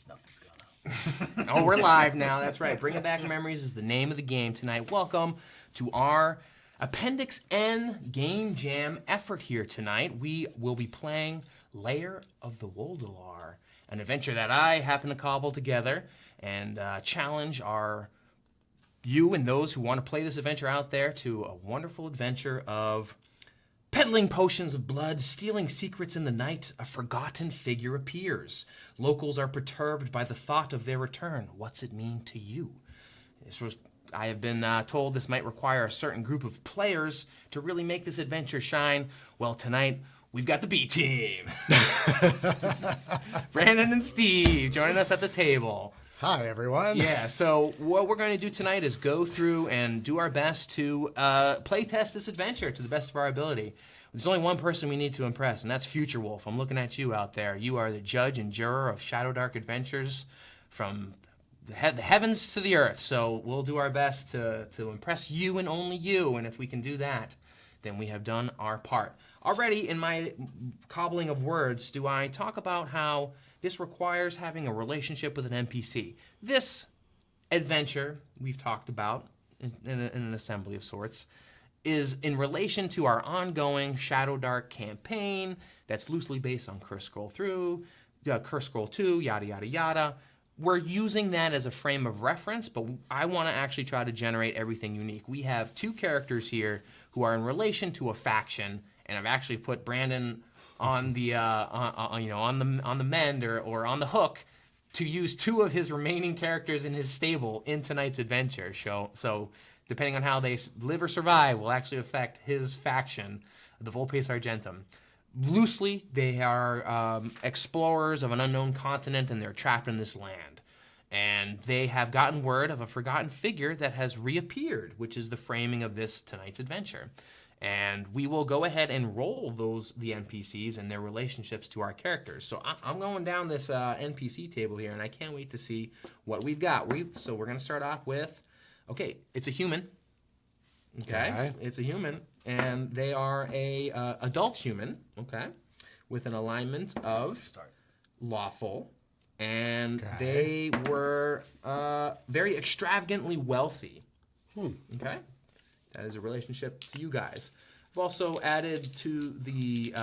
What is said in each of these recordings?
Nothing's going on. Oh, we're live now. That's right. Bringing Back Memories is the name of the game tonight. Welcome to our Appendix N game jam effort here tonight. We will be playing Lair of the Wurdulac, an adventure that I happen to cobble together and challenge you and those who want to play this adventure out there to a wonderful adventure of peddling potions of blood, stealing secrets in the night. A forgotten figure appears. Locals are perturbed by the thought of their return. What's it mean to you? I have been told this might require a certain group of players to really make this adventure shine. Well, tonight, we've got the B team. Brandon and Steve joining us at the table. Hi, everyone. Yeah, so what we're going to do tonight is go through and do our best to play test this adventure to the best of our ability. There's only one person we need to impress, and that's Future Wolf. I'm looking at you out there. You are the judge and juror of ShadowDark adventures from the heavens to the earth. So we'll do our best to impress you and only you, and if we can do that, then we have done our part. Already in my cobbling of words, do I talk about how this requires having a relationship with an NPC. This adventure we've talked about in an assembly of sorts is in relation to our ongoing ShadowDark campaign that's loosely based on Curse Scroll 2, yada, yada, yada. We're using that as a frame of reference, but I want to actually try to generate everything unique. We have two characters here who are in relation to a faction, and I've actually put Brandon on the on the mend or on the hook to use two of his remaining characters in his stable in tonight's adventure. So depending on how they live or survive will actually affect his faction, the Vulpes Argentum. Loosely, they are explorers of an unknown continent, and they're trapped in this land. And they have gotten word of a forgotten figure that has reappeared, which is the framing of this tonight's adventure. And we will go ahead and roll the NPCs and their relationships to our characters. So I'm going down this NPC table here, and I can't wait to see what we've got. So we're going to start off with, okay, it's a human. Okay, it's a human, and they are a adult human. Okay, with an alignment of lawful, and they were very extravagantly wealthy. Okay. That is a relationship to you guys. I've also added to the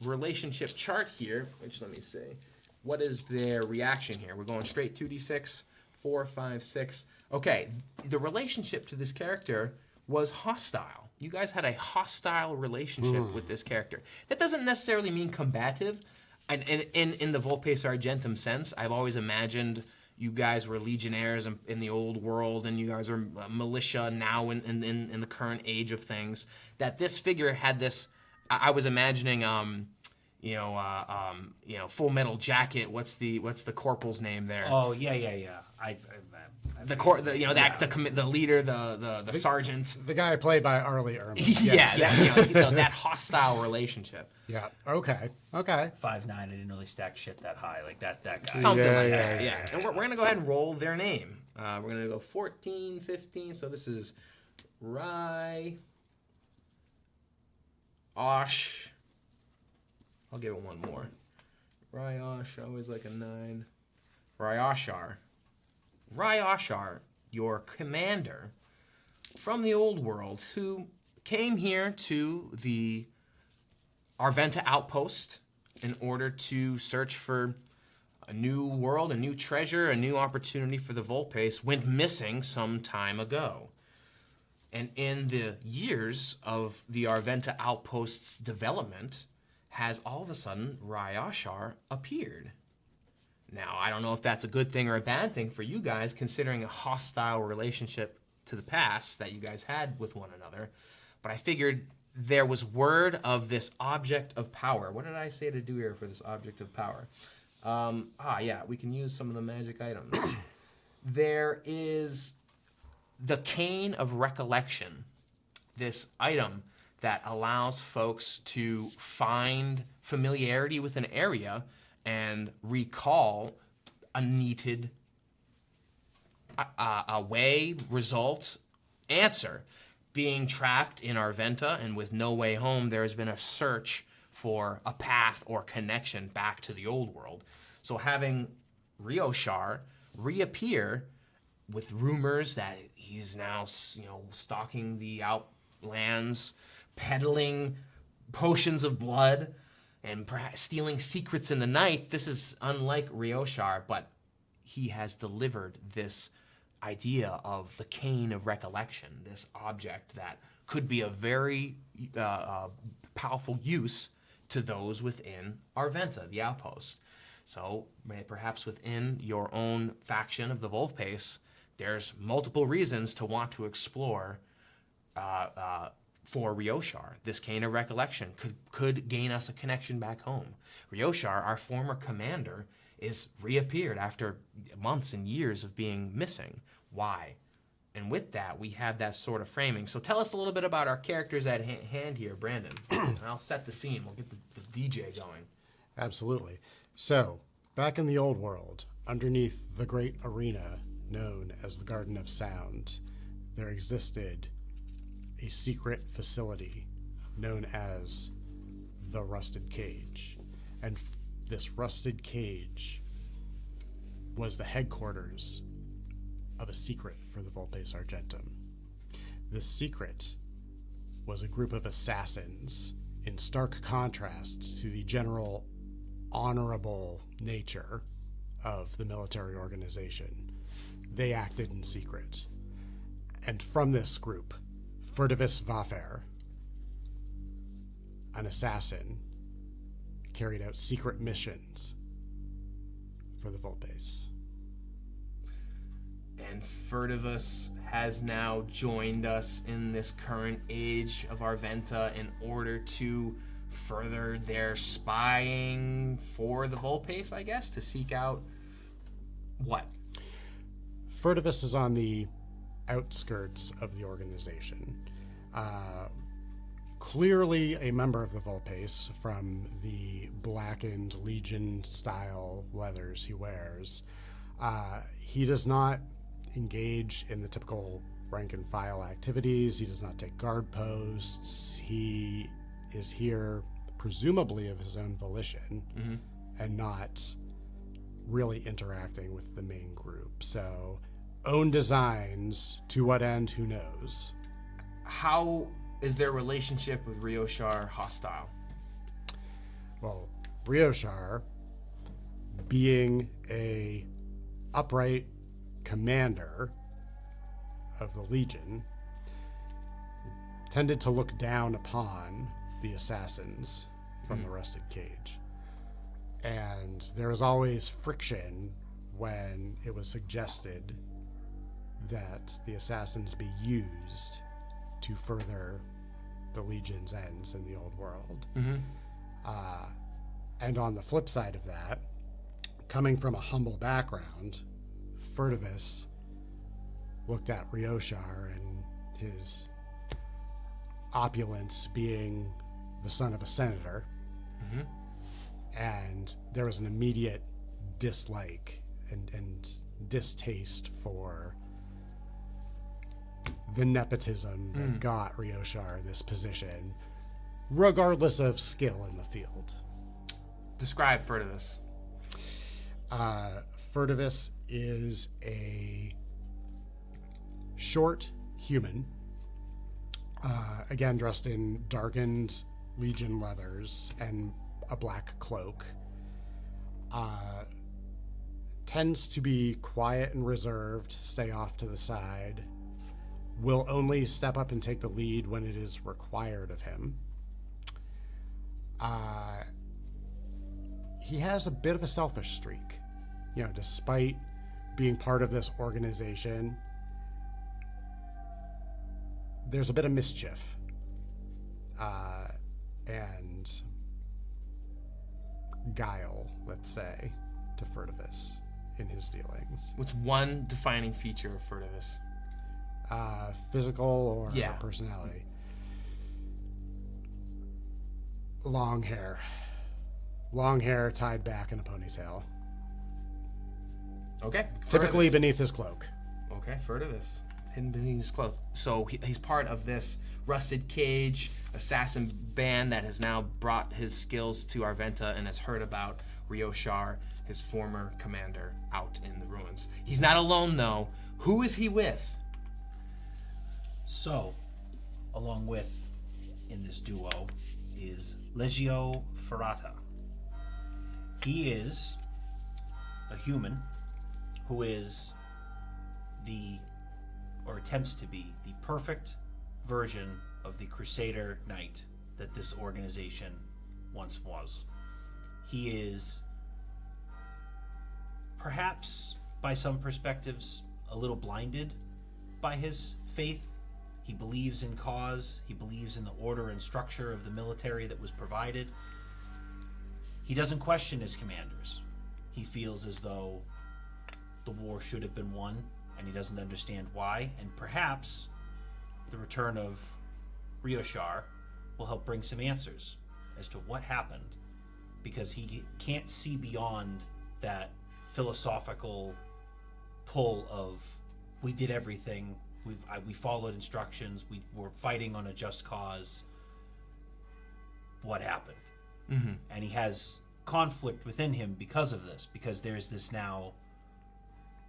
relationship chart here, which let me see. What is their reaction here? We're going straight 2d6, 4, 5, 6. Okay, the relationship to this character was hostile. You guys had a hostile relationship with this character. That doesn't necessarily mean combative. And in the Vulpes Argentum sense, I've always imagined you guys were legionnaires in the old world, and you guys are militia now in the current age of things. That this figure had this. I was imagining, Full Metal Jacket. What's the corporal's name there? Oh yeah. The leader, the sergeant. The guy played by Arlie Erman. Yes. That hostile relationship. Yeah. Okay. 5'9". I didn't really stack shit that high, like that guy. Something like that. Yeah. And we're gonna go ahead and roll their name. We're gonna go 14, 15. So this is Rye Osh. I'll give it one more. Rye Osh, always like a 9. Rye Oshar, your commander from the old world, who came here to the Arventa outpost in order to search for a new world, a new treasure, a new opportunity for the Vulpes, went missing some time ago. And in the years of the Arventa outpost's development, has all of a sudden Rayashar appeared. Now, I don't know if that's a good thing or a bad thing for you guys, considering a hostile relationship to the past that you guys had with one another, but I figured there was word of this object of power. What did I say to do here for this object of power? We can use some of the magic items. There is the Cane of Recollection, this item that allows folks to find familiarity with an area and recall a needed result, answer. Being trapped in Arventa and with no way home, there has been a search for a path or connection back to the old world. So having Rioshar reappear with rumors that he's now, stalking the outlands, peddling potions of blood, and perhaps stealing secrets in the night. This is unlike Rioshar, but he has delivered this idea of the cane of recollection, this object that could be a very powerful use to those within Arventa, the outpost. So perhaps within your own faction of the Volpace, there's multiple reasons to want to explore for Rioshar. This cane of recollection could gain us a connection back home. Rioshar, our former commander, is reappeared after months and years of being missing. Why? And with that, we have that sort of framing. So tell us a little bit about our characters at hand here, Brandon. And I'll set the scene. We'll get the DJ going. Absolutely. So, back in the old world, underneath the great arena known as the Garden of Sound, there existed a secret facility known as the Rusted Cage. And this Rusted Cage was the headquarters of a secret for the Volpace Argentum. This secret was a group of assassins in stark contrast to the general honorable nature of the military organization. They acted in secret. And from this group, Furtivus Vafer, an assassin, carried out secret missions for the Volpace. And Furtivus has now joined us in this current age of Arventa in order to further their spying for the Volpace, I guess, to seek out what? Furtivus is on the outskirts of the organization. Clearly a member of the Volpace from the blackened Legion-style leathers he wears. He does not engage in the typical rank-and-file activities. He does not take guard posts. He is here presumably of his own volition and not really interacting with the main group. So, own designs, to what end, who knows? How is their relationship with Rioshar hostile? Well, Rioshar, being a upright commander of the Legion, tended to look down upon the assassins from the Rusted Cage. And there was always friction when it was suggested that the assassins be used to further the Legion's ends in the old world. And on the flip side of that, coming from a humble background, Furtivus looked at Rioshar and his opulence being the son of a senator, and there was an immediate dislike and distaste for the nepotism that got Rioshar this position, regardless of skill in the field. Describe Furtivus. Furtivus is a short human, again dressed in darkened Legion leathers and a black cloak. Tends to be quiet and reserved, stay off to the side, will only step up and take the lead when it is required of him. He has a bit of a selfish streak. You know, despite being part of this organization, there's a bit of mischief and guile, let's say, to Furtivus in his dealings. What's one defining feature of Furtivus? Physical or personality? Long hair. Long hair tied back in a ponytail. Okay. Typically Furtivus. beneath his cloak. Okay, Furtivus. Hidden beneath his cloak. So he's part of this Rusted Cage assassin band that has now brought his skills to Arventa and has heard about Rioshar his former commander, out in the ruins. He's not alone, though. Who is he with? So, along with, in this duo, is Legio Ferrata. He is a human who is or attempts to be, the perfect version of the Crusader Knight that this organization once was. He is, perhaps by some perspectives, a little blinded by his faith. He believes in cause. He believes in the order and structure of the military that was provided. He doesn't question his commanders. He feels as though the war should have been won, and he doesn't understand why. And perhaps the return of Rioshar will help bring some answers as to what happened, because he can't see beyond that philosophical pull of, we did everything, we followed instructions, we were fighting on a just cause. What happened? Mm-hmm. And he has conflict within him because of this, because there's this now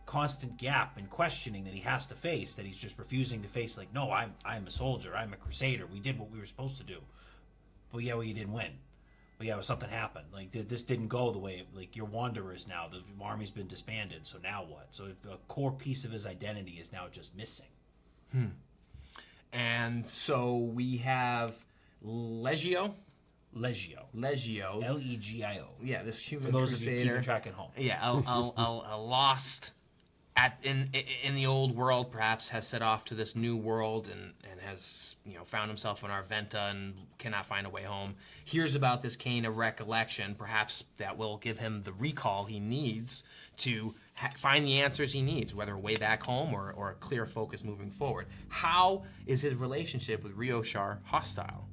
constant gap and questioning that he has to face, that he's just refusing to face. Like, no, I'm a soldier, I'm a crusader, we did what we were supposed to do. But yeah, well, you didn't win. But yeah, well, something happened. Like, this didn't go the way, like, you're wanderers now, the army's been disbanded, so now what? So a core piece of his identity is now just missing. And so we have Legio. Legio. Legio. Legio. Yeah, this human For those crusader. of you keeping track at home. Yeah, a lost in the old world, perhaps has set off to this new world and has found himself in Arventa and cannot find a way home. Hears about this cane of recollection, perhaps that will give him the recall he needs to find the answers he needs, whether way back home or a clear focus moving forward. How is his relationship with Rioshar hostile?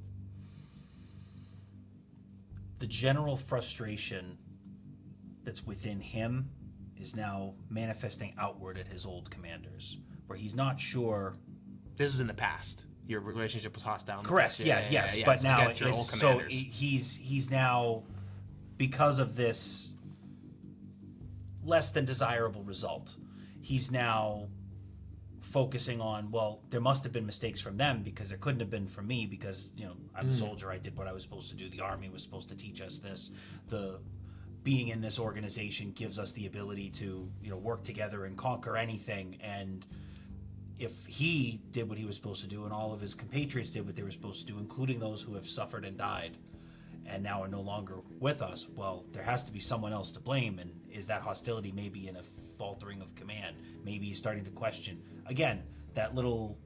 The general frustration that's within him is now manifesting outward at his old commanders, where he's not sure. This is in the past. Your relationship was hostile. Correct. Yes. But now he's now, because of this less than desirable result, he's now focusing on, well, there must have been mistakes from them, because there couldn't have been from me, because I'm a soldier, I did what I was supposed to do, the army was supposed to teach us this, the being in this organization gives us the ability to work together and conquer anything. And if he did what he was supposed to do, and all of his compatriots did what they were supposed to do, including those who have suffered and died and now are no longer with us, well, there has to be someone else to blame. And is that hostility maybe in a faltering of command? Maybe he's starting to question again that little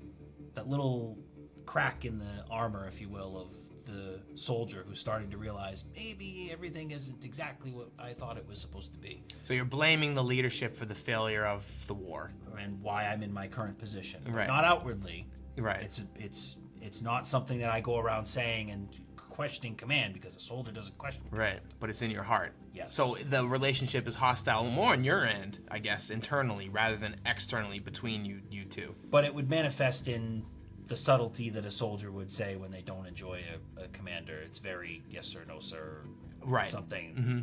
crack in the armor, if you will, of the soldier who's starting to realize maybe everything isn't exactly what I thought it was supposed to be. So you're blaming the leadership for the failure of the war and why I'm in my current position. Right. Not outwardly. Right. It's not something that I go around saying and questioning command, because a soldier doesn't question command. Right, but it's in your heart. Yes. So the relationship is hostile more on your end, I guess, internally rather than externally between you two. But it would manifest in the subtlety that a soldier would say when they don't enjoy a commander. It's very yes sir, no sir. Right. Something. Mm-hmm.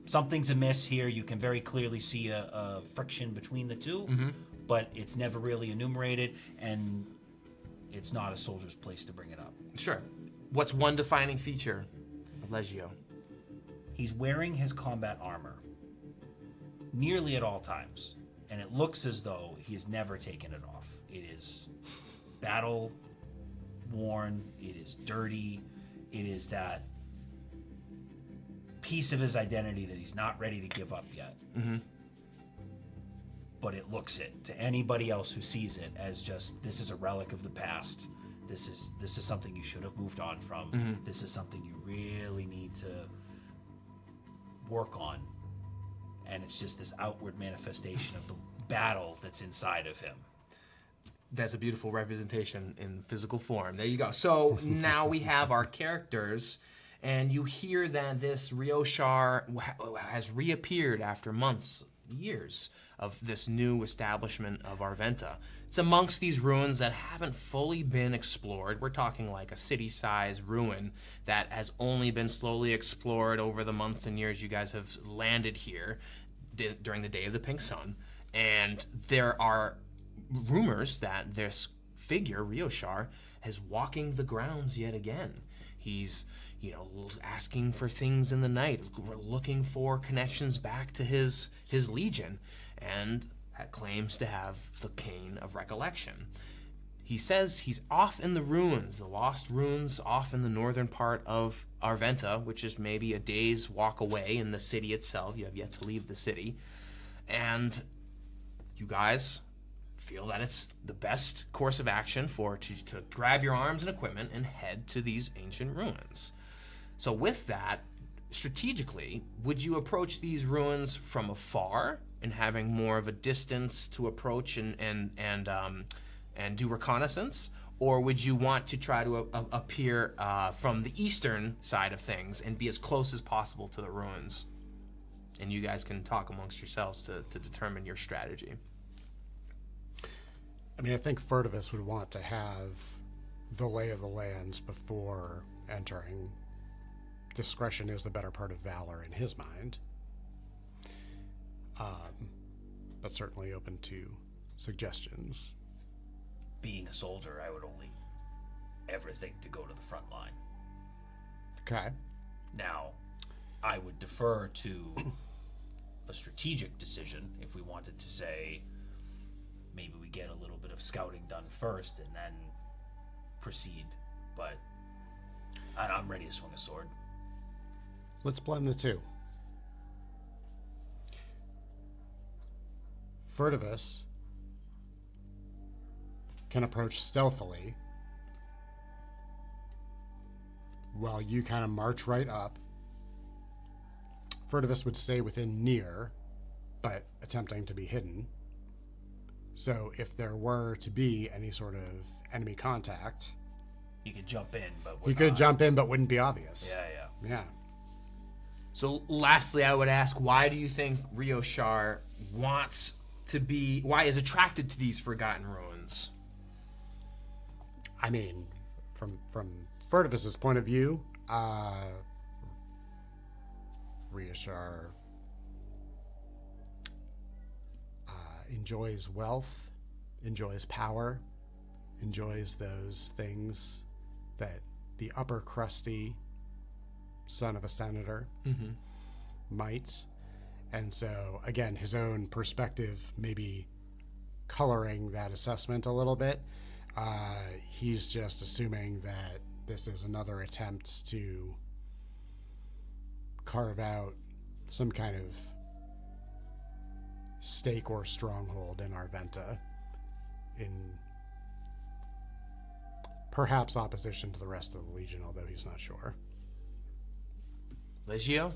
Something's amiss here. You can very clearly see a friction between the two, but it's never really enumerated, and it's not a soldier's place to bring it up. Sure. What's one defining feature of Legio? He's wearing his combat armor nearly at all times, and it looks as though he has never taken it off. It is battle worn, it is dirty, it is that piece of his identity that he's not ready to give up yet. Mm-hmm. But it looks it to anybody else who sees it as just, this is a relic of the past. This is something you should have moved on from. Mm-hmm. This is something you really need to work on. And it's just this outward manifestation of the battle that's inside of him. That's a beautiful representation in physical form. There you go. So now we have our characters, and you hear that this Rioshar has reappeared after months years of this new establishment of Arventa. It's amongst these ruins that haven't fully been explored. We're talking like a city-sized ruin that has only been slowly explored over the months and years you guys have landed here during the Day of the Pink Sun. And there are rumors that this figure, Rioshar, is walking the grounds yet again. He's, asking for things in the night, looking for connections back to his legion, and claims to have the Cane of Recollection. He says he's off in the ruins, the lost ruins off in the northern part of Arventa, which is maybe a day's walk away in the city itself. You have yet to leave the city. And you guys feel that it's the best course of action to grab your arms and equipment and head to these ancient ruins. So with that, strategically, would you approach these ruins from afar and having more of a distance to approach and do reconnaissance, or would you want to try to appear from the eastern side of things and be as close as possible to the ruins? And you guys can talk amongst yourselves to determine your strategy. I mean, I think Furtivus would want to have the lay of the lands before entering. Discretion is the better part of valor in his mind. But certainly open to suggestions. Being a soldier, I would only ever think to go to the front line. Okay. Now, I would defer to a strategic decision if we wanted to say, maybe we get a little bit of scouting done first and then proceed. But I'm ready to swing a sword. Let's blend the two. Furtivus can approach stealthily while you kind of march right up. Furtivus would stay within near, but attempting to be hidden. So if there were to be any sort of enemy contact, You could jump in, but he could jump in, but wouldn't be obvious. Yeah. Yeah. So lastly, I would ask, why do you think Rioshar why is attracted to these forgotten ruins? I mean, from Furtivus's point of view, Rioshar enjoys wealth, enjoys power, enjoys those things that the upper crusty son of a senator might. And so, again, his own perspective maybe coloring that assessment a little bit. He's just assuming that this is another attempt to carve out some kind of stake or stronghold in Arventa in perhaps opposition to the rest of the Legion, although he's not sure. Legio?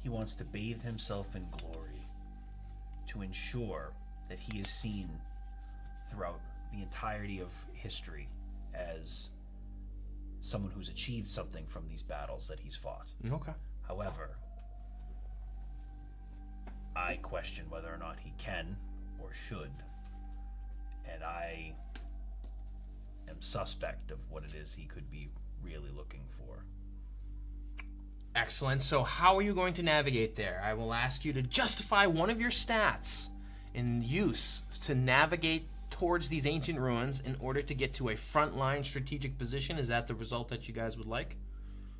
He wants to bathe himself in glory to ensure that he is seen throughout the entirety of history as someone who's achieved something from these battles that he's fought. Okay. However, I question whether or not he can or should, and I am suspect of what it is he could be really looking for. Excellent. So how are you going to navigate there? I will ask you to justify one of your stats in use to navigate towards these ancient ruins in order to get to a frontline strategic position. Is that the result that you guys would like?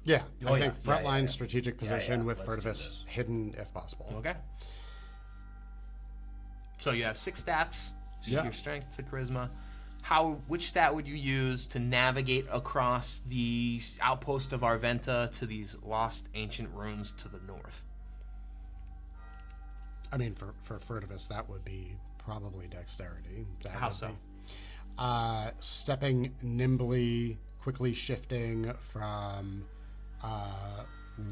Yeah, Oh, I think yeah. frontline strategic position with Let's do Furtivus this. hidden if possible. Okay. So you have 6 stats. Yeah. Your strength to charisma. Which stat would you use to navigate across the outpost of Arventa to these lost ancient ruins to the north? I mean, for Furtivus, that would be probably dexterity. How so? Stepping nimbly, quickly shifting from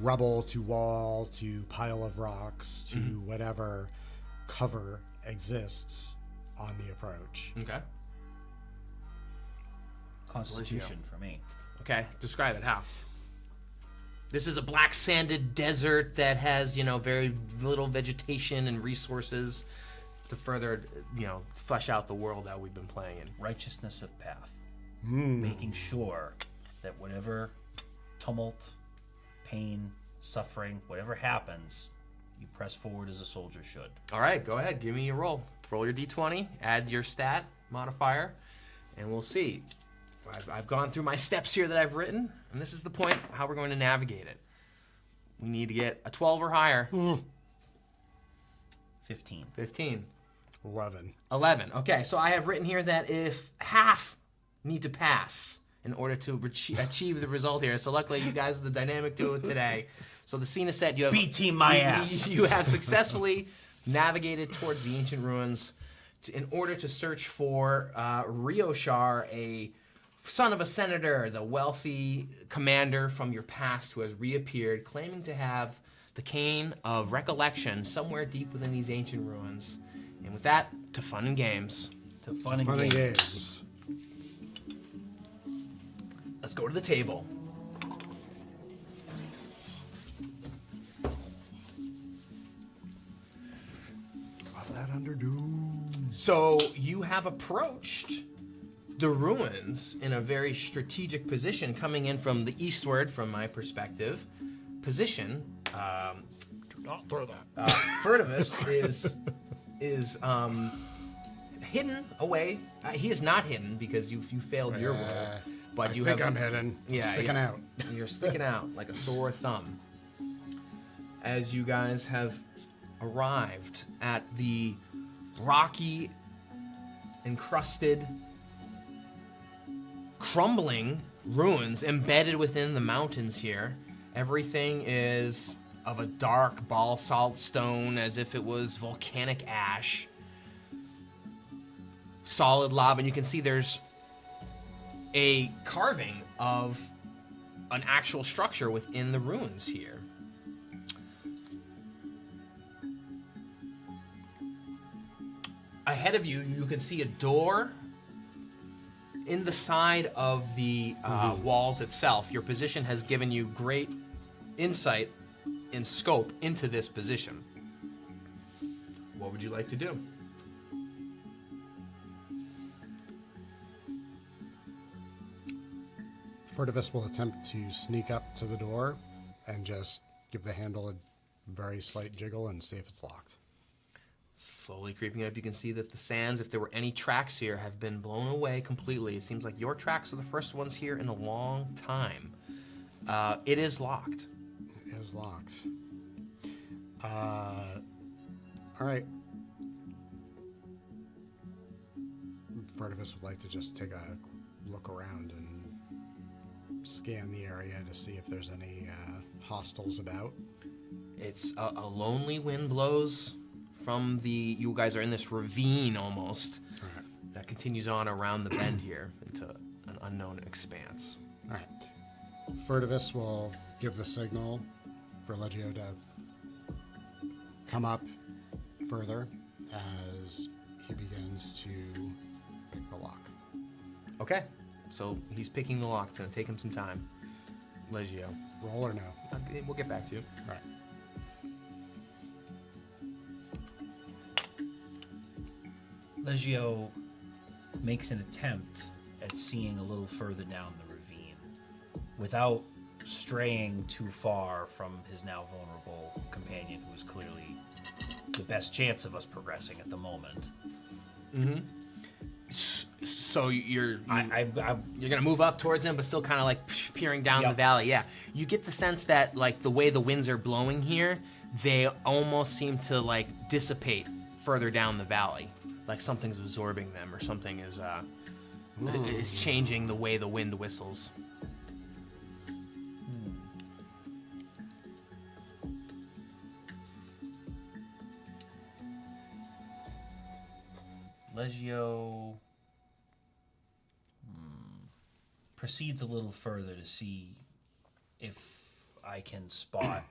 rubble to wall to pile of rocks to whatever cover exists on the approach. Okay. Constitution for me. Okay. Describe it. How? This is a black sanded desert that has, very little vegetation and resources to further, flesh out the world that we've been playing in. Righteousness of path. Making sure that whatever tumult, pain, suffering, whatever happens, you press forward as a soldier should. All right, go ahead. Give me your roll. Roll your d20, add your stat modifier, and we'll see. I've gone through my steps here that I've written, and this is the point how we're going to navigate it. We need to get a 12 or higher. 15. 15. 11. Okay, so I have written here that if half need to pass in order to achieve the result here. So luckily, you guys are the dynamic duo today. So the scene is set. You have B-team my ass. You have successfully navigated towards the ancient ruins in order to search for Rioshar, a son of a senator, the wealthy commander from your past who has reappeared, claiming to have the cane of recollection somewhere deep within these ancient ruins. And with that, to fun and games. To fun and Fun and games. games. Let's go to the table. Of that underdoom. So you have approached the ruins in a very strategic position, coming in from the eastward, from my perspective. Position. Do not throw that. Furtivus is hidden away. He is not hidden because you failed your roll. But I you think have I'm hidden. Yeah, Sticking out. You're sticking out like a sore thumb. As you guys have arrived at the rocky, encrusted, crumbling ruins embedded within the mountains here, everything is of a dark basalt stone as if it was volcanic ash. Solid lava, and you can see there's a carving of an actual structure within the ruins here. Ahead of you, you can see a door in the side of the walls itself. Your position has given you great insight and scope into this position. What would you like to do? Furtivus will attempt to sneak up to the door and just give the handle a very slight jiggle and see if it's locked. Slowly creeping up, you can see that the sands, if there were any tracks here, have been blown away completely. It seems like your tracks are the first ones here in a long time. It is locked. It is locked. All right. Furtivus would like to just take a look around and scan the area to see if there's any hostiles about. It's a lonely wind blows from the... You guys are in this ravine almost. All right. That continues on around the bend here into an unknown expanse. All right. Furtivus will give the signal for Legio to come up further as he begins to pick the lock. Okay, so he's picking the lock. It's going to take him some time. Legio. Roll or no? Okay, we'll get back to you. All right. Legio makes an attempt at seeing a little further down the ravine without straying too far from his now vulnerable companion, who is clearly the best chance of us progressing at the moment. Mm-hmm. So you're I'm gonna move up towards him, but still kind of like peering down the Yep. valley. Yeah, you get the sense that like the way the winds are blowing here, they almost seem to like dissipate further down the valley, like something's absorbing them or something is changing the way the wind whistles. Legio proceeds a little further to see if I can spot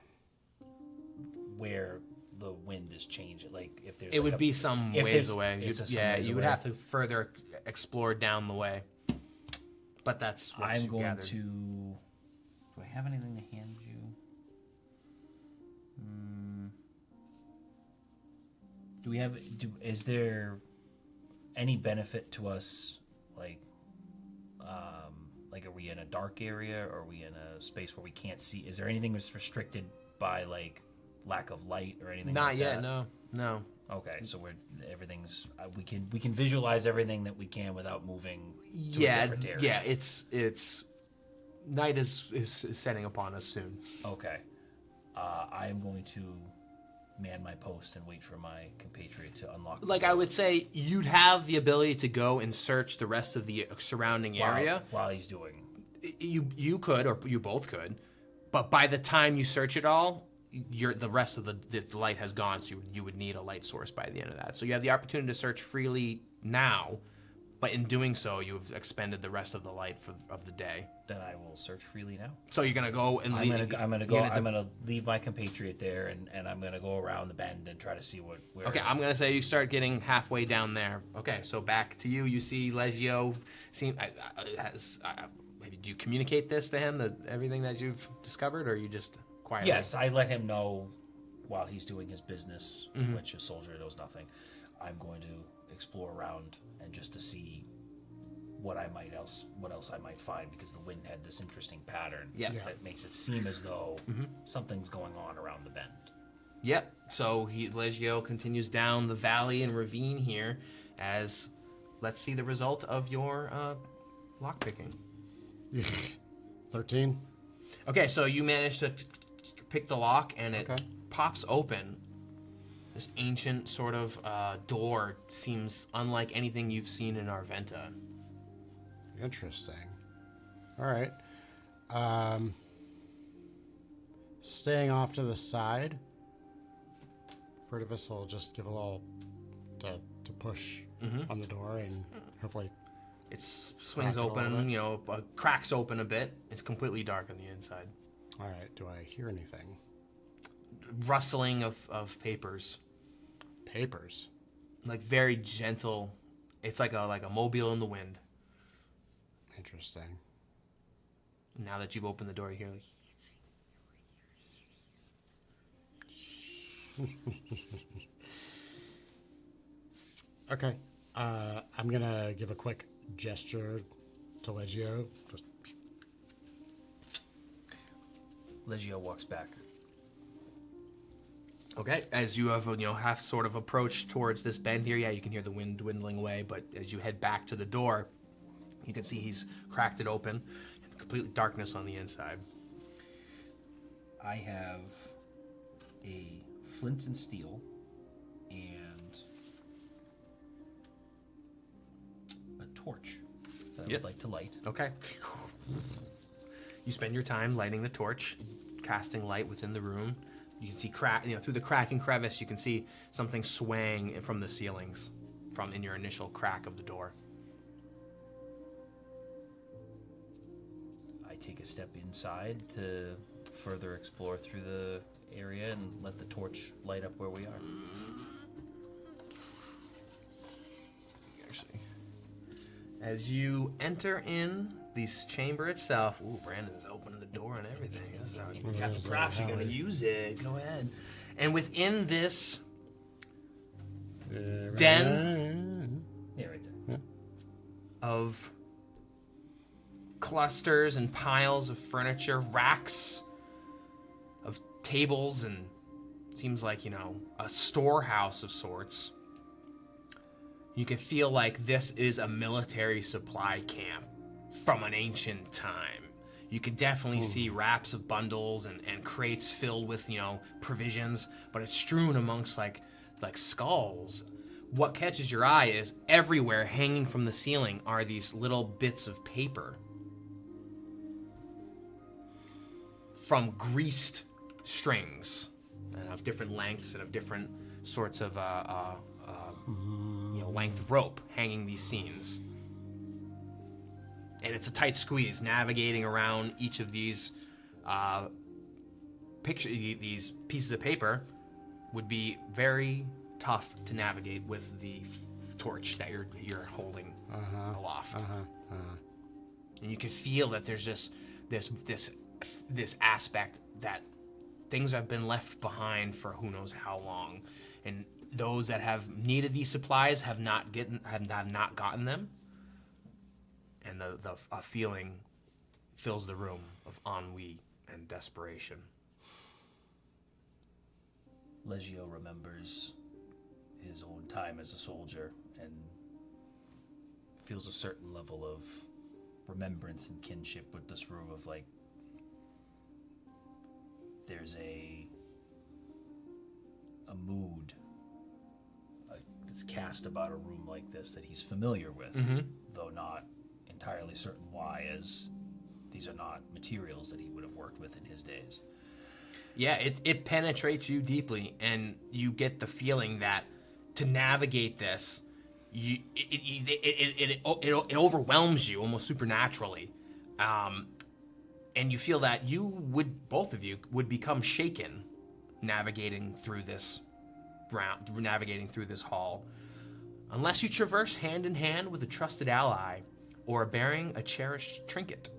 where the wind is changing. Like if there's, It would be some if ways there's- away. it's some Yeah, ways you would away. have to further explore down the way. But that's what I'm you going gathered. to. Do I have anything to hand you? Is there any benefit to us, like, are we in a dark area, or are we in a space where we can't see? Is there anything that's restricted by, like, lack of light or anything Not like yet, that? no. Okay, so everything's we can visualize everything that we can without moving to a different area. Yeah, it's night is setting upon us soon. Okay. I am going to man my post and wait for my compatriot to unlock the Like, door I would say you'd have the ability to go and search the rest of the surrounding area. while he's doing. You could, or you both could, but by the time you search it all, the rest of the light has gone, so you would need a light source by the end of that. So you have the opportunity to search freely now, but in doing so, you've expended the rest of the light of the day. Then I will search freely now. So you're gonna go and I'm gonna leave my compatriot there, and I'm gonna go around the bend and try to see where. Okay, I'm gonna say you start getting halfway down there. Okay, so back to you. You see Legio. Do you communicate this to him, everything that you've discovered, or you just quietly? Yes, I let him know while he's doing his business, which a soldier knows nothing. I'm going to explore around and just to see what else I might find, because the wind had this interesting pattern that makes it seem as though something's going on around the bend. Yep. So Legio continues down the valley and ravine here, as let's see the result of your lockpicking. 13. Okay, so you managed to pick the lock, and it pops open. This ancient sort of door seems unlike anything you've seen in Arventa. Interesting. All right. Staying off to the side, Furtivus will just give a little to push on the door, and hopefully it swings open, cracks open a bit. It's completely dark on the inside. All right. Do I hear anything? Rustling of papers. Papers? Like very gentle. It's like a mobile in the wind. Interesting. Now that you've opened the door, you hear Okay. I'm gonna give a quick gesture to Legio. Just Legio walks back. Okay, as you have half sort of approached towards this bend here, you can hear the wind dwindling away, but as you head back to the door, you can see he's cracked it open, and complete darkness on the inside. I have a flint and steel and a torch that I would like to light. Okay. You spend your time lighting the torch, casting light within the room. You can see through the crack and crevice, you can see something swaying from the ceilings in your initial crack of the door. I take a step inside to further explore through the area and let the torch light up where we are. Actually, as you enter in this chamber itself, ooh, Brandon's opening the door and everything. That's how you got the props. You're gonna use it. Go ahead. And within this den Yeah, right there. of clusters and piles of furniture, racks of tables, and seems like, a storehouse of sorts. You can feel like this is a military supply camp from an ancient time. You could definitely see wraps of bundles and crates filled with, provisions, but it's strewn amongst like skulls. What catches your eye is everywhere hanging from the ceiling are these little bits of paper from greased strings, and of different lengths and of different sorts of length of rope hanging these scenes. And it's a tight squeeze navigating around each of these these pieces of paper would be very tough to navigate with the torch that you're holding aloft. And you can feel that there's just this aspect that things have been left behind for who knows how long, and those that have needed these supplies have not gotten them, and a feeling fills the room of ennui and desperation. Leggio remembers his own time as a soldier and feels a certain level of remembrance and kinship with this room of like, there's a mood that's cast about a room like this that he's familiar with, though not entirely certain why, as these are not materials that he would have worked with in his days. Yeah, it penetrates you deeply, and you get the feeling that to navigate this, it overwhelms you almost supernaturally, and you feel that both of you would become shaken navigating through this hall, unless you traverse hand in hand with a trusted ally or bearing a cherished trinket.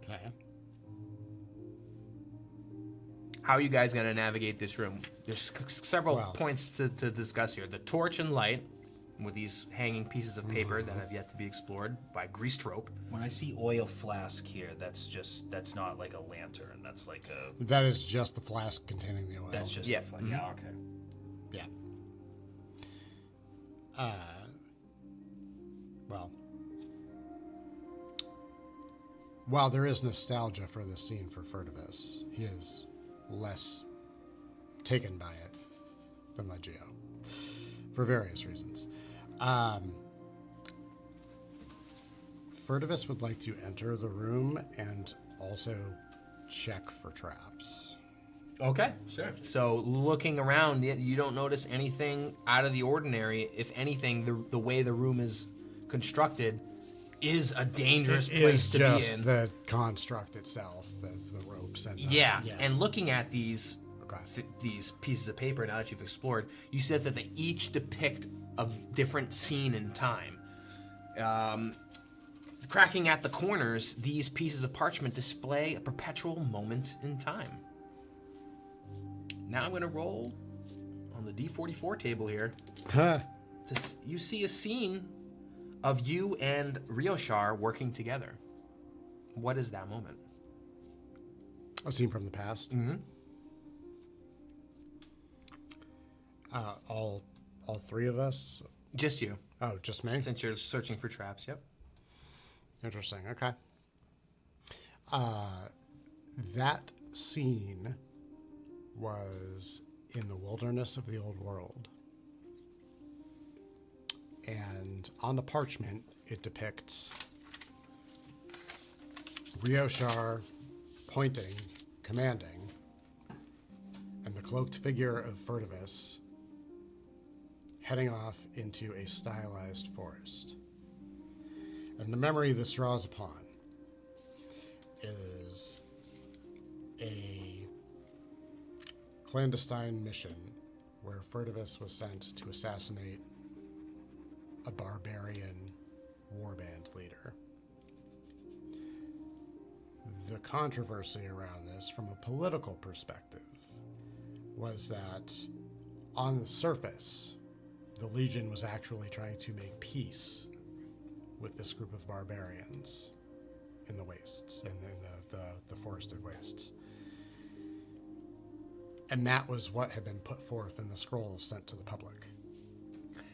Okay. How are you guys going to navigate this room? There's several points to discuss here. The torch and light, with these hanging pieces of paper that have yet to be explored by greased rope. When I see oil flask here, that's not like a lantern. That's like a... That is just the flask containing the oil. That's just yeah. Yeah, okay. Yeah. Well, while there is nostalgia for this scene for Furtivus, he is less taken by it than Leggio, for various reasons. Furtivus would like to enter the room and also check for traps. Okay, sure. So looking around, you don't notice anything out of the ordinary. If anything, the way the room is constructed is a dangerous place to be in. It is just the construct itself, the ropes and yeah. And looking at these these pieces of paper now that you've explored, you said that they each depict a different scene in time. Cracking at the corners, these pieces of parchment display a perpetual moment in time. Now I'm going to roll on the D44 table here. You see a scene of you and Rioshar working together. What is that moment? A scene from the past. Mm-hmm. All three of us? Just you. Oh, just me? Since you're searching for traps, yep. Interesting, okay. That scene was in the wilderness of the old world. And on the parchment, it depicts Rioshar pointing, commanding, and the cloaked figure of Furtivus heading off into a stylized forest. And the memory this draws upon is a clandestine mission where Furtivus was sent to assassinate a barbarian warband leader. The controversy around this, from a political perspective, was that on the surface, the Legion was actually trying to make peace with this group of barbarians in the wastes, in the forested wastes. And that was what had been put forth in the scrolls sent to the public.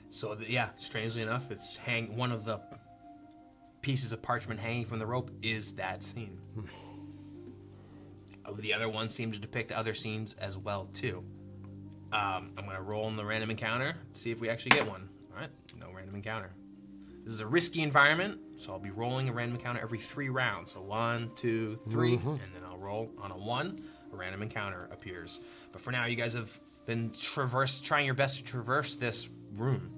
So, strangely enough, it's one of the pieces of parchment hanging from the rope is that scene. The other ones seem to depict other scenes as well, too. I'm going to roll in the random encounter, see if we actually get one. All right, no random encounter. This is a risky environment, so I'll be rolling a random encounter every 3 rounds. So 1, 2, 3, and then I'll roll on a 1, a random encounter appears. But for now, you guys have been trying your best to traverse this room.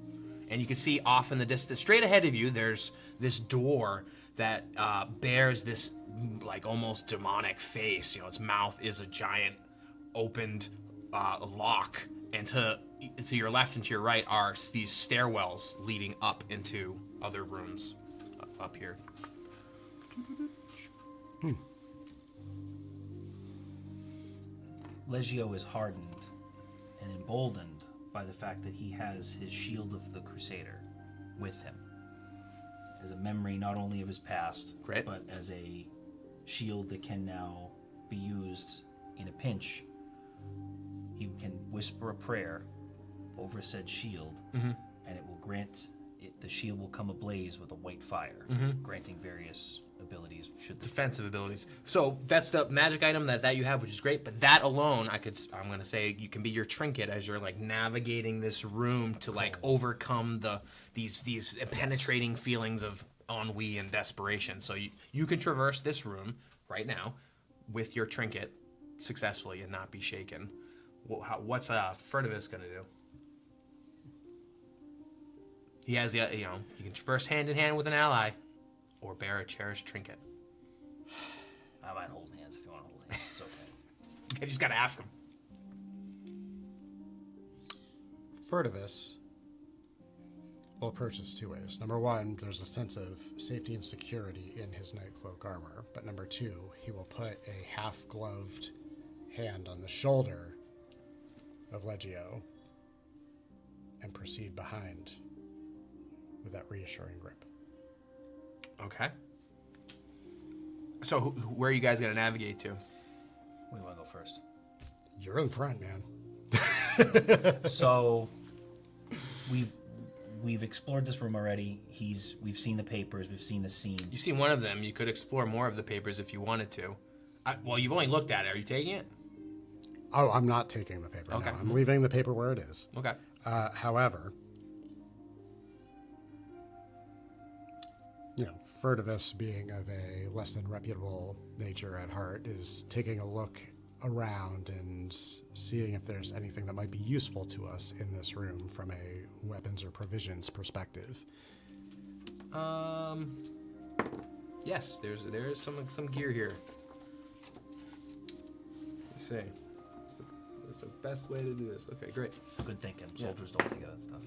And you can see off in the distance, straight ahead of you, there's this door that bears this like almost demonic face. You know, its mouth is a giant opened lock, and to your left and to your right are these stairwells leading up into other rooms up here. Legio is hardened and emboldened by the fact that he has his Shield of the Crusader with him. As a memory not only of his past, Great. but as a shield that can now be used in a pinch. He can whisper a prayer over said shield, and it will grant it, the shield will come ablaze with a white fire, granting various abilities. Defensive abilities. So that's the magic item that you have, which is great. But that alone, I'm gonna say you can be your trinket as you're like navigating this room to like overcome these penetrating feelings of ennui and desperation. So you can traverse this room right now with your trinket successfully and not be shaken. What's Furtivus gonna do? He has the you can traverse hand in hand with an ally, or bear a cherished trinket. I might hold hands if you want to hold hands. It's okay. I just gotta ask him. Furtivus will approach this two ways. Number one, there's a sense of safety and security in his night cloak armor. But number two, he will put a half-gloved hand on the shoulder of Legio and proceed behind with that reassuring grip. Okay. So where are you guys gonna navigate to? We want to go first. You're in front, man. So we've explored this room already. We've seen the papers. We've seen the scene. You've seen one of them. You could explore more of the papers if you wanted to. Well, you've only looked at it. Are you taking it? Oh, I'm not taking the paper. Okay. No, I'm leaving the paper where it is. Okay. However, Furtivus, being of a less than reputable nature at heart, is taking a look around and seeing if there's anything that might be useful to us in this room from a weapons or provisions perspective. Yes, there is some gear here. Let's see. That's the best way to do this. Okay, great. Good thinking. Soldiers don't think of that stuff.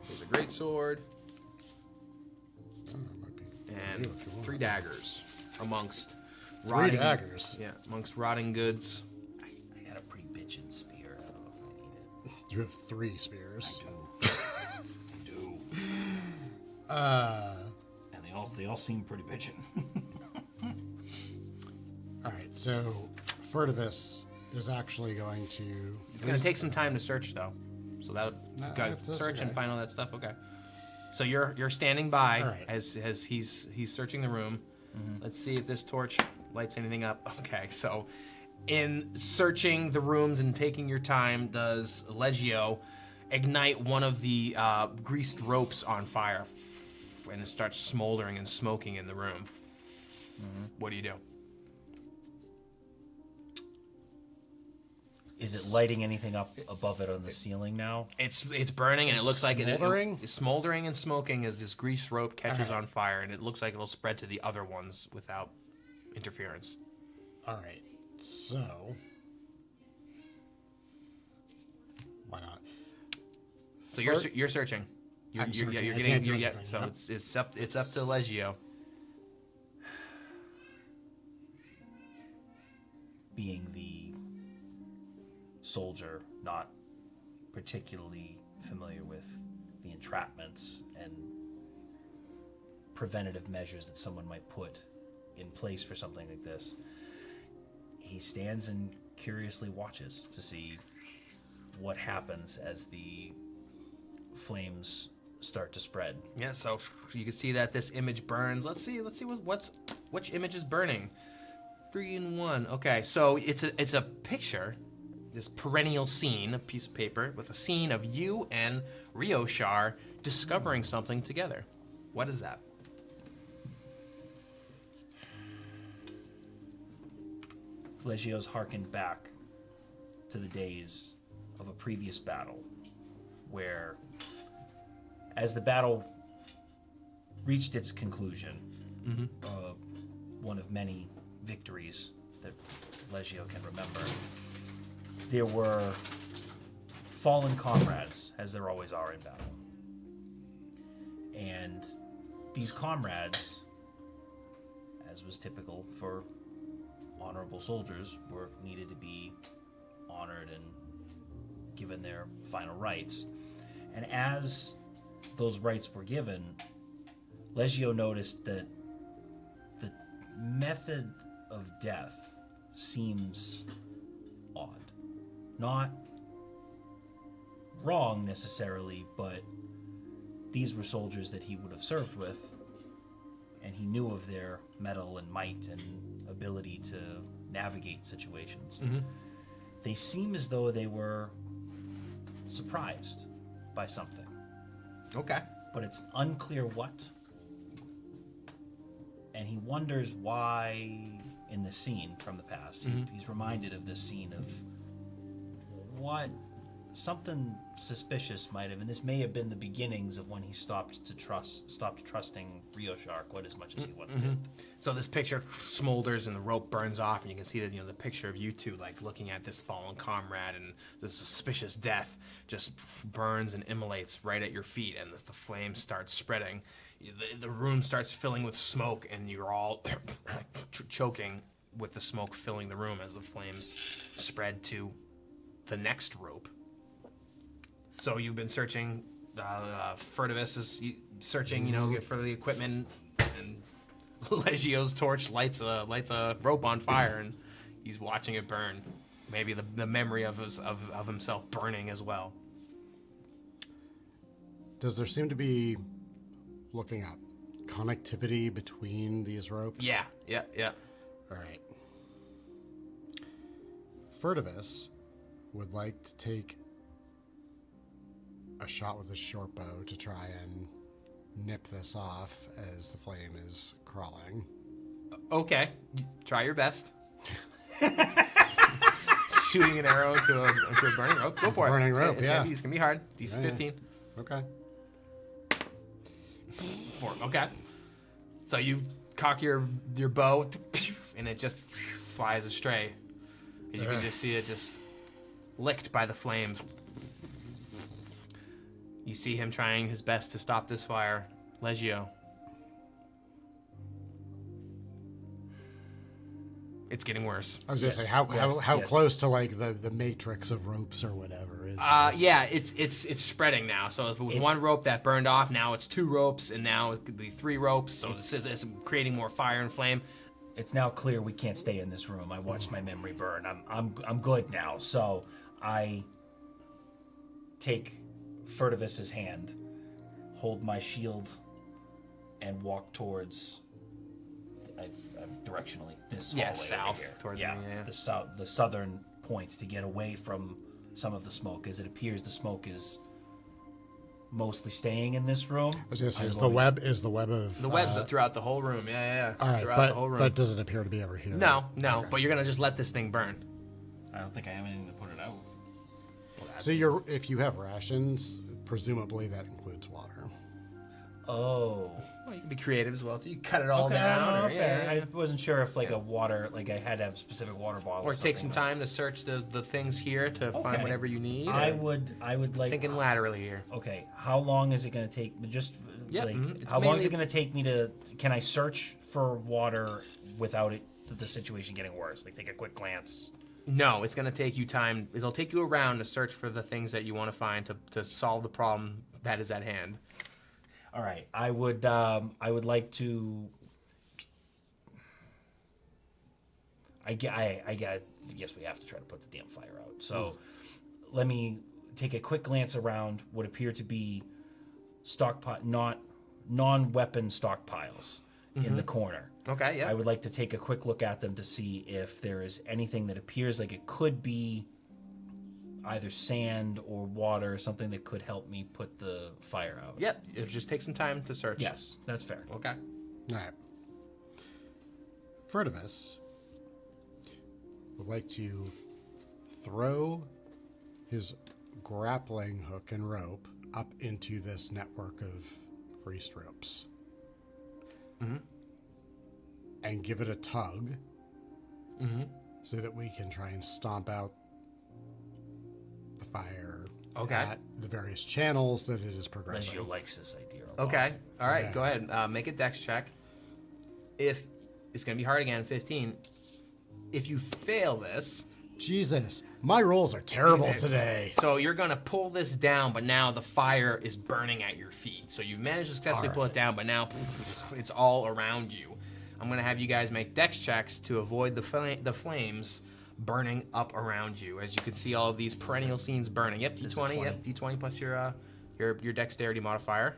There's a great sword Might be and if you want. 3 daggers amongst Three daggers. Yeah, amongst rotting goods. I got a pretty bitchin' spear. I don't know if I need it. You have 3 spears. I do. And they all seem pretty bitchin'. All right, so Furtivus is actually going to... It's gonna take some time to search though, so that that's search and okay. find all that stuff. Okay. So you're standing by All right. as he's searching the room. Let's see if this torch lights anything up. Okay, so in searching the rooms and taking your time, does Legio ignite one of the greased ropes on fire, and it starts smoldering and smoking in the room? What do you do? Is it lighting anything up above it on the ceiling now? It's burning, and it looks like smoldering? it's smoldering and smoking as this grease rope catches on fire, and it looks like it'll spread to the other ones without interference. All right, so... Why not? So you're searching. I'm searching. You're I getting. can't do Yeah. anything, So yeah. it's up to Legio. Being the soldier, not particularly familiar with the entrapments and preventative measures that someone might put in place for something like this, he stands and curiously watches to see what happens as the flames start to spread. Yeah. So you can see that this image burns. Let's see which image is burning. 3 in 1. Okay. So it's a picture. This perennial scene, a piece of paper with a scene of you and Rioshar discovering something together. What is that? Legio's harkened back to the days of a previous battle where, as the battle reached its conclusion, one of many victories that Legio can remember, there were fallen comrades, as there always are in battle. And these comrades was typical for honorable soldiers, were needed to be honored and given their final rites. And as those rites were given, Legio noticed that the method of death seems odd. Not wrong necessarily, but these were soldiers that he would have served with, and he knew of their mettle and might and ability to navigate situations. Mm-hmm. They seem as though they were surprised by something, Okay. but it's unclear what. And he wonders why, in the scene from the past, he's reminded of this scene of what something suspicious might have, and this may have been the beginnings of when he stopped trusting Rioshar quite as much as he once did. So this picture smolders and the rope burns off, and you can see that, you know, the picture of you two like looking at this fallen comrade, and the suspicious death just burns and immolates right at your feet, and as the flame starts spreading, the room starts filling with smoke, and you're all choking with the smoke filling the room as the flames spread to the next rope. So you've been searching. Furtivus is searching, you know, for the equipment, and Legio's torch lights a rope on fire, and he's watching it burn. Maybe the memory of himself burning as well. Does there seem to be, looking up, connectivity between these ropes? Yeah. All right. Furtivus would like to take a shot with his short bow to try and nip this off as the flame is crawling. Okay, try your best. Shooting an arrow into a burning rope. Go for it. Burning rope, It's yeah. It's gonna be hard. DC 15. Okay. 4. Okay. So you cock your bow, and it just flies astray. And you can just see it just licked by the flames. You see him trying his best to stop this fire. Legio. It's getting worse. I was gonna say how close to like the matrix of ropes or whatever is this? Yeah, it's spreading now. So if it was one rope that burned off, now it's 2 ropes, and now it could be 3 ropes. So it's creating more fire and flame. It's now clear we can't stay in this room. I watched my memory burn. I'm good now. So I take Furtivus's hand, hold my shield, and walk towards directionally this hallway over south here. towards me, yeah. The southern point to get away from some of the smoke, as it appears the smoke is mostly staying in this room. I was gonna say, is the web of The web's throughout the whole room. Yeah. all right, Throughout the whole room. but doesn't appear to be over here. No. Okay. But you're gonna just let this thing burn. I don't think I have anything to put it out. So if you have rations, presumably that includes water. Oh. Well, you can be creative as well too. You cut it all Okay, down. fair. I wasn't sure if a water, I had to have a specific water bottle. Or take some time to search the things here to find whatever you need. I would like. Thinking laterally here. Okay, how long is it going to take? Just Yep, it's how long is mainly- it going to take me to? Can I search for water without the situation getting worse? Like take a quick glance. No, it's going to take you time. It'll take you around to search for the things that you want to find to solve the problem that is at hand. All right, I would like to. I guess we have to try to put the damn fire out. So let me take a quick glance around what appear to be non-weapon stockpiles in the corner. Okay, yeah. I would like to take a quick look at them to see if there is anything that appears like it could be either sand or water, something that could help me put the fire out. Yep, it'll just take some time to search. Yes, that's fair. Okay. All right. Furtivus would like to throw his grappling hook and rope up into this network of greased ropes. And give it a tug so that we can try and stomp out the fire at the various channels that it is progressing. Legio likes this idea a lot. Okay. All right. Yeah. Go ahead. Make a dex check. If It's going to be hard again, 15. If you fail this... Jesus, my rolls are terrible today. So you're going to pull this down, but now the fire is burning at your feet. So you've managed to successfully pull it down, but now it's all around you. I'm going to have you guys make dex checks to avoid the flames burning up around you. As you can see all of these perennial scenes burning. Yep, D20. Yep, D20 plus your dexterity modifier.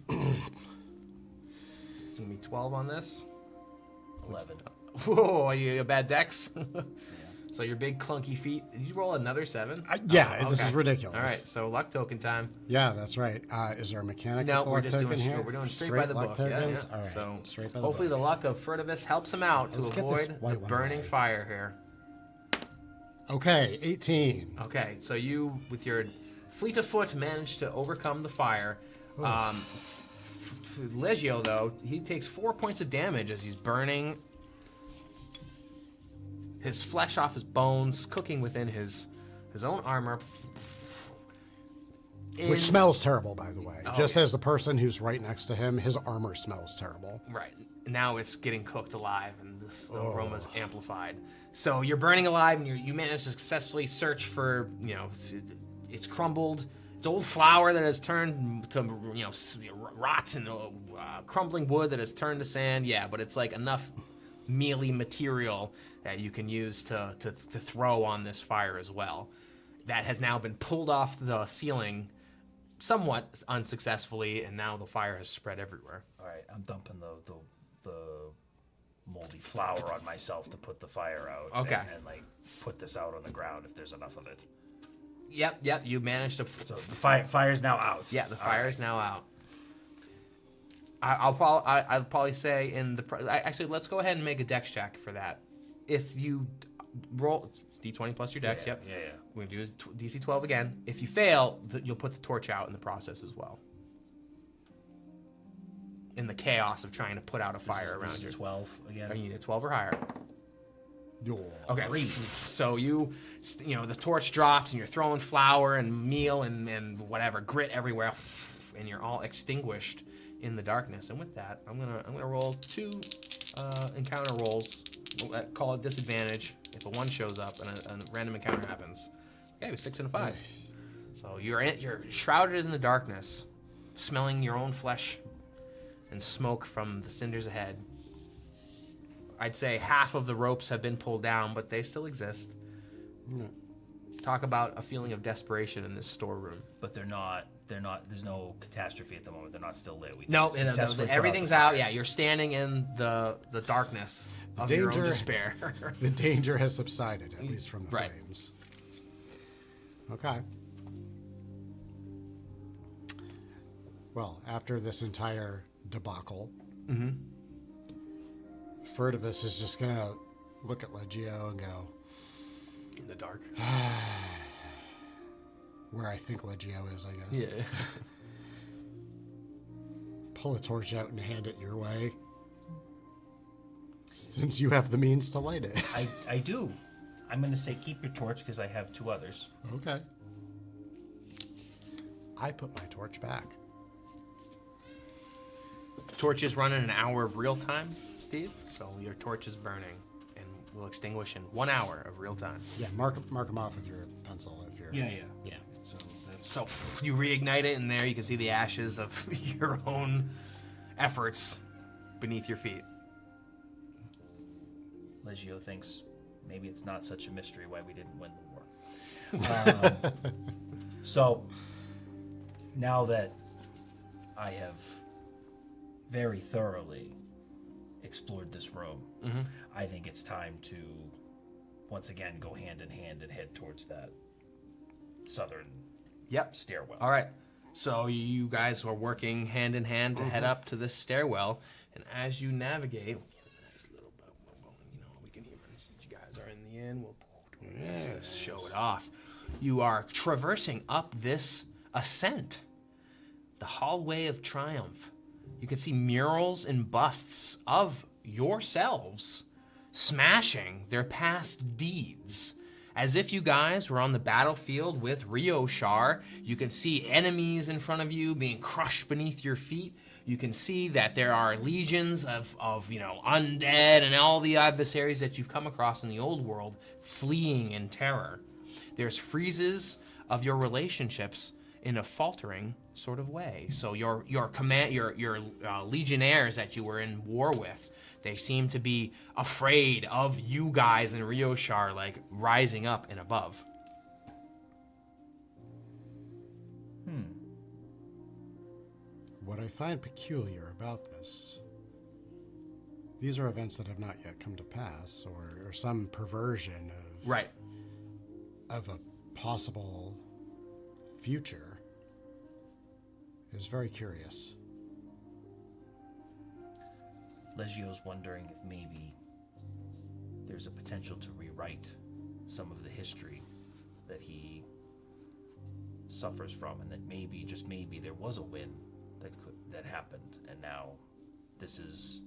It's going to be 12 on this. 11. Whoa, are you a bad dex? So your big clunky feet. Did you roll another 7? This is ridiculous. All right, so luck token time. Yeah, that's right. Is there a mechanic? No, with we're luck just token doing here? we're doing straight by the luck book. Tokens? Yeah. All right. So straight by hopefully the the luck of Furtivus helps him out Let's to get this avoid the white one burning away. fire here. Okay, 18. Okay, so you, with your fleet of foot, managed to overcome the fire. Legio, though, he takes 4 points of damage as he's burning his flesh off his bones, cooking within his own armor. Which smells terrible, by the way. Just yeah. as the person who's right next to him, his armor smells terrible. Right. Now it's getting cooked alive, and the aroma's amplified. So you're burning alive, and you manage to successfully search for, it's crumbled. It's old flour that has turned to, rots and crumbling wood that has turned to sand. Yeah, but it's like enough mealy material that you can use to throw on this fire as well. That has now been pulled off the ceiling somewhat unsuccessfully, and now the fire has spread everywhere. All right, I'm dumping the moldy flour on myself to put the fire out. Okay. And like put this out on the ground if there's enough of it. Yep, you managed to... So the fire's now out. Yeah, the fire is now out. I'll probably say actually, let's go ahead and make a dex check for that. If you roll D20 plus your dex, Yeah. We're gonna do DC 12 again. If you fail, you'll put the torch out in the process as well. In the chaos of trying to put out a fire around This you. is 12 again. You need a 12 or higher. Yo. Okay. So the torch drops and you're throwing flour and meal and whatever grit everywhere, and you're all extinguished in the darkness. And with that, I'm gonna roll 2 encounter rolls. We'll call it disadvantage if a 1 shows up and a random encounter happens. Okay, 6 and a 5. So you're shrouded in the darkness, smelling your own flesh and smoke from the cinders ahead. I'd say half of the ropes have been pulled down, but they still exist. Talk about a feeling of desperation in this storeroom. But they're not. There's no catastrophe at the moment. They're not still lit. No, everything's out. Yeah, you're standing in the darkness of your own despair. The danger has subsided, at least from the Right. flames. Okay. Well, after this entire debacle, Furtivus is just gonna look at Legio and go, In the dark. where I think Legio is, I guess. Yeah. Pull a torch out and hand it your way, since you have the means to light it. I do. I'm going to say keep your torch because I have 2 others. Okay. I put my torch back. Torches run in an hour of real time, Steve. So your torch is burning and will extinguish in 1 hour of real time. Yeah, mark them off with your pencil if you're. Yeah. Yeah. So So you reignite it, and there you can see the ashes of your own efforts beneath your feet. Legio thinks maybe it's not such a mystery why we didn't win the war. So now that I have very thoroughly explored this room, I think it's time to once again go hand in hand and head towards that southern stairwell. All right. So you guys are working hand in hand to head up to this stairwell, and as you navigate, we'll give it a nice little, we can hear you guys are in the inn. We'll just show it off. You are traversing up this ascent, the hallway of triumph. You can see murals and busts of yourselves smashing their past deeds. As if you guys were on the battlefield with Rio Shar, you can see enemies in front of you being crushed beneath your feet. You can see that there are legions of undead and all the adversaries that you've come across in the old world fleeing in terror. There's freezes of your relationships in a faltering sort of way. So your legionnaires that you were in war with, they seem to be afraid of you guys in Rioshar, like rising up and above. What I find peculiar about this, these are events that have not yet come to pass, or some perversion of a possible future, is very curious. Legio's wondering if maybe there's a potential to rewrite some of the history that he suffers from, and that maybe, just maybe, there was a win that happened, and now this is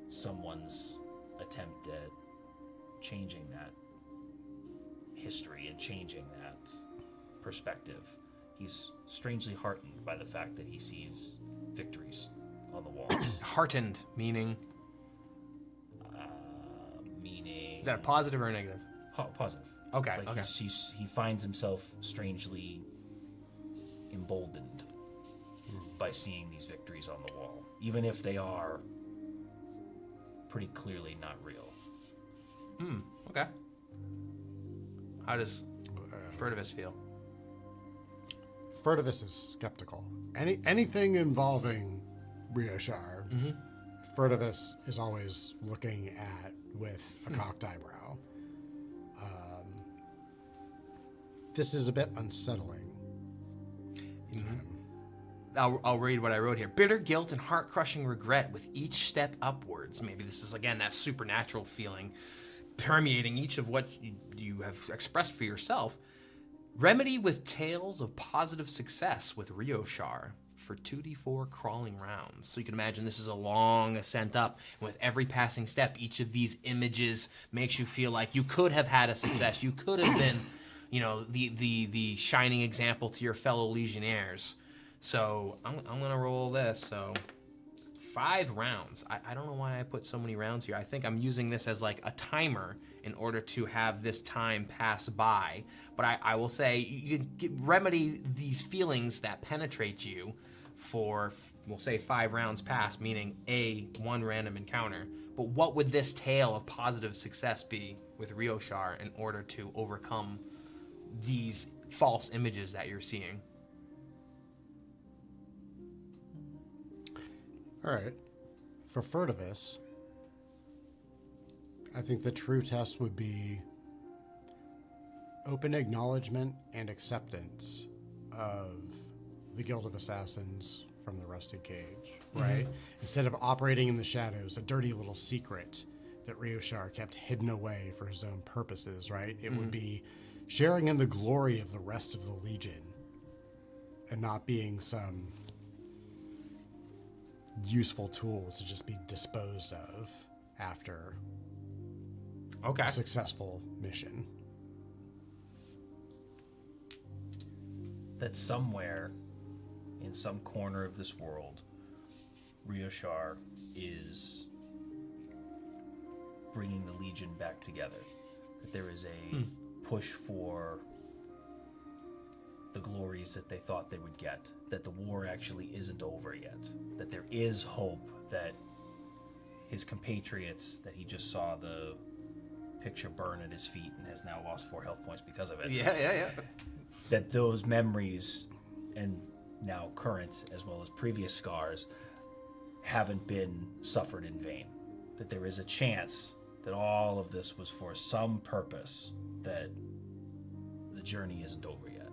someone's attempt at changing that history and changing that perspective. He's strangely heartened by the fact that he sees victories on the walls. Heartened, meaning? Meaning... Is that a positive or a negative? Positive. Okay, like okay. He finds himself strangely emboldened by seeing these victories on the wall, even if they are pretty clearly not real. Okay. How does Furtivus feel? Furtivus is skeptical. Anything involving Rioshar, Furtivus is always looking at with a cocked eyebrow. This is a bit unsettling to him. I'll read what I wrote here. Bitter guilt and heart-crushing regret with each step upwards. Maybe this is, again, that supernatural feeling permeating each of what you have expressed for yourself. Remedy with tales of positive success with Rioshar for 2d4 crawling rounds. So you can imagine this is a long ascent up. And with every passing step, each of these images makes you feel like you could have had a success. You could have been, the shining example to your fellow legionnaires. So I'm going to roll this. So 5 rounds. I don't know why I put so many rounds here. I think I'm using this as like a timer in order to have this time pass by. But I will say you can remedy these feelings that penetrate you for, we'll say 5 rounds pass, meaning 1 random encounter. But what would this tale of positive success be with Rioshar in order to overcome these false images that you're seeing? All right. For Furtivus, I think the true test would be open acknowledgement and acceptance of the Guild of Assassins from the Rusted Cage, right? Instead of operating in the shadows, a dirty little secret that Rioshar kept hidden away for his own purposes, right? It would be sharing in the glory of the rest of the Legion and not being some useful tool to just be disposed of after a successful mission. That somewhere in some corner of this world, Rioshar is bringing the Legion back together. That there is a push for the glories that they thought they would get. That the war actually isn't over yet. That there is hope that his compatriots, that he just saw the picture burn at his feet and has now lost 4 health points because of it. Yeah. That those memories, and now current as well as previous scars, haven't been suffered in vain. That there is a chance that all of this was for some purpose, that the journey isn't over yet.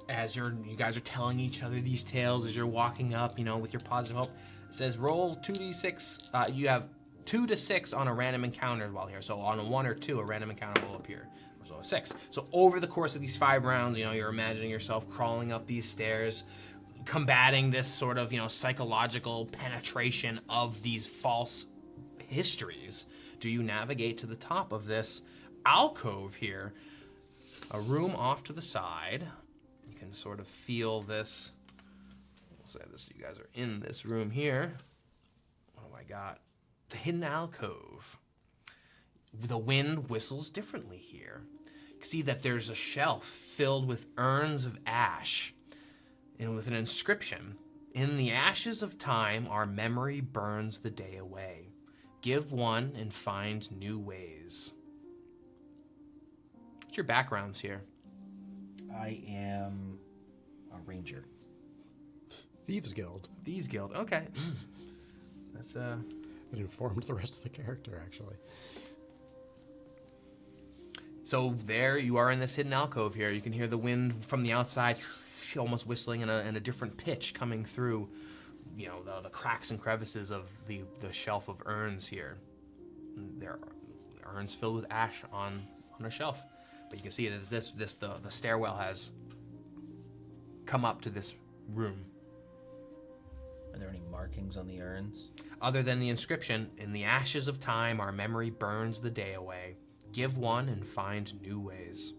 As you guys are telling each other these tales, as you're walking up, with your positive hope, it says roll 2d6. You have 2 to 6 on a random encounter while here. So on a 1 or 2, a random encounter will appear. So a 6. So over the course of these 5 rounds, you're imagining yourself crawling up these stairs, combating this sort of, psychological penetration of these false histories. Do you navigate to the top of this alcove here? A room off to the side. You can sort of feel this We'll say this. You guys are in this room here. What do I got? The hidden alcove. The wind whistles differently here. You can see that there's a shelf filled with urns of ash and with an inscription. In the ashes of time, our memory burns the day away. Give one and find new ways. What's your backgrounds here? I am a ranger. Thieves Guild. Thieves Guild. Okay. That's It informed the rest of the character, actually. So there you are in this hidden alcove here. You can hear the wind from the outside, almost whistling in a different pitch coming through, you know, the cracks and crevices of the shelf of urns here. And there are urns filled with ash on a shelf, but you can see that the stairwell has come up to this room. Are there any markings on the urns? Other than the inscription, in the ashes of time, our memory burns the day away. Give one and find new ways.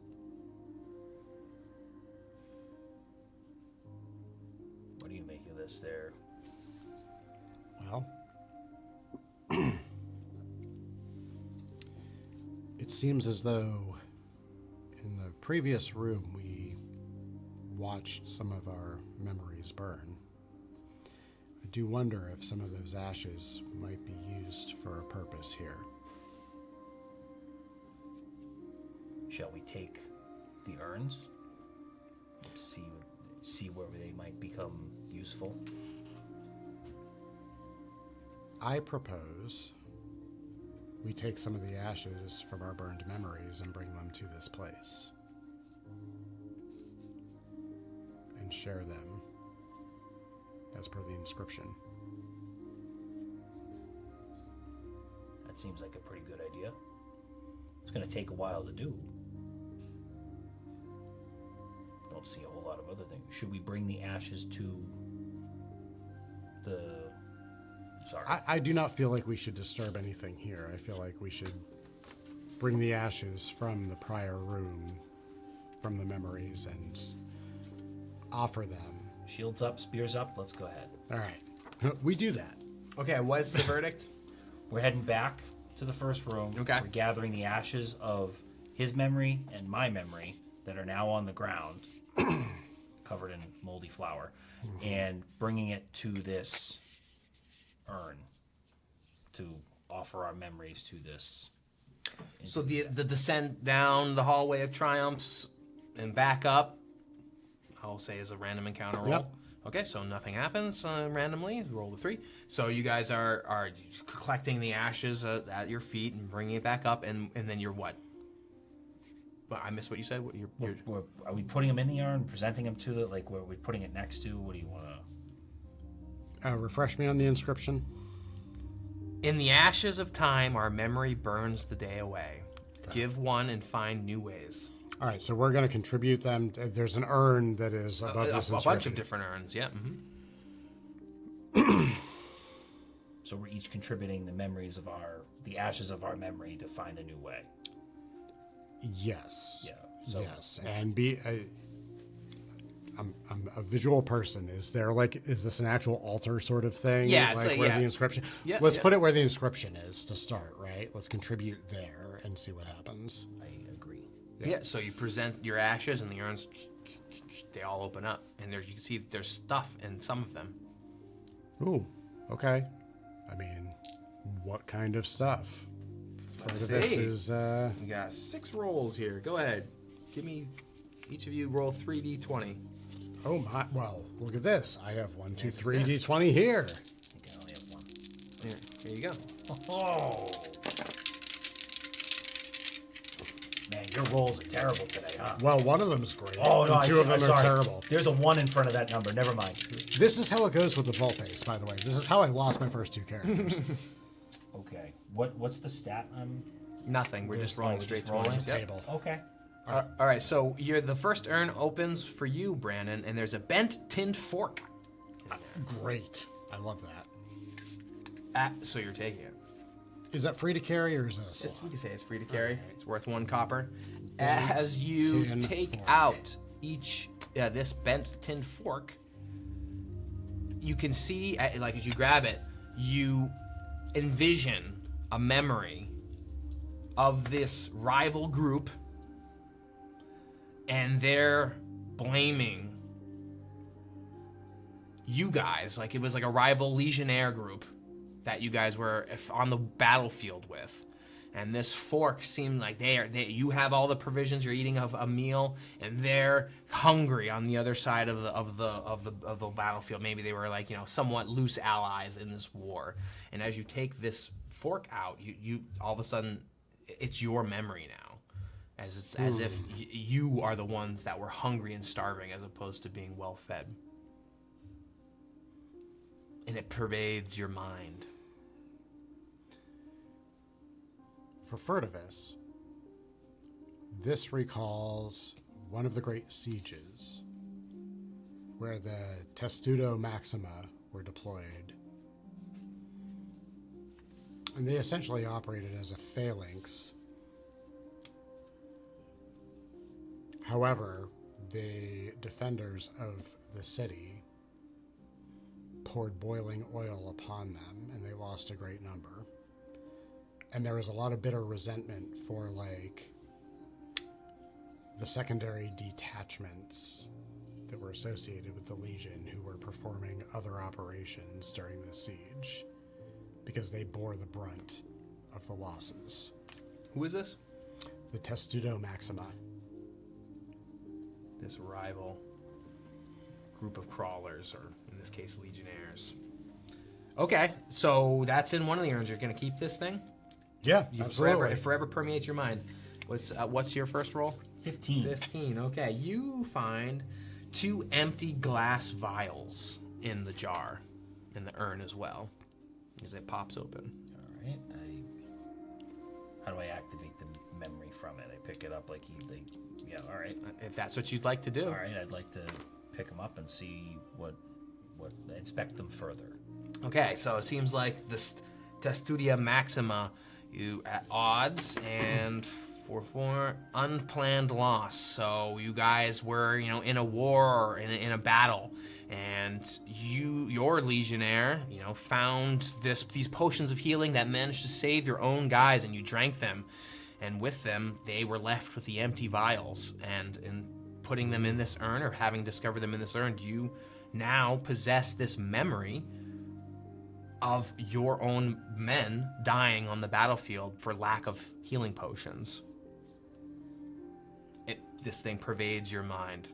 What do you make of this there? Well, it seems as though in the previous room we watched some of our memories burn. I do wonder if some of those ashes might be used for a purpose here. Shall we take the urns? See where they might become useful? I propose we take some of the ashes from our burned memories and bring them to this place. And share them as per the inscription. That seems like a pretty good idea. It's going to take a while to do. Don't see a whole lot of other things. Should we bring the ashes to the... Sorry. I do not feel like we should disturb anything here. I feel like we should bring the ashes from the prior room, from the memories, and offer them. Shields up, spears up, let's go ahead. All right. We do that. Okay, what's the verdict? We're heading back to the first room. Okay. We're gathering the ashes of his memory and my memory that are now on the ground, covered in moldy flour, and bringing it to this urn to offer our memories to this. So the descent down the hallway of triumphs and back up, I'll say is a random encounter roll. Yep. Okay, so nothing happens randomly. Roll the 3. So you guys are collecting the ashes at your feet and bringing it back up, and then you're what? Well, I missed what you said. What Are we putting them in the urn, presenting them to the, like, where are we putting it next to? What do you want to... Refresh me on the inscription. In the ashes of time, our memory burns the day away. Okay. Give one and find new ways. All right, so we're going to contribute them. There's an urn that is above this inscription. A bunch of different urns, yeah. So we're each contributing the ashes of our memory to find a new way. Yes. Yeah. So, yes, and I'm a visual person. Is this an actual altar sort of thing? Yeah, it's like where the inscription. Yeah, Let's put it where the inscription is to start, right? Let's contribute there and see what happens. I agree. Yeah. So you present your ashes, and the urns, they all open up, and you can see there's stuff in some of them. Ooh, okay. I mean, what kind of stuff? Part of this is. We got 6 rolls here. Go ahead. Give me, each of you roll 3d20. Oh my! Well, look at this. I have 1, 2, 3 d20 here. I think I only have one. Here you go. Oh. Man, your rolls are terrible today, huh? Well, one of them's great. Oh, no, and 2 of them are terrible. There's a 1 in front of that number. Never mind. This is how it goes with the vault base, by the way. This is how I lost my first 2 characters. Okay. What's the stat? Nothing. We're just rolling straight rolling? 20s. Yep. Table. Okay. All right. So the first urn opens for you, Brandon, and there's a bent tinned fork. Great. I love that. So you're taking it. Is that free to carry or is it a slot? We can say it's free to carry. Okay. It's worth 1 copper. As you take out each this bent tin fork, you can see, like as you grab it, you envision a memory of this rival group, and they're blaming you guys, like it was like a rival legionnaire group that you guys were on the battlefield with. And this fork seemed like you have all the provisions, you're eating a meal, and they're hungry on the other side of the battlefield. Maybe they were like, somewhat loose allies in this war. And as you take this fork out, you all of a sudden it's your memory now, as if you are the ones that were hungry and starving, as opposed to being well fed. And it pervades your mind. For Furtivus, this recalls one of the great sieges where the Testudo Maxima were deployed. And they essentially operated as a phalanx. However, the defenders of the city poured boiling oil upon them, and they lost a great number. And there was a lot of bitter resentment for, like, the secondary detachments that were associated with the Legion who were performing other operations during the siege, because they bore the brunt of the losses. Who is this? The Testudo Maxima. This rival group of crawlers, or in this case, legionnaires. Okay, so that's in one of the urns. You're going to keep this thing? Yeah, absolutely. It forever permeates your mind. What's your first roll? 15. 15, okay. You find 2 empty glass vials in the jar, in the urn as well, as it pops open. All right. How do I activate the memory from it? I pick it up yeah, all right. If that's what you'd like to do. All right, I'd like to pick them up and see inspect them further. Okay, so it seems like this Testudia Maxima, you at odds and for unplanned loss. So you guys were, in a war or in a battle, and your legionnaire, found these potions of healing that managed to save your own guys, and you drank them, and with them they were left with the empty vials. And in putting them in this urn, or having discovered them in this urn, you now possess this memory of your own men dying on the battlefield for lack of healing potions. This thing pervades your mind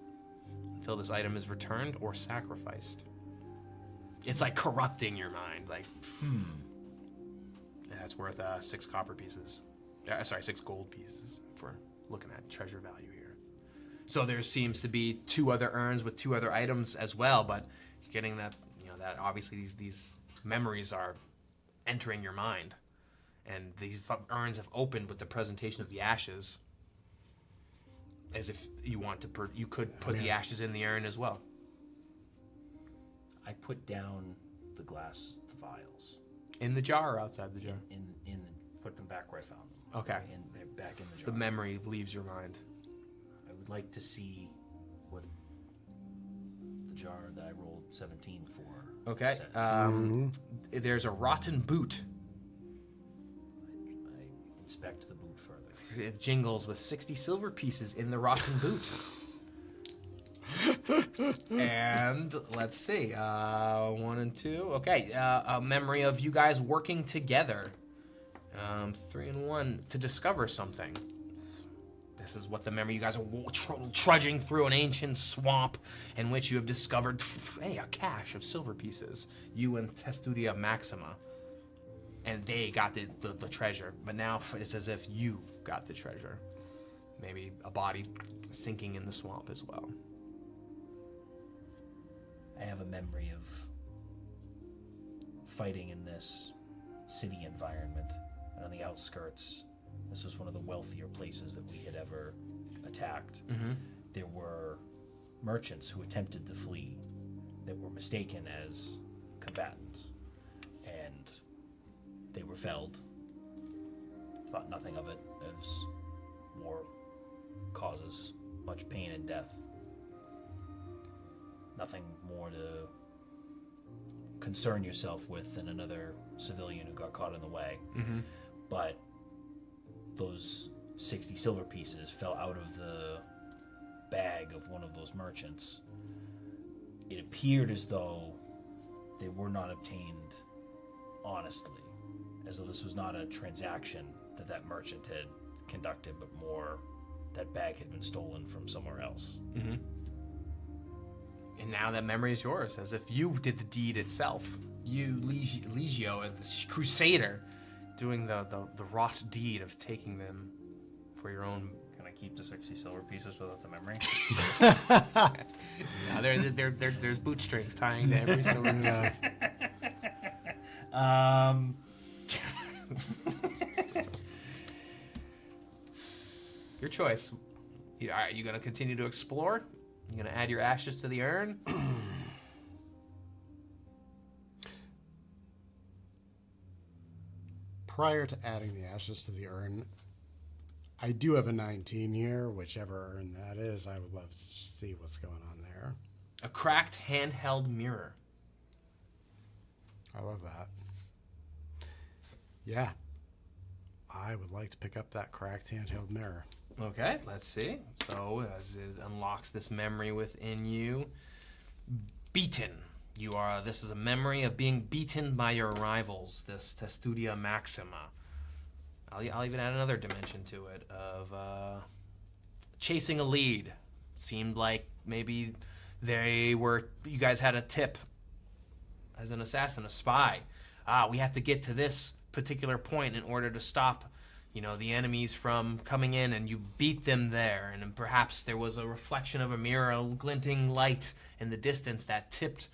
until this item is returned or sacrificed. It's like corrupting your mind. Like, that's worth 6 copper pieces. 6 gold pieces for looking at treasure value here. So there seems to be 2 other urns with 2 other items as well, but you're getting that, that obviously these memories are entering your mind, and these urns have opened with the presentation of the ashes, as if you could put the ashes in the urn as well. I put down the vials in the jar or outside the jar. Put them back where I found them. Okay. They're back in the jar. The memory leaves your mind. I would like to see what the jar that I rolled 17 for. Okay. There's a rotten boot. I inspect the boot further. It jingles with 60 silver pieces in the rotten boot. And let's see. 1 and 2. Okay. A memory of you guys working together. 3 and 1 to discover something. This is what the memory, you guys are trudging through an ancient swamp in which you have discovered, a cache of silver pieces. You and Testudia Maxima. And they got the treasure. But now it's as if you got the treasure. Maybe a body sinking in the swamp as well. I have a memory of fighting in this city environment. And on the outskirts, this was one of the wealthier places that we had ever attacked. Mm-hmm. There were merchants who attempted to flee that were mistaken as combatants. And they were felled. Thought nothing of it, as war causes much pain and death. Nothing more to concern yourself with than another civilian who got caught in the way. Mm-hmm. But those 60 silver pieces fell out of the bag of one of those merchants. It appeared as though they were not obtained honestly, as though this was not a transaction that merchant had conducted, but more that bag had been stolen from somewhere else. Mm-hmm. And now that memory is yours, as if you did the deed itself. You, Legio, this crusader, doing the wrought deed of taking them for your own. Can I keep the 60 silver pieces without the memory? No, there's bootstrings tying to every silver piece. Your choice. Are you going to continue to explore? You going to add your ashes to the urn? Prior to adding the ashes to the urn, I do have a 19 here, whichever urn that is. I would love to see what's going on there. A cracked handheld mirror. I love that. Yeah. I would like to pick up that cracked handheld mirror. Okay, let's see. So, as it unlocks this memory within you, beaten. This is a memory of being beaten by your rivals, this Testudia Maxima. I'll even add another dimension to it of chasing a lead. Seemed like maybe you guys had a tip as an assassin, a spy. We have to get to this particular point in order to stop, the enemies from coming in, and you beat them there. And then perhaps there was a reflection of a mirror, a glinting light in the distance that tipped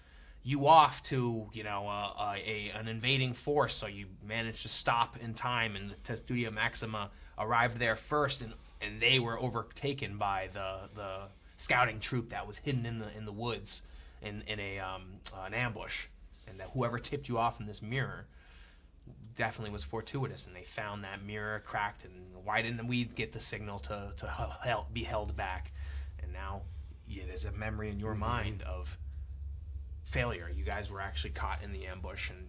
you off to, an invading force. So you managed to stop in time, and the Testudia Maxima arrived there first, and they were overtaken by the scouting troop that was hidden in the woods in an ambush. And that whoever tipped you off in this mirror definitely was fortuitous, and they found that mirror cracked. And why didn't we get the signal to be held back? And now it is a memory in your mind of failure. You guys were actually caught in the ambush, and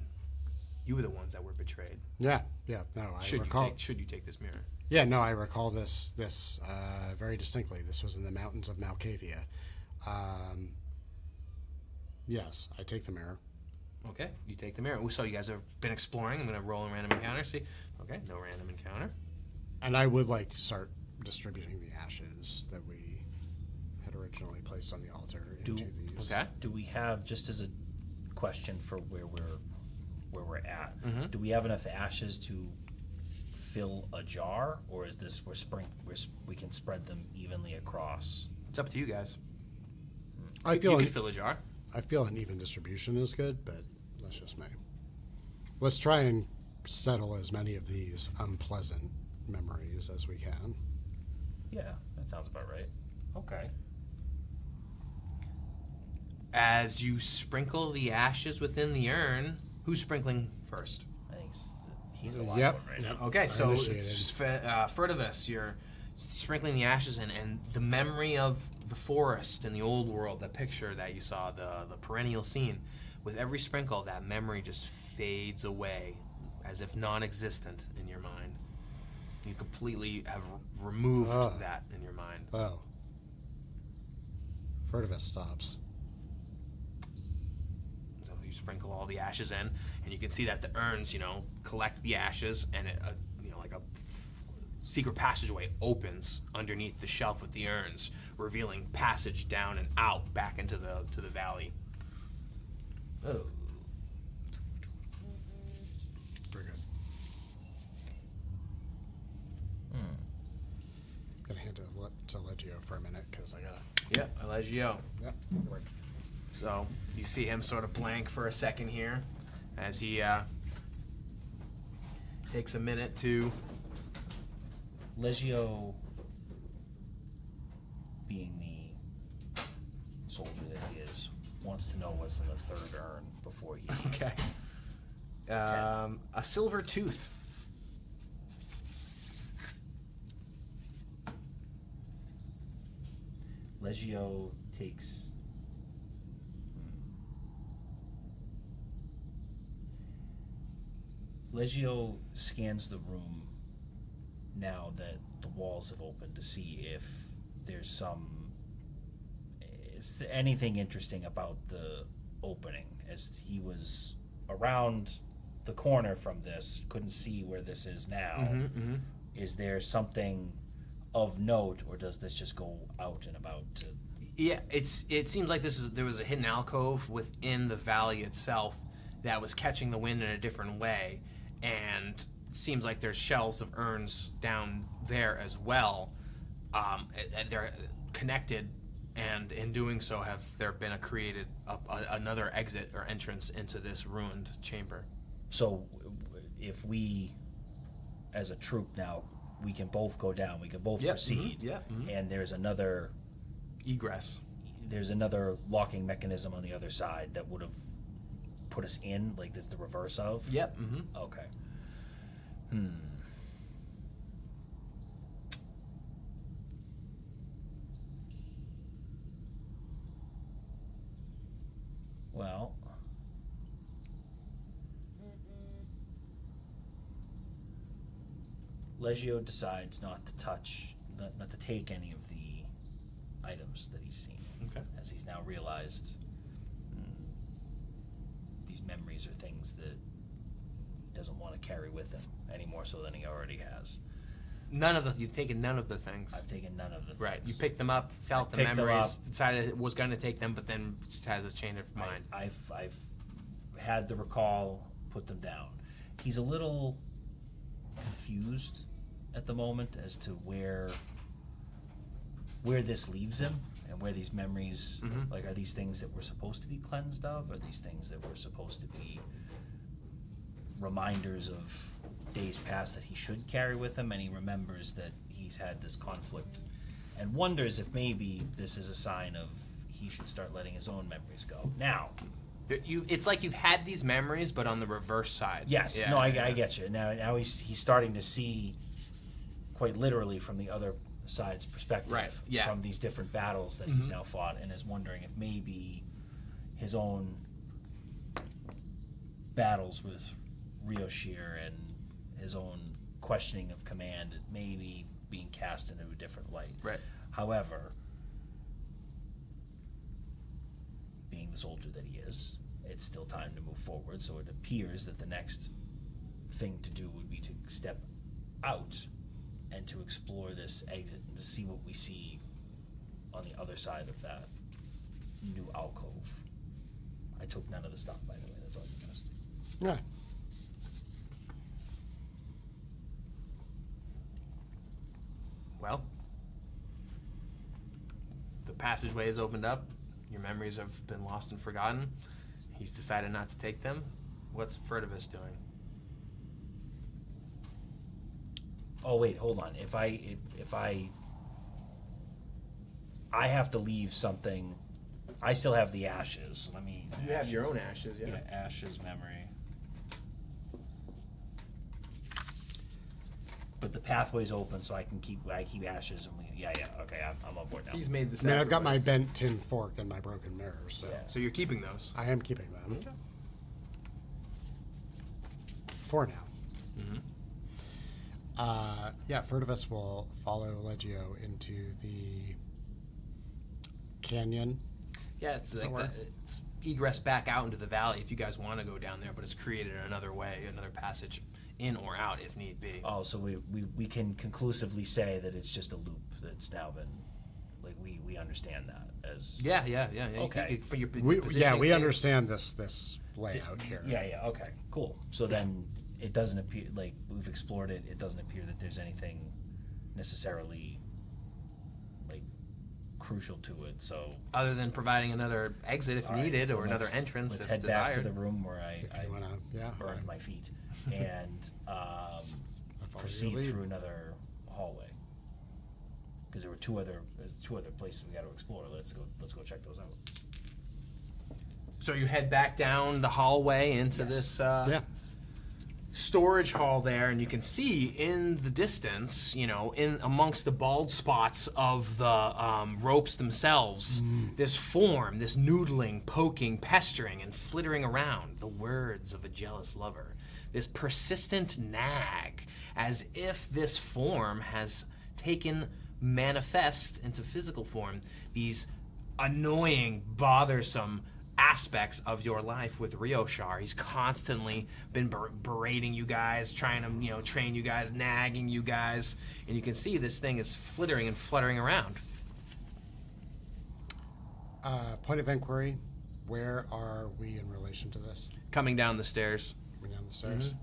you were the ones that were betrayed. Yeah. No, I recall. Should you take this mirror? Yeah, no, I recall this very distinctly. This was in the mountains of Malkavia. Yes, I take the mirror. Okay, you take the mirror. So you guys have been exploring. I'm going to roll a random encounter. See, okay, no random encounter. And I would like to start distributing the ashes that we had originally placed on the altar into these. Okay. Do we have, just as a question for where we're at, Mm-hmm. do we have enough ashes to fill a jar, or is this we can spread them evenly across? It's up to you guys. I You could fill a jar. I feel an even distribution is good, but that's just me. Let's try and settle as many of these unpleasant memories as we can. Yeah, that sounds about right. Okay. As you sprinkle the ashes within the urn, who's sprinkling first? I think he's the live Yep. one right now. Okay, so initiated. it's Furtivus, you're sprinkling the ashes in, and the memory of the forest in the old world, the picture that you saw, the perennial scene, with every sprinkle, that memory just fades away as if non-existent in your mind. You completely have removed that in your mind. Oh. Furtivus stops. So you sprinkle all the ashes in, and you can see that the urns, collect the ashes, and it, like a secret passageway opens underneath the shelf with the urns, revealing passage down and out back into the valley. Oh. Very good. Gonna hand it to Legio for a minute because I gotta. Yep, Allegio. Yep. So you see him sort of blank for a second here as he takes a minute to. Legio, being the soldier that he is, wants to know what's in the third urn before he. Okay. A silver tooth. Legio takes Legio scans the room now that the walls have opened to see if there's anything interesting about the opening, as he was around the corner from this, couldn't see where this is now. Is there something of note, or does this just go out and about to... Yeah, it seems like there was a hidden alcove within the valley itself that was catching the wind in a different way, and it seems like there's shelves of urns down there as well. And they're connected, and in doing so, have there been another exit or entrance into this ruined chamber? So, if we, as a troop now, we can both go down, we can both proceed, and there's another egress. There's another locking mechanism on the other side that would have put us in, like there's the reverse of? Yep. Okay. Well, Legio decides not to take any of the items that he's seen. Okay. As he's now realized these memories are things that he doesn't want to carry with him any more so than he already has. You've taken none of the things. I've taken none of the things. Right. You picked them up, felt the memories, decided it was going to take them, but then just had this change of mind. I've had the recall, put them down. He's a little confused at the moment as to where this leaves him and where these memories, like, are these things that we're supposed to be cleansed of? Are these things that we're supposed to be reminders of days past that he should carry with him? And he remembers that he's had this conflict and wonders if maybe this is a sign of he should start letting his own memories go. Now, it's like you've had these memories, but on the reverse side. yes, Yeah, no, I get you. Now he's starting to see quite literally from the other side's perspective, Right, yeah. from these different battles that he's now fought, and is wondering if maybe his own battles with Rioshir and his own questioning of command is maybe being cast into a different light. Right. However, being the soldier that he is, it's still time to move forward, so it appears that the next thing to do would be to step out and to explore this exit and to see what we see on the other side of that new alcove. I took none of the stuff, by the way, that's all you missed. Yeah. Well, the passageway has opened up. Your memories have been lost and forgotten. He's decided not to take them. What's Furtivus doing? Oh wait, hold on. If I have to leave something, I still have the ashes. Let me. You have your own ashes, yeah. Ashes memory. But the pathway's open, so I keep ashes and okay, I'm on board now. He's made the I mean, I've got my sacrifice. bent tin fork and my broken mirror, so Yeah. So you're keeping those. I am keeping them. Okay. For now. Furtivus will follow Legio into the canyon. Yeah, it's like Somewhere. it's egress back out into the valley if you guys want to go down there, but it's created another way, another passage in or out if need be. Oh, so we can conclusively say that it's just a loop that's now been, like, we understand that as. Yeah. Okay. For your We positioning understand this layout here. Yeah, okay, cool. So then it doesn't appear, like, we've explored it, it doesn't appear that there's anything necessarily, like, crucial to it, so. other than providing another exit if All right, needed, or well, another let's- entrance Let's if head desired. back to the room where I If you want to, burned my feet, and follow your proceed lead. through another hallway. Because there were two other places we got to explore. Let's go check those out. So you head back down the hallway into Yes. this Yeah. storage hall there, and you can see in the distance, in amongst the bald spots of the ropes themselves, this form, this noodling, poking, pestering, and flittering around, the words of a jealous lover. this persistent nag, as if this form has taken manifest into physical form, these annoying, bothersome aspects of your life with Rioshar. He's constantly been berating you guys, trying to, train you guys, nagging you guys, and you can see this thing is flittering and fluttering around. Point of inquiry, where are we in relation to this? Coming down the stairs. Coming down the stairs?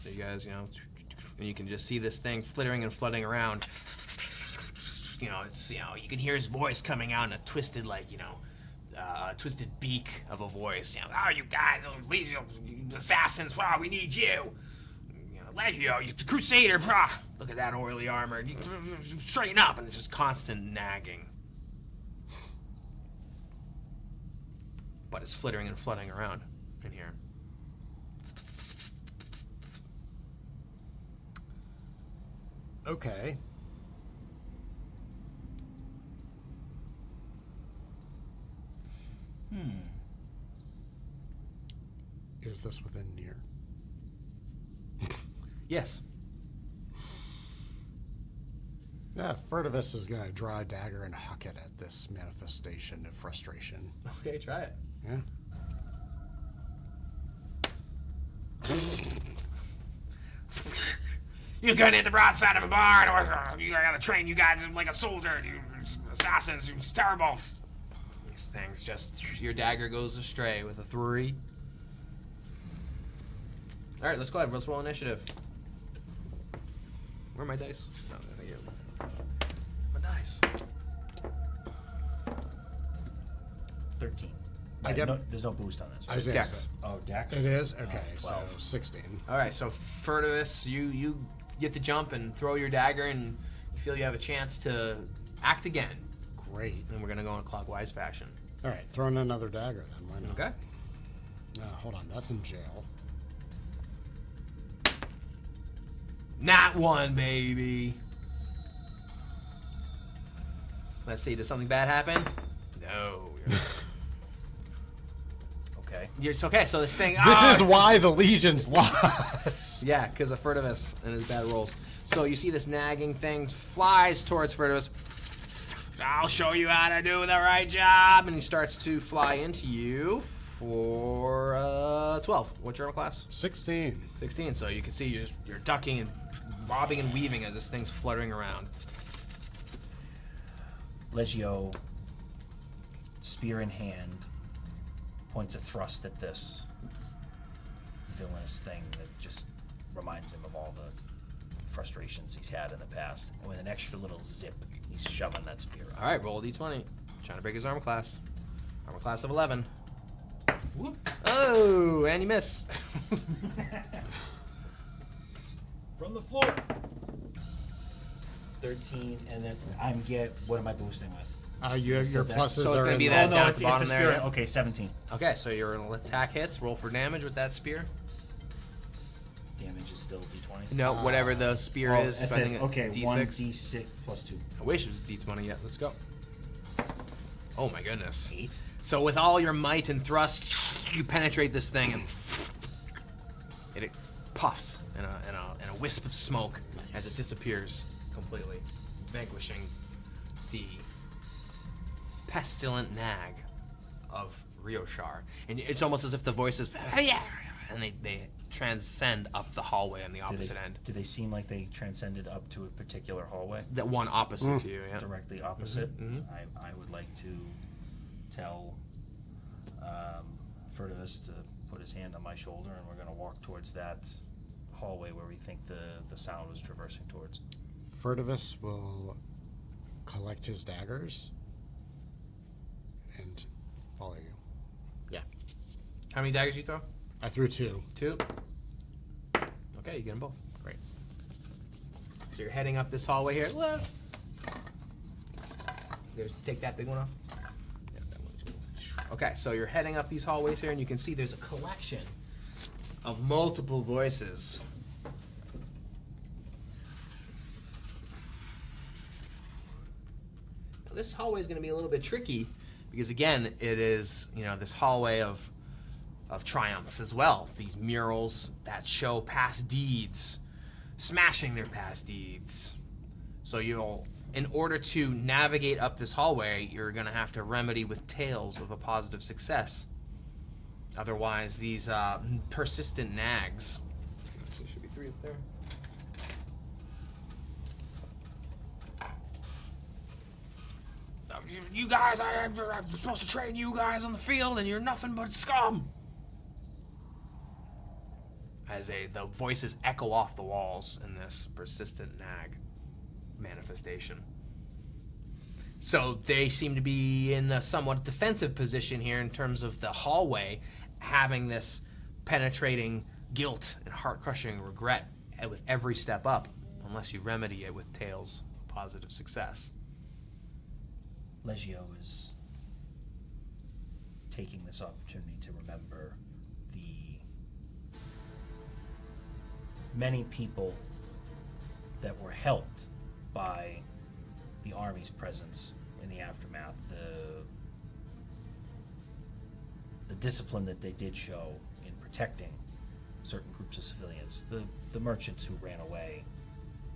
So you guys, and you can just see this thing flittering and flooding around. It's, you can hear his voice coming out in a twisted, twisted beak of a voice. Oh, you guys, assassins, wow, we need you. Legio, you Crusader, look at that oily armor. Straighten up, and it's just constant nagging. But it's flittering and flooding around in here. Okay. Is this within near? Yes. Yeah, Furtivus is going to draw a dagger and huck it at this manifestation of frustration. Okay, try it. Yeah. You're gonna hit the broadside of a barn, or you gotta train you guys like a soldier, you assassins, it's terrible. These things just, your dagger goes astray with a 3. Alright, let's go ahead, let's roll initiative. Where are my dice? No, thank you. My dice. 13. I get- there's no boost on this. I was Right? gonna Dex. say- Oh, Dex? It is? Okay, so 12. 16. Alright, so Furtivus, you get to jump and throw your dagger, and you feel you have a chance to act again. Great. And we're gonna go in a clockwise fashion. All right, throw in another dagger then. Why not? Okay? Hold on, that's in jail. Not one, baby. Let's see, does something bad happen? No. Okay. It's okay, so this thing... This is why the Legion's lost. Yeah, because of Furtivus and his bad rolls. So you see this nagging thing flies towards Furtivus. I'll show you how to do the right job. And he starts to fly into you for 12. What's your armor class? 16. 16. So you can see you're ducking and bobbing and weaving as this thing's fluttering around. Legio, spear in hand, points a thrust at this villainous thing that just reminds him of all the frustrations he's had in the past. And with an extra little zip, he's shoving that spear out. All right, roll a d20. Trying to break his armor class. Armor class of 11. Whoop. Oh, and you miss. From the floor. 13, and then what am I boosting with? Your still pluses So it's are gonna in be the- that Oh, no, down at it's the bottom the there, spear. yeah. Okay, 17. Okay, so your attack hits. Roll for damage with that spear. Damage is still D20. No, whatever the spear Oh, is. it I says, think okay, D6. 1d6 plus 2. I wish it was D20 yet. Let's go. Oh my goodness. 8. So with all your might and thrust, you penetrate this thing and it puffs in a wisp of smoke as it disappears completely, vanquishing the pestilent nag of Rioshar. And it's almost as if the voices, and they transcend up the hallway on the opposite end. Do they seem like they transcended up to a particular hallway? That one opposite to you, yeah. Directly opposite? Mhm. I would like to tell Furtivus to put his hand on my shoulder, and we're going to walk towards that hallway where we think the sound was traversing towards. Furtivus will collect his daggers and follow you. Yeah. How many daggers you throw? I threw 2. 2. Okay, you get them both. Great. So you're heading up this hallway here. Look. Take that big one off. Yeah, that one. Okay, so you're heading up these hallways here, and you can see there's a collection of multiple voices. Now, this hallway is going to be a little bit tricky because, again, it is, this hallway of of triumphs as well. These murals that show past deeds, smashing their past deeds. So in order to navigate up this hallway, you're going to have to remedy with tales of a positive success. Otherwise, these persistent nags. Actually, should be 3 up there. You guys, I'm supposed to train you guys on the field, and you're nothing but scum. As the voices echo off the walls in this persistent nag manifestation. So they seem to be in a somewhat defensive position here in terms of the hallway having this penetrating guilt and heart-crushing regret with every step up, unless you remedy it with tales of positive success. Legio is taking this opportunity to remember the many people that were helped by the army's presence in the aftermath, the discipline that they did show in protecting certain groups of civilians. The merchants who ran away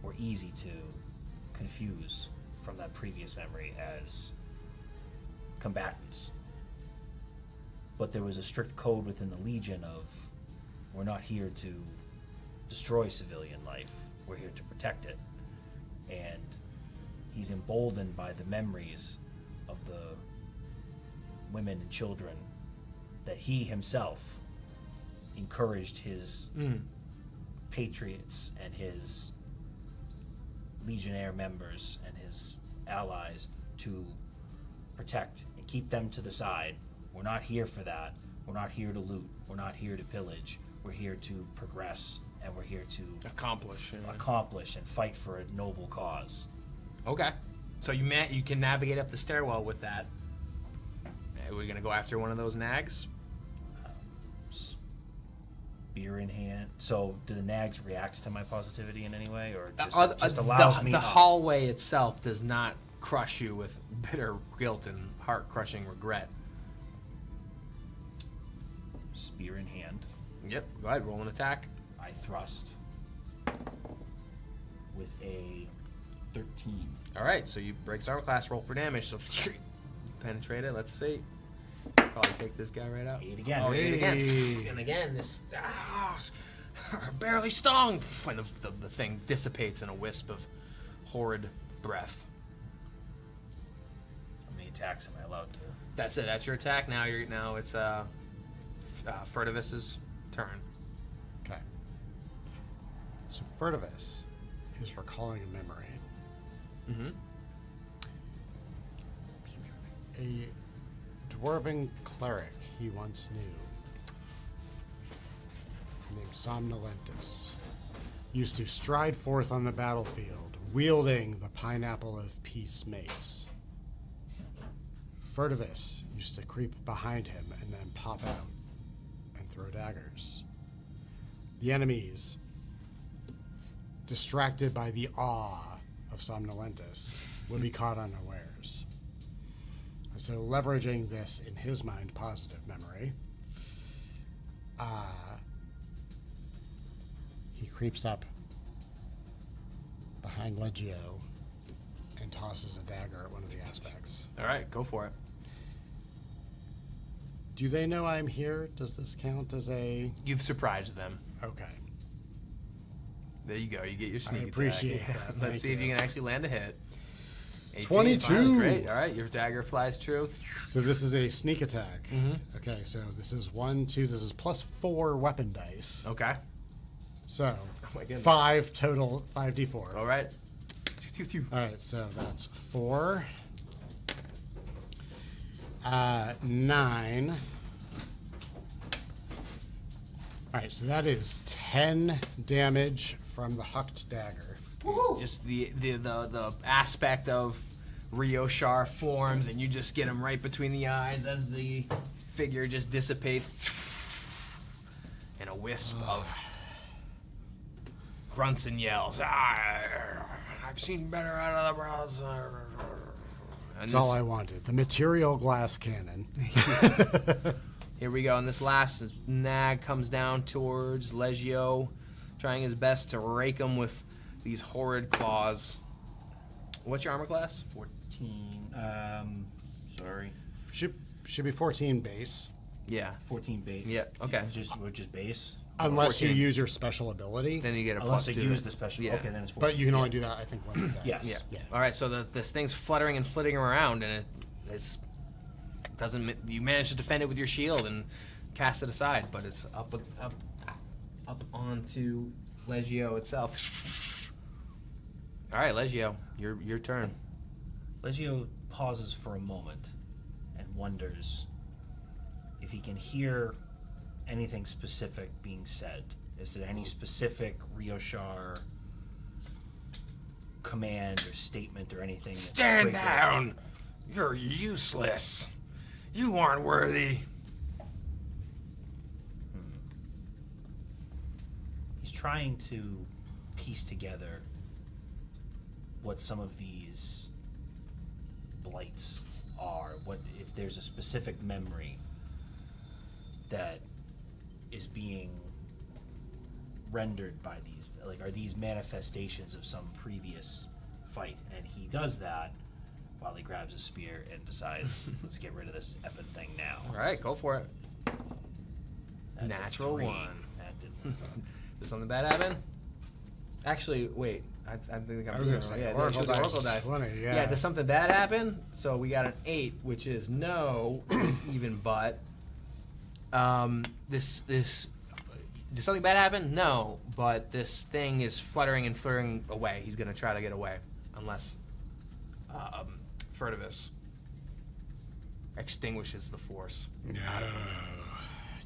were easy to confuse from that previous memory as combatants. But there was a strict code within the Legion of, we're not here to destroy civilian life, we're here to protect it. And he's emboldened by the memories of the women and children that he himself encouraged his patriots and his Legionnaire members and his allies to protect and keep them to the side. We're not here for that. We're not here to loot. We're not here to pillage. We're here to progress, and we're here to accomplish and fight for a noble cause. Okay, so you can navigate up the stairwell with that. Are we gonna go after one of those nags? Spear in hand. So, do the nags react to my positivity in any way, or just allows me? The hallway itself does not crush you with bitter guilt and heart-crushing regret. Spear in hand. Yep. Go ahead. Roll an attack. I thrust with a 13. All right. So you break armor class. Roll for damage. So penetrate it. Let's see. Probably take this guy right out. 8 again. Oh, 8 again. And again, this barely stung. When the thing dissipates in a wisp of horrid breath. How many attacks am I allowed to? That's it. That's your attack. Now it's Furtivis's turn. Okay. So Furtivus is recalling a memory. Mm-hmm. A dwarven cleric he once knew, named Somnolentus, used to stride forth on the battlefield, wielding the Pineapple of Peace mace. Furtivus used to creep behind him and then pop out and throw daggers. The enemies, distracted by the awe of Somnolentus, would be caught unawares. And so, leveraging this, in his mind, positive memory, he creeps up behind Legio and tosses a dagger at one of the aspects. All right, go for it. Do they know I'm here? Does this count as a... You've surprised them. Okay. There you go. You get your sneak attack. appreciate that. Let's see if you can actually land a hit. 18, 22. Fine, great. All right, your dagger flies true. So this is a sneak attack. Mm-hmm. Okay, so this is 1, 2, this is +4 weapon dice. Okay. So, my goodness. 5 total, 5d4. All right. All right, so that's 4. 9. All right, so that is 10 damage from the hucked dagger. Woo-hoo. Just the aspect of Rioshar forms, and you just get him right between the eyes as the figure just dissipates in a wisp of grunts and yells. I've seen better out of the brows. That's all I wanted. The material glass cannon. Here we go. And this last nag comes down towards Legio, trying his best to rake him with these horrid claws. What's your armor class? 14. Sorry. Should be 14 base. Yeah. 14 base. Yeah, okay. We're just base. Unless 14. you use your special ability. Then you get a Unless plus I 2. use the special. Yeah. Okay, then it's 14. But you can only do that, I think, once a day. Yes. Yeah. Yeah. All right. So this thing's fluttering and flitting around, and it's doesn't. You manage to defend it with your shield and cast it aside, but it's up onto Legio itself. All right, Legio, your turn. Legio pauses for a moment and wonders if he can hear anything specific being said. Is there any specific Rioshar command or statement or anything? Stand down! You're useless. You aren't worthy. He's trying to piece together what some of these blights are. What if there's a specific memory that is being rendered by these, like, are these manifestations of some previous fight? And he does that while he grabs a spear and decides, let's get rid of this effing thing now. All right, go for it. That's a Natural 3. 1. That didn't. Did something bad happen? Actually, wait. I think I'm I was doing gonna say, it. Yeah, Oracle shoot the dice Oracle is dice. 20, yeah. Does something bad happen? So we got an 8, which is no. It's even, but this did something bad happen? No, but this thing is fluttering and flirting away. He's gonna try to get away, unless Furtivus extinguishes the force.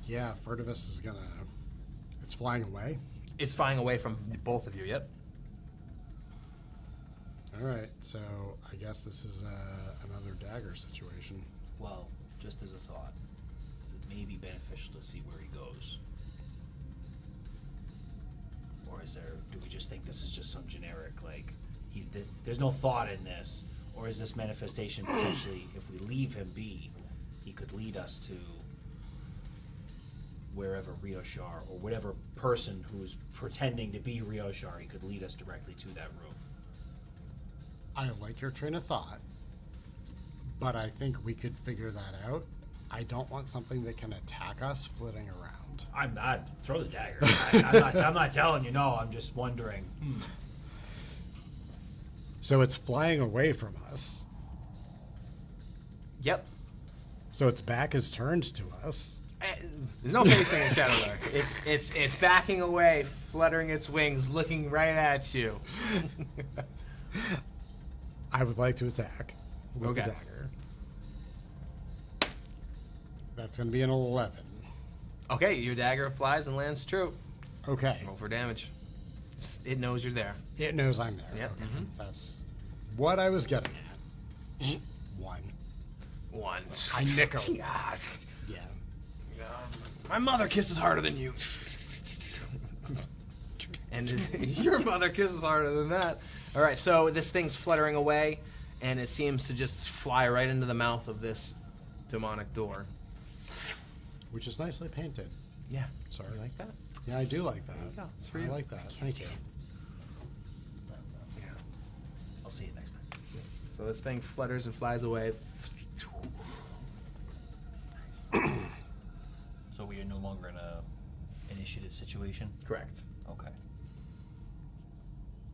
Yeah, Furtivus is gonna... It's flying away. It's flying away from both of you. Yep. All right, so I guess this is another dagger situation. Well, just as a thought, it may be beneficial to see where he goes. Or do we just think this is just some generic, like, there's no thought in this? Or is this manifestation potentially, if we leave him be, he could lead us to wherever Rioshar, or whatever person who's pretending to be Rioshar, he could lead us directly to that room? I like your train of thought, but I think we could figure that out. I don't want something that can attack us flitting around. I'd throw the dagger. I'm not telling you no, I'm just wondering. So it's flying away from us. Yep. So its back is turned to us. There's no facing in ShadowDark. It's backing away, fluttering its wings, looking right at you. I would like to attack with the Okay. dagger. That's going to be an 11. Okay, your dagger flies and lands true. Okay. Roll for damage. It knows you're there. It knows I'm there. Yep. Okay. That's what I was getting at. 1. 1. I nickel. Yes. Yeah. My mother kisses harder than you. And your mother kisses harder than that. All right, so this thing's fluttering away, and it seems to just fly right into the mouth of this demonic door. Which is nicely painted. Yeah. Sorry. You like that? Yeah, I do like that. you go. It's for I you. like that. Thank you. Yeah. I'll see you next time. So this thing flutters and flies away. So we are no longer in a initiative situation? Correct. Okay.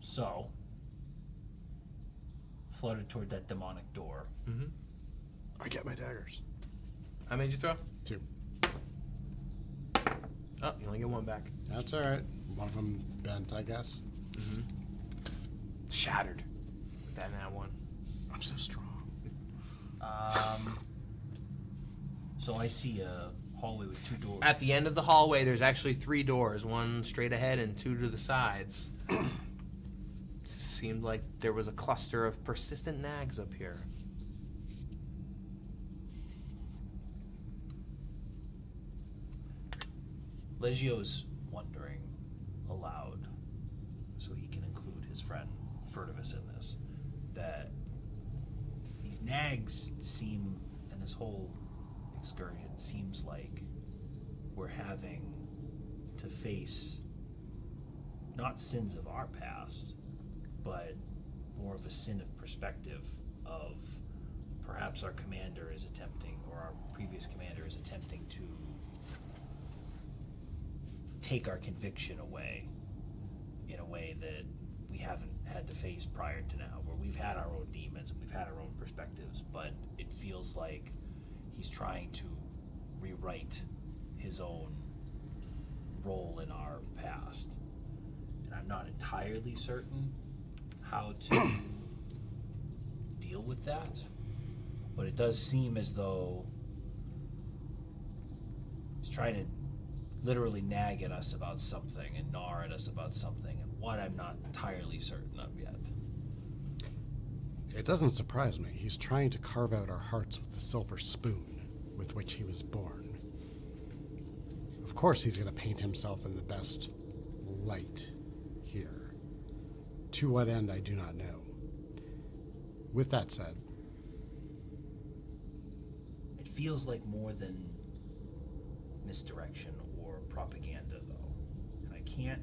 So, floated toward that demonic door. Mm-hmm. I get my daggers. How many did you throw? 2. Oh, you only get 1 back. That's all right. One of them bent, I guess. Mm-hmm. Shattered. With that nat 1. I'm so strong. So I see a hallway with 2 doors. At the end of the hallway, there's actually 3 doors. 1 straight ahead and 2 to the sides. Seemed like there was a cluster of persistent nags up here. Legio's wondering aloud, so he can include his friend Furtivus in this, that these nags seem, and this whole excursion seems like we're having to face not sins of our past, but more of a sin of perspective of perhaps our commander is attempting, or our previous commander is attempting to take our conviction away in a way that we haven't had to face prior to now, where we've had our own demons and we've had our own perspectives, but it feels like he's trying to rewrite his own role in our past. And I'm not entirely certain how to deal with that, but it does seem as though he's trying to literally nag at us about something and gnaw at us about something, and what I'm not entirely certain of yet. It doesn't surprise me. He's trying to carve out our hearts with the silver spoon with which he was born. Of course he's going to paint himself in the best light here. To what end, I do not know. With that said, It feels like more than misdirection or propaganda, though. And I can't...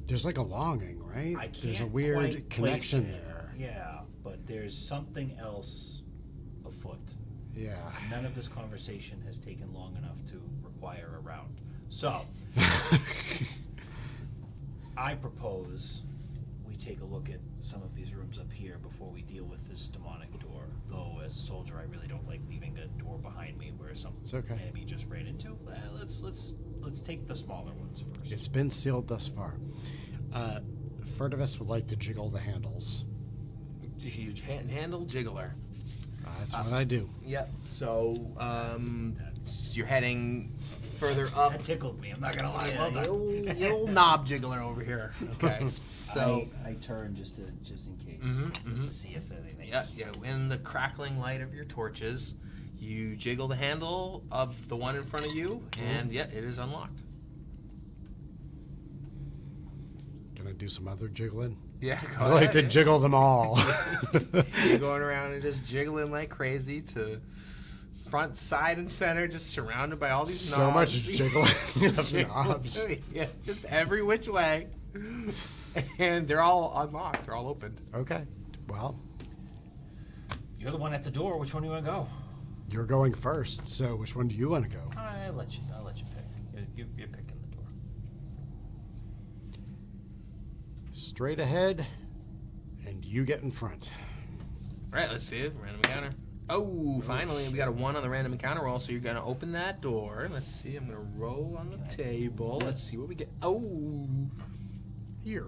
there's like a longing, right? I can't There's a weird quite connection place it. there. Yeah, but there's something else afoot. Yeah. None of this conversation has taken long enough to require a round. So, I propose we take a look at some of these rooms up here before we deal with this demonic door. Though, as a soldier, I really don't like leaving a door behind me where some It's okay. enemy just ran into. Let's take the smaller ones first. It's been sealed thus far. Furtivus would like to jiggle the handles. Huge handle jiggler. That's what I do. Yep. So you're heading further up. That tickled me. I'm not gonna lie. Yeah, Well done. the old knob jiggler over here. Okay. So I turn just in case, just to see if anything. yeah, in the crackling light of your torches, you jiggle the handle of the one in front of you, and yeah, it is unlocked. Can I do some other jiggling? Yeah, I like to jiggle them all. You're going around and just jiggling like crazy to front, side, and center, just surrounded by all these So knobs. much jiggling of knobs. Yeah, just every which way. And they're all unlocked. They're all opened. Okay. Well, You're the one at the door. Which one do you want to go? you're going first, so which one do you want to go? I'll let you pick. You're picking the door. Straight ahead, and you get in front. All right, let's see it. Random encounter. Oh, finally, we got a 1 on the random encounter roll, so you're going to open that door. Let's see. I'm going to roll on the table. Let's see what we get. Oh. Here.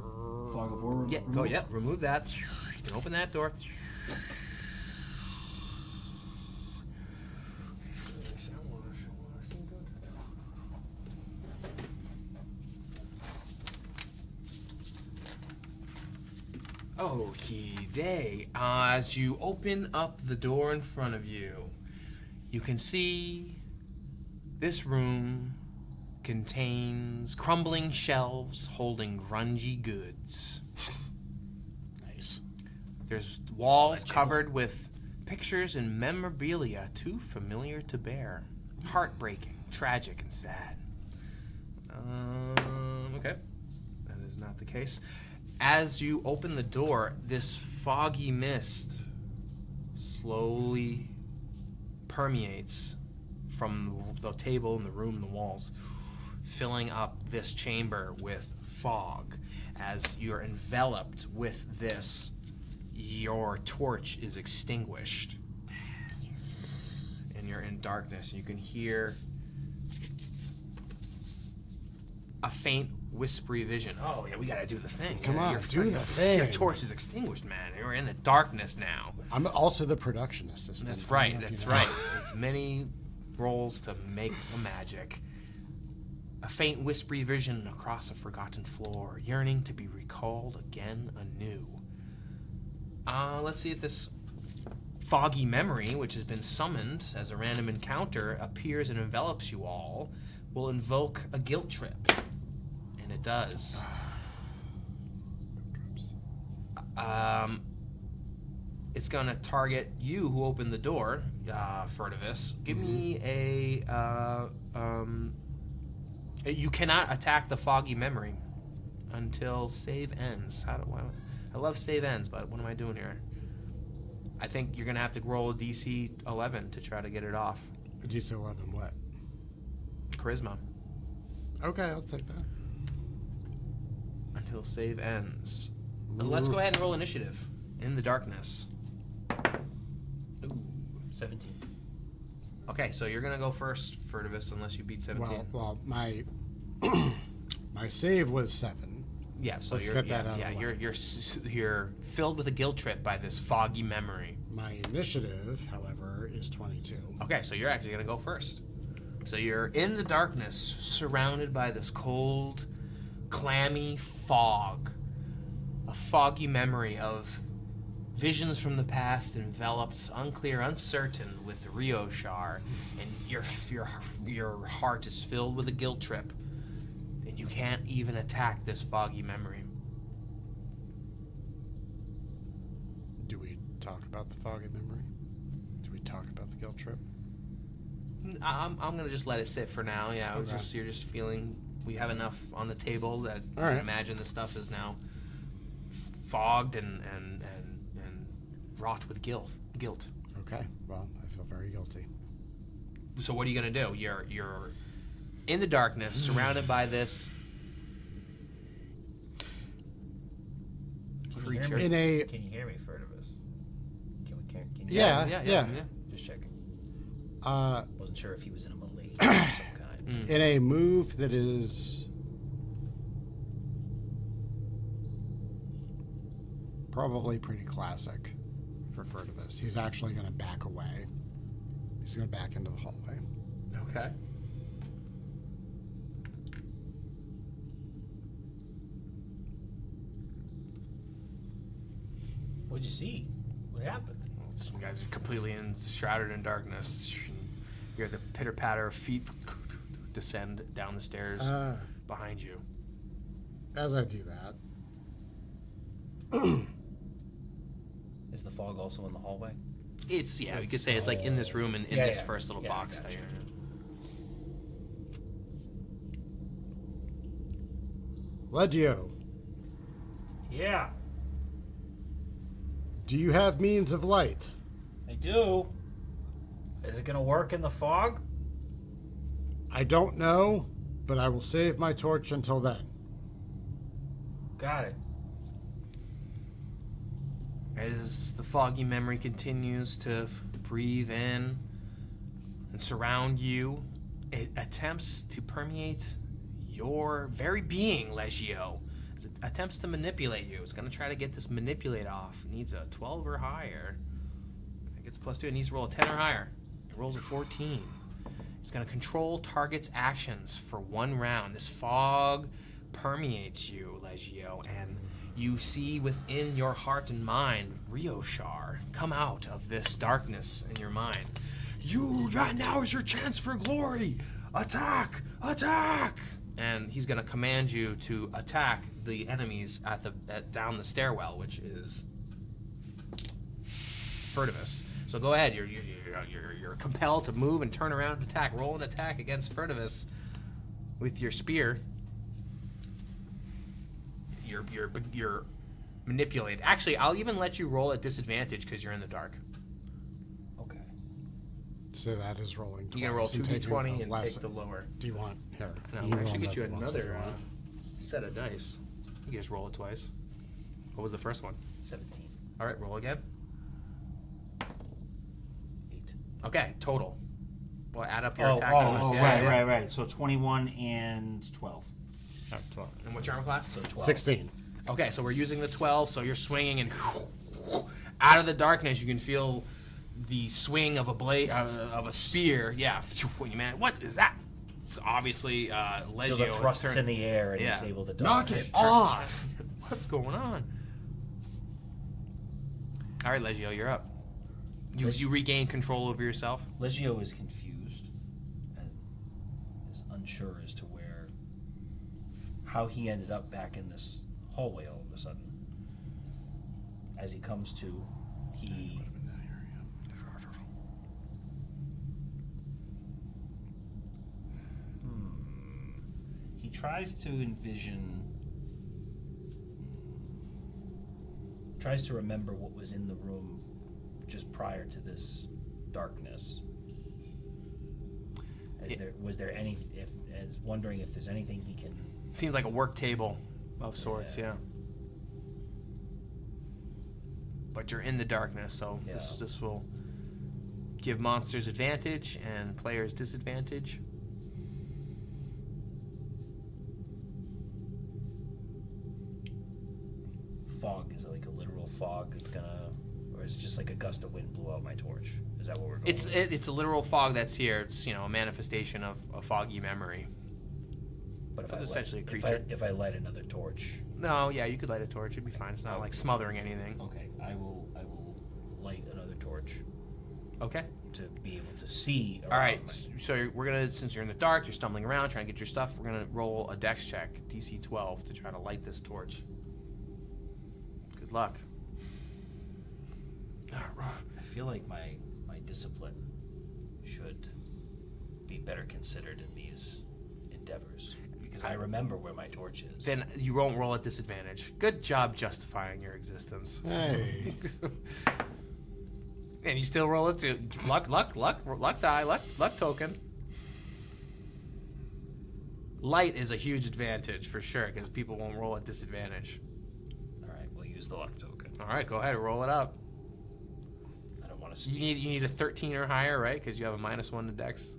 Fog of war. Yeah, go, yep, remove that. You can open that door. Okie day. As you open up the door in front of you, you can see this room contains crumbling shelves holding grungy goods. Nice. There's walls covered with pictures and memorabilia too familiar to bear. Heartbreaking, tragic, and sad. Okay. That is not the case. As you open the door, this foggy mist slowly permeates from the table and the room and the walls, filling up this chamber with fog. As you're enveloped with this, your torch is extinguished. And you're in darkness. You can hear a faint, whispery vision. Oh, yeah, we gotta do the thing. Come on, do your the thing. Your torch is extinguished, man. You're in the darkness now. I'm also the production assistant. That's I don't right, know if you that's know. right. It's many roles to make the magic. A faint, whispery vision across a forgotten floor, yearning to be recalled again anew. Let's see if this foggy memory, which has been summoned as a random encounter, appears and envelops you all, will invoke a guilt trip. And it does. It's gonna target you who opened the door, Furtivus. Give me a You cannot attack the foggy memory until save ends. I love save ends, but what am I doing here? I think you're going to have to roll a DC 11 to try to get it off. A DC 11 what? Charisma. Okay, I'll take that. Until save ends. Let's go ahead and roll initiative in the darkness. Ooh, 17. Okay, so you're going to go first, Furtivus, unless you beat 17. Well, my my save was 7. Yeah, so Let's you're get that out of the way. you're filled with a guilt trip by this foggy memory. My initiative, however, is 22. Okay, so you're actually going to go first. So you're in the darkness, surrounded by this cold, clammy fog. A foggy memory of visions from the past enveloped, unclear, uncertain with Rioshar, and your heart is filled with a guilt trip, and you can't even attack this foggy memory. Do we talk about the foggy memory? Do we talk about the guilt trip? I'm gonna just let it sit for now. Yeah, Okay. you're just feeling we have enough on the table that you All right. can imagine the stuff is now fogged and wrought with guilt. Okay, well, I feel very guilty. So what are you gonna do? You're in the darkness, surrounded by this creature. In a Can you hear me, Furtivus? Can you yeah. Just checking. uh, Wasn't sure if he was in a malaise of some kind. in a move that is probably pretty classic for Furtivus, he's actually going to back away. He's going to back into the hallway. Okay. What'd you see? What happened? Some guys are completely shrouded in darkness. You hear the pitter-patter of feet descend down the stairs behind you. As I do that, Is the fog also in the hallway? It's, you could say it's like in this room and in Yeah, this yeah. first little Yeah, box gotcha. that you're in. Legio, Yeah, do you have means of light? I do. Is it gonna work in the fog? I don't know, but I will save my torch until then. Got it. As the foggy memory continues to breathe in and surround you, it attempts to permeate your very being, Legio. It attempts to manipulate you. It's going to try to get this manipulate off. It needs a 12 or higher. It gets +2. It needs to roll a 10 or higher. It rolls a 14. It's going to control target's actions for 1 round. This fog permeates you, Legio, and you see within your heart and mind Rioshar come out of this darkness in your mind. Now is your chance for glory. Attack! Attack! And he's going to command you to attack the enemies down the stairwell, which is Furtivus. So go ahead. You're compelled to move and turn around and attack. Roll an attack against Furtivus with your spear. You're manipulated. Actually, I'll even let you roll at disadvantage because you're in the dark. Okay. So that is rolling twice. You gotta roll and taking 2d20 a and lesson. take the lower. Do you want here? No, you I'll actually roll get you both ones if another you want. set of dice. You can just roll it twice. What was the first one? 17. All right, roll again. 8. Okay, total. Well, add up your attack bonus. Right. So 21 and 12. Oh, 12. And what's your armor class? So 12. 16. Okay, so we're using the 12, so you're swinging, and out of the darkness, you can feel the swing of a blade, of a spear. Yeah, man, what is that? It's obviously Legio. Feel the is thrusts turn- in the air, and Yeah. he's able to Knock dodge. it off! What's going on? All right, Legio, you're up. You regain control over yourself. Legio is confused and is unsure as to how he ended up back in this hallway all of a sudden. As he comes to, he tries to envision, tries to remember what was in the room just prior to this darkness. Was there any? Wondering if there's anything he can. Seems like a work table of sorts, yeah. But you're in the darkness, so this will give monsters advantage and players disadvantage. Fog, is it like a literal fog that's gonna, or is it just like a gust of wind blew out my torch? Is that what we're going with? It's a literal fog that's here. It's, a manifestation of a foggy memory. But it's essentially a creature. If I light another torch. No, yeah, you could light a torch. It'd be fine. It's not like smothering anything. Okay, I will light another torch. Okay. To be able to see. All right. So we're gonna, since you're in the dark, you're stumbling around trying to get your stuff. We're gonna roll a dex check, DC 12, to try to light this torch. Good luck. I feel like my discipline should be better considered in these endeavors, because I remember where my torch is. Then you won't roll at disadvantage. Good job justifying your existence. Hey. And you still roll it too. Luck die, luck token. Light is a huge advantage for sure, because people won't roll at disadvantage. All right, we'll use the luck token. All right, go ahead and roll it up. I don't want to. You need a 13 or higher, right? Because you have a -1 to dex.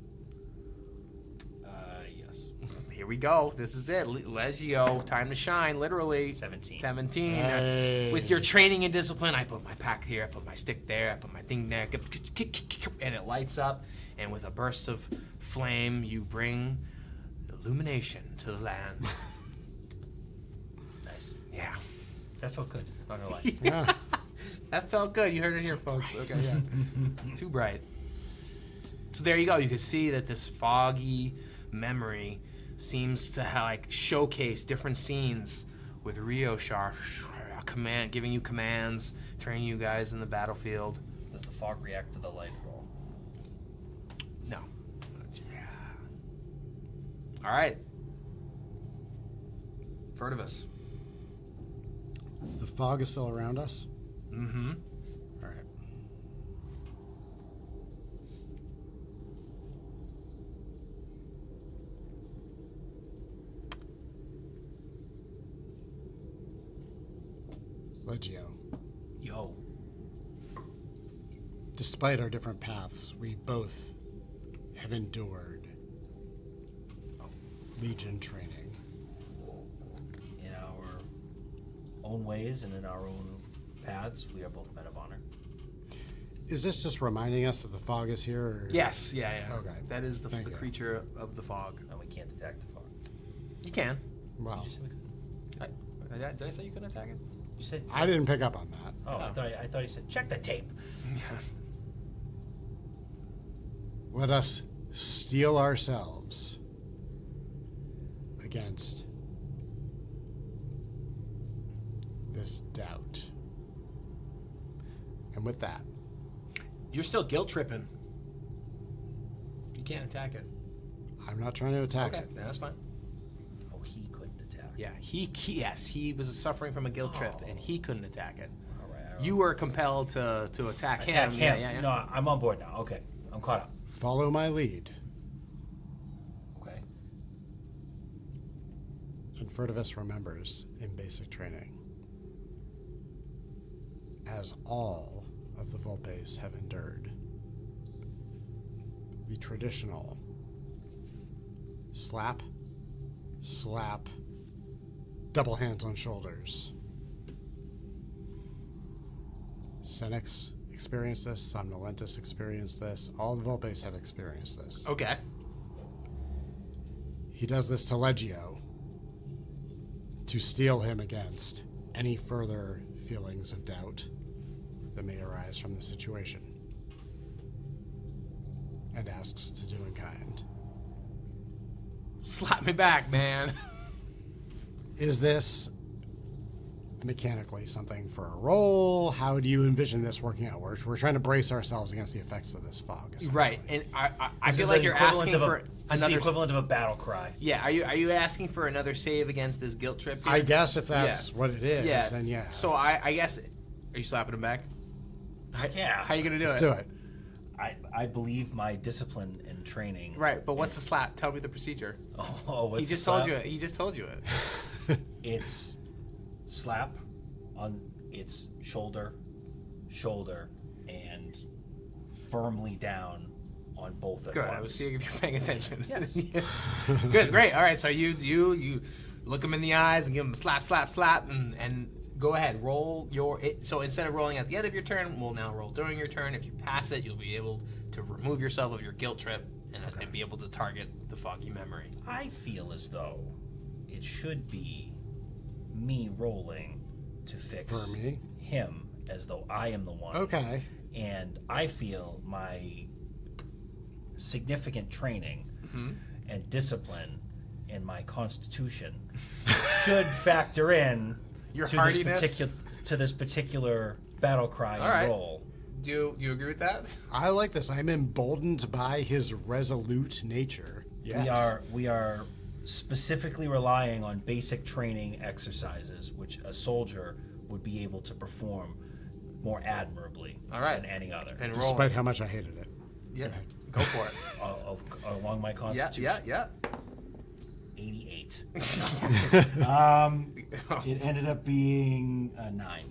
Yes. Here we go. This is it. Legio, time to shine, literally. 17. 17. Hey. With your training and discipline, I put my pack here, I put my stick there, I put my thing there, and it lights up. And with a burst of flame, you bring illumination to the land. Nice. Yeah. That felt good. Not gonna lie. Yeah. That felt good. You heard it here, folks. Okay, yeah. Too bright. So there you go. You can see that this foggy memory seems to showcase different scenes with Rioshar giving you commands, training you guys in the battlefield. Does the fog react to the light at all? No. All right. Furtivus. The fog is still around us? Mm-hmm. All right. Legio. Yo. Despite our different paths, we both have endured Legion training. In our own ways and in our own paths, we are both men of honor. Is this just reminding us that the fog is here? Or? Yes, yeah. Okay. That is the Thank you. creature of the fog. And we can't attack the fog. You can. Wow. Did you say we couldn't? Did I say you couldn't attack it? You said. I didn't pick up on that. Oh, I thought you said check the tape. Let us steel ourselves against this doubt. And with that, You're still guilt tripping. You can't attack it. I'm not trying to attack Okay, it. yeah, that's fine. Oh, he couldn't attack. Yeah, he was suffering from a guilt trip, and he couldn't attack it. All right. You were compelled to attack him. him. Yeah. No, I'm on board now. Okay, I'm caught up. Follow my lead. Okay. And Furtivus remembers in basic training, as all of the Volpes have endured, the traditional slap, slap, double hands on shoulders. Senex experienced this, Somnolentus experienced this, all the Volpes have experienced this. Okay. He does this to Legio to steel him against any further feelings of doubt that may arise from the situation, and asks to do in kind. Slap me back, man. Is this mechanically something for a roll? How do you envision this working out? We're trying to brace ourselves against the effects of this fog. Right, and I This feel is like the you're equivalent asking of for This is the another. equivalent of a battle cry. Yeah, are you asking for another save against this guilt trip? Here? I guess if that's what it is, Yeah. then yeah. So I guess, are you slapping him back? Yeah. How are you gonna do Let's it? do it. I believe my discipline and training. Right, but what's the slap? Tell me the procedure. Oh, what's He just the told slap? you it. He just told you it. It's slap on its shoulder, and firmly down on both at Good. once. I was seeing if you're paying attention. Yes. Good. Great. All right. So you look him in the eyes and give him a slap, slap, slap, and go ahead. Roll your. So instead of rolling at the end of your turn, we'll now roll during your turn. If you pass it, you'll be able to remove yourself of your guilt trip and be able to target the foggy memory. I feel as though it should be me rolling to fix For me? him, as though I am the one. Okay. And I feel my significant training and discipline in my constitution should factor in Your to hardiness? this particular battle cry All right. and roll. Do you agree with that? I like this. I'm emboldened by his resolute nature. Yes. We are specifically relying on basic training exercises, which a soldier would be able to perform more admirably All right. than any other. And roll. Despite how much I hated it. Yeah. Go for it. Along my Yeah. constitution. Yeah. 88. It ended up being a 9.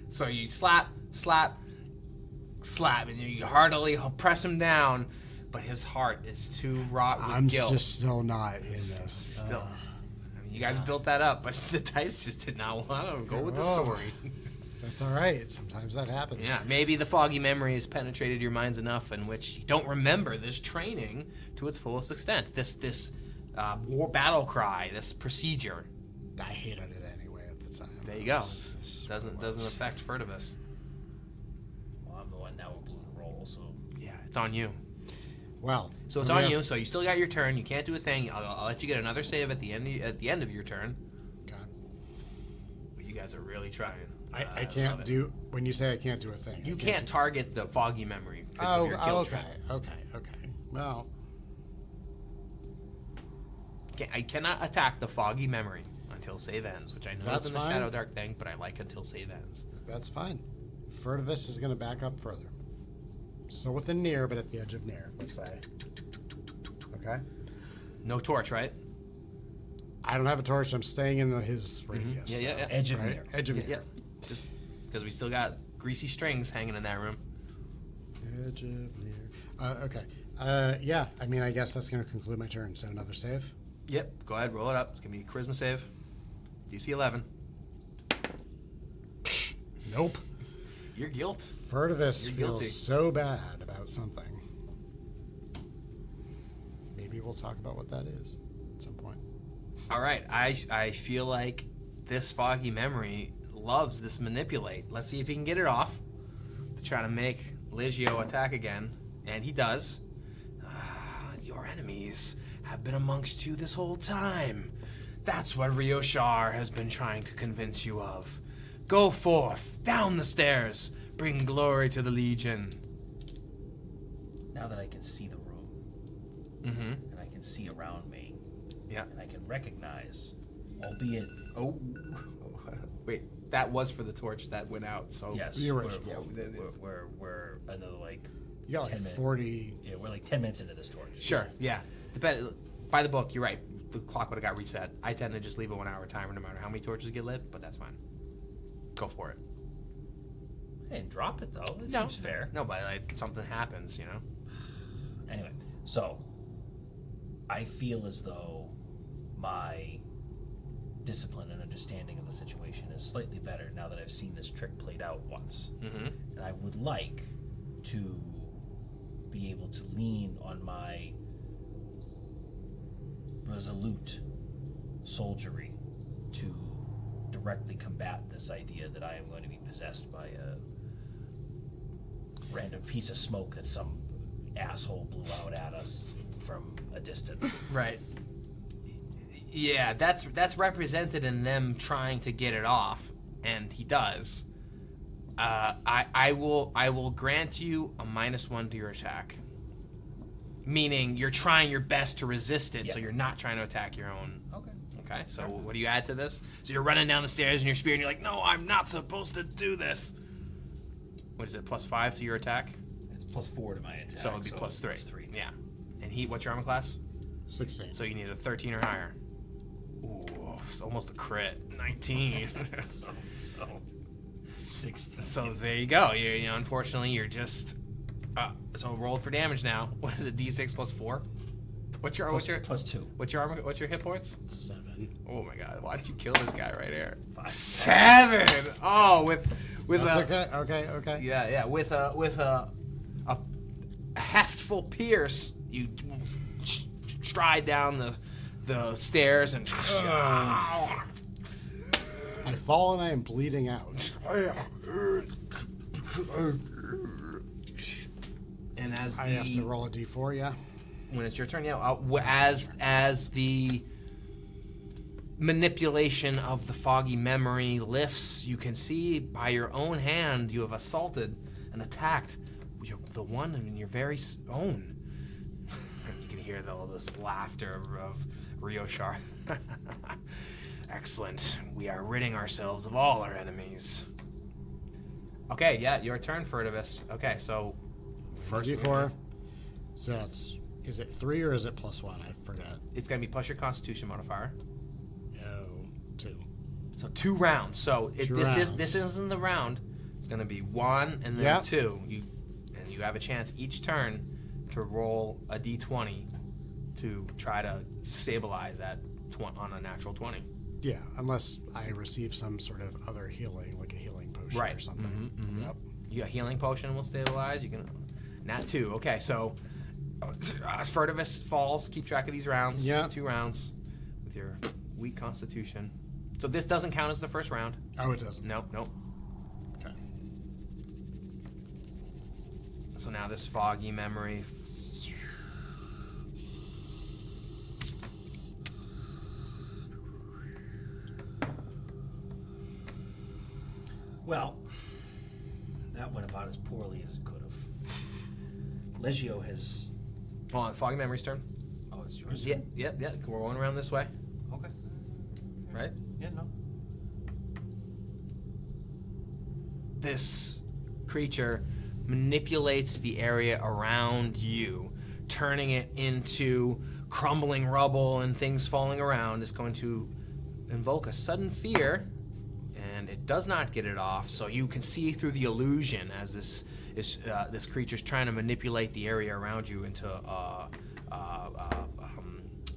So you slap, and you heartily press him down, but his heart is too wrought with I'm guilt. just still not in this. Still, I mean, you guys built that up, but the dice just did not want to go with the Oh. story. That's all right. Sometimes that happens. Yeah, maybe the foggy memory has penetrated your minds enough in which you don't remember this training to its fullest extent. This war battle cry, this procedure. I hated it anyway at the time. There you go. It's Doesn't affect Furtivus. Well, I'm the one now with blue roll, so Yeah, it's on you. Well, So it's let me on you. ask- So you still got your turn. You can't do a thing. I'll let you get another save at the end of your turn. Okay. But you guys are really trying. I love can't it. do, when you say I can't do a thing. You I can't target the foggy memory because Oh, of your guilt okay. trip. Okay. Well, I cannot attack the foggy memory until save ends, which I know That's isn't the fine. ShadowDark thing, but I like until save ends. that's fine. Furtivus is going to back up further. So within near, but at the edge of near, let's say. Okay. No torch, right? I don't have a torch. I'm staying in his radius. Yeah. edge of Right? near. Edge of Yeah, near. Just because we still got greasy strings hanging in that room. Edge of near. Okay. Yeah, I mean, I guess that's going to conclude my turn. So another save. Yep. Go ahead, roll it up. It's gonna be a charisma save. DC 11. Nope. Your guilt. Furtivus You're feels guilty. so bad about something. Maybe we'll talk about what that is at some point. All right. I feel like this foggy memory loves this manipulate. Let's see if he can get it off to try to make Ligio attack again, and he does. Your enemies have been amongst you this whole time. That's what Rioshar has been trying to convince you of. Go forth, down the stairs, bring glory to the Legion. Now that I can see the room and I can see around me, Yeah. and I can recognize, albeit Oh, wait. That was for the torch that went out. So yes, The we're, original. we're another like You got like 10 minutes. 40. Yeah, we're like 10 minutes into this torch. Sure. Yeah. By the book, you're right. The clock would have got reset. I tend to just leave a 1 hour timer no matter how many torches get lit, but that's fine. Go for it. I didn't drop it though. It No. seems fair. No, but like something happens, you know. Anyway, so I feel as though my discipline and understanding of the situation is slightly better now that I've seen this trick played out once. Mm-hmm. And I would like to be able to lean on my resolute soldiery to directly combat this idea that I am going to be possessed by a random piece of smoke that some asshole blew out at us from a distance. Right. Yeah, that's represented in them trying to get it off, and he does, I will grant you a -1 to your attack. Meaning you're trying your best to resist it, so you're not trying to attack your own. Okay, so what do you add to this? So you're running down the stairs and you're spear, and you're like, no, I'm not supposed to do this. What is it, +5 to your attack? It's +4 to my attack. So it would be +3. Yeah. And what's your armor class? 16. So you need a 13 or higher. Ooh, it's almost a crit. 19. so 16. So there you go. You know, unfortunately, you're just... so roll for damage now. What is it, D6 +4? What's your +2? What's your armor? What's your hit points? 7. Oh my god! Why did you kill this guy right here? 5. 7. Oh, with That's okay. yeah, with a heftful pierce, you stride down the stairs and. I fall and I am bleeding out. And as I have to roll a d4, yeah. When it's your turn, yeah. As the manipulation of the foggy memory lifts, you can see by your own hand you have assaulted and attacked the one in your very own. And you can hear all this laughter of Rioshar. Excellent. We are ridding ourselves of all our enemies. Okay, yeah, your turn, Furtivus. Okay, so first d4. So that's, is it 3 or is it +1? I forgot. it's gonna be plus your Constitution modifier. No, 2. So 2 rounds. So rounds. this isn't the round. It's gonna be 1 and then 2. You have a chance each turn to roll a d20 to try to stabilize that on a natural 20. Yeah, unless I receive some sort of other healing, like a healing potion or something. Yep. You got healing potion will stabilize. You can nat 2. Okay, so as Furtivus falls, keep track of these rounds. Yeah. 2 rounds with your weak Constitution. So this doesn't count as the first round. Oh, it doesn't. Nope. Okay. So now this foggy memory. Well, that went about as poorly as it could have. Legio has... Hold on, foggy memory's turn. Oh, it's yours? Yeah. We're going around this way, Okay. right? Yeah, no. This creature manipulates the area around you, turning it into crumbling rubble and things falling around. Is going to invoke a sudden fear, and it does not get it off. So you can see through the illusion as this creature's trying to manipulate the area around you into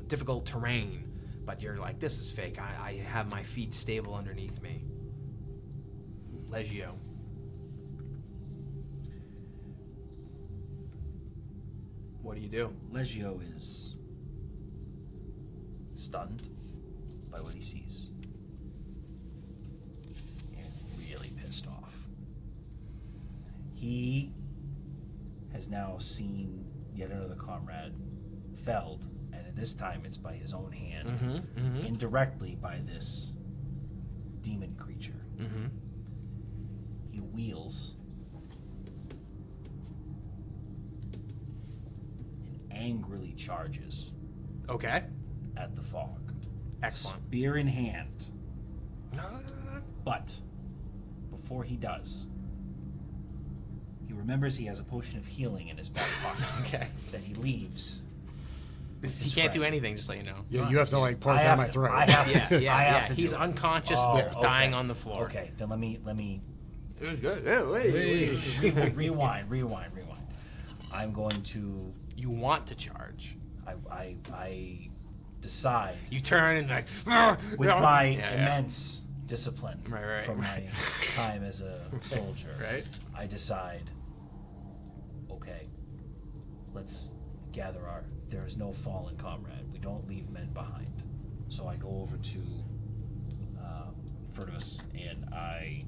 difficult terrain. But you're like, this is fake. I have my feet stable underneath me. Legio. What do you do? Legio is stunned by what he sees. And really pissed off. He has now seen yet another comrade felled, and at this time it's by his own hand, indirectly by this demon creature. He wheels and angrily charges Okay. at the fog. Excellent. Spear in hand. But before he does, he remembers he has a potion of healing in his back pocket. Okay. That he leaves. He can't do anything, just so you know. Yeah, you have to like pour it I down have my to- throat. I have to- Yeah. I have to He's do it. unconscious, Oh, dying okay. on the floor. Okay, then let me Wait. rewind. I'm going to. You want to charge. I decide You turn and like with my Yeah. immense discipline Right, from right. my time as a soldier. Right. I decide. Okay, let's gather our. There is no fallen comrade. We don't leave men behind. So I go over to Furtivus and I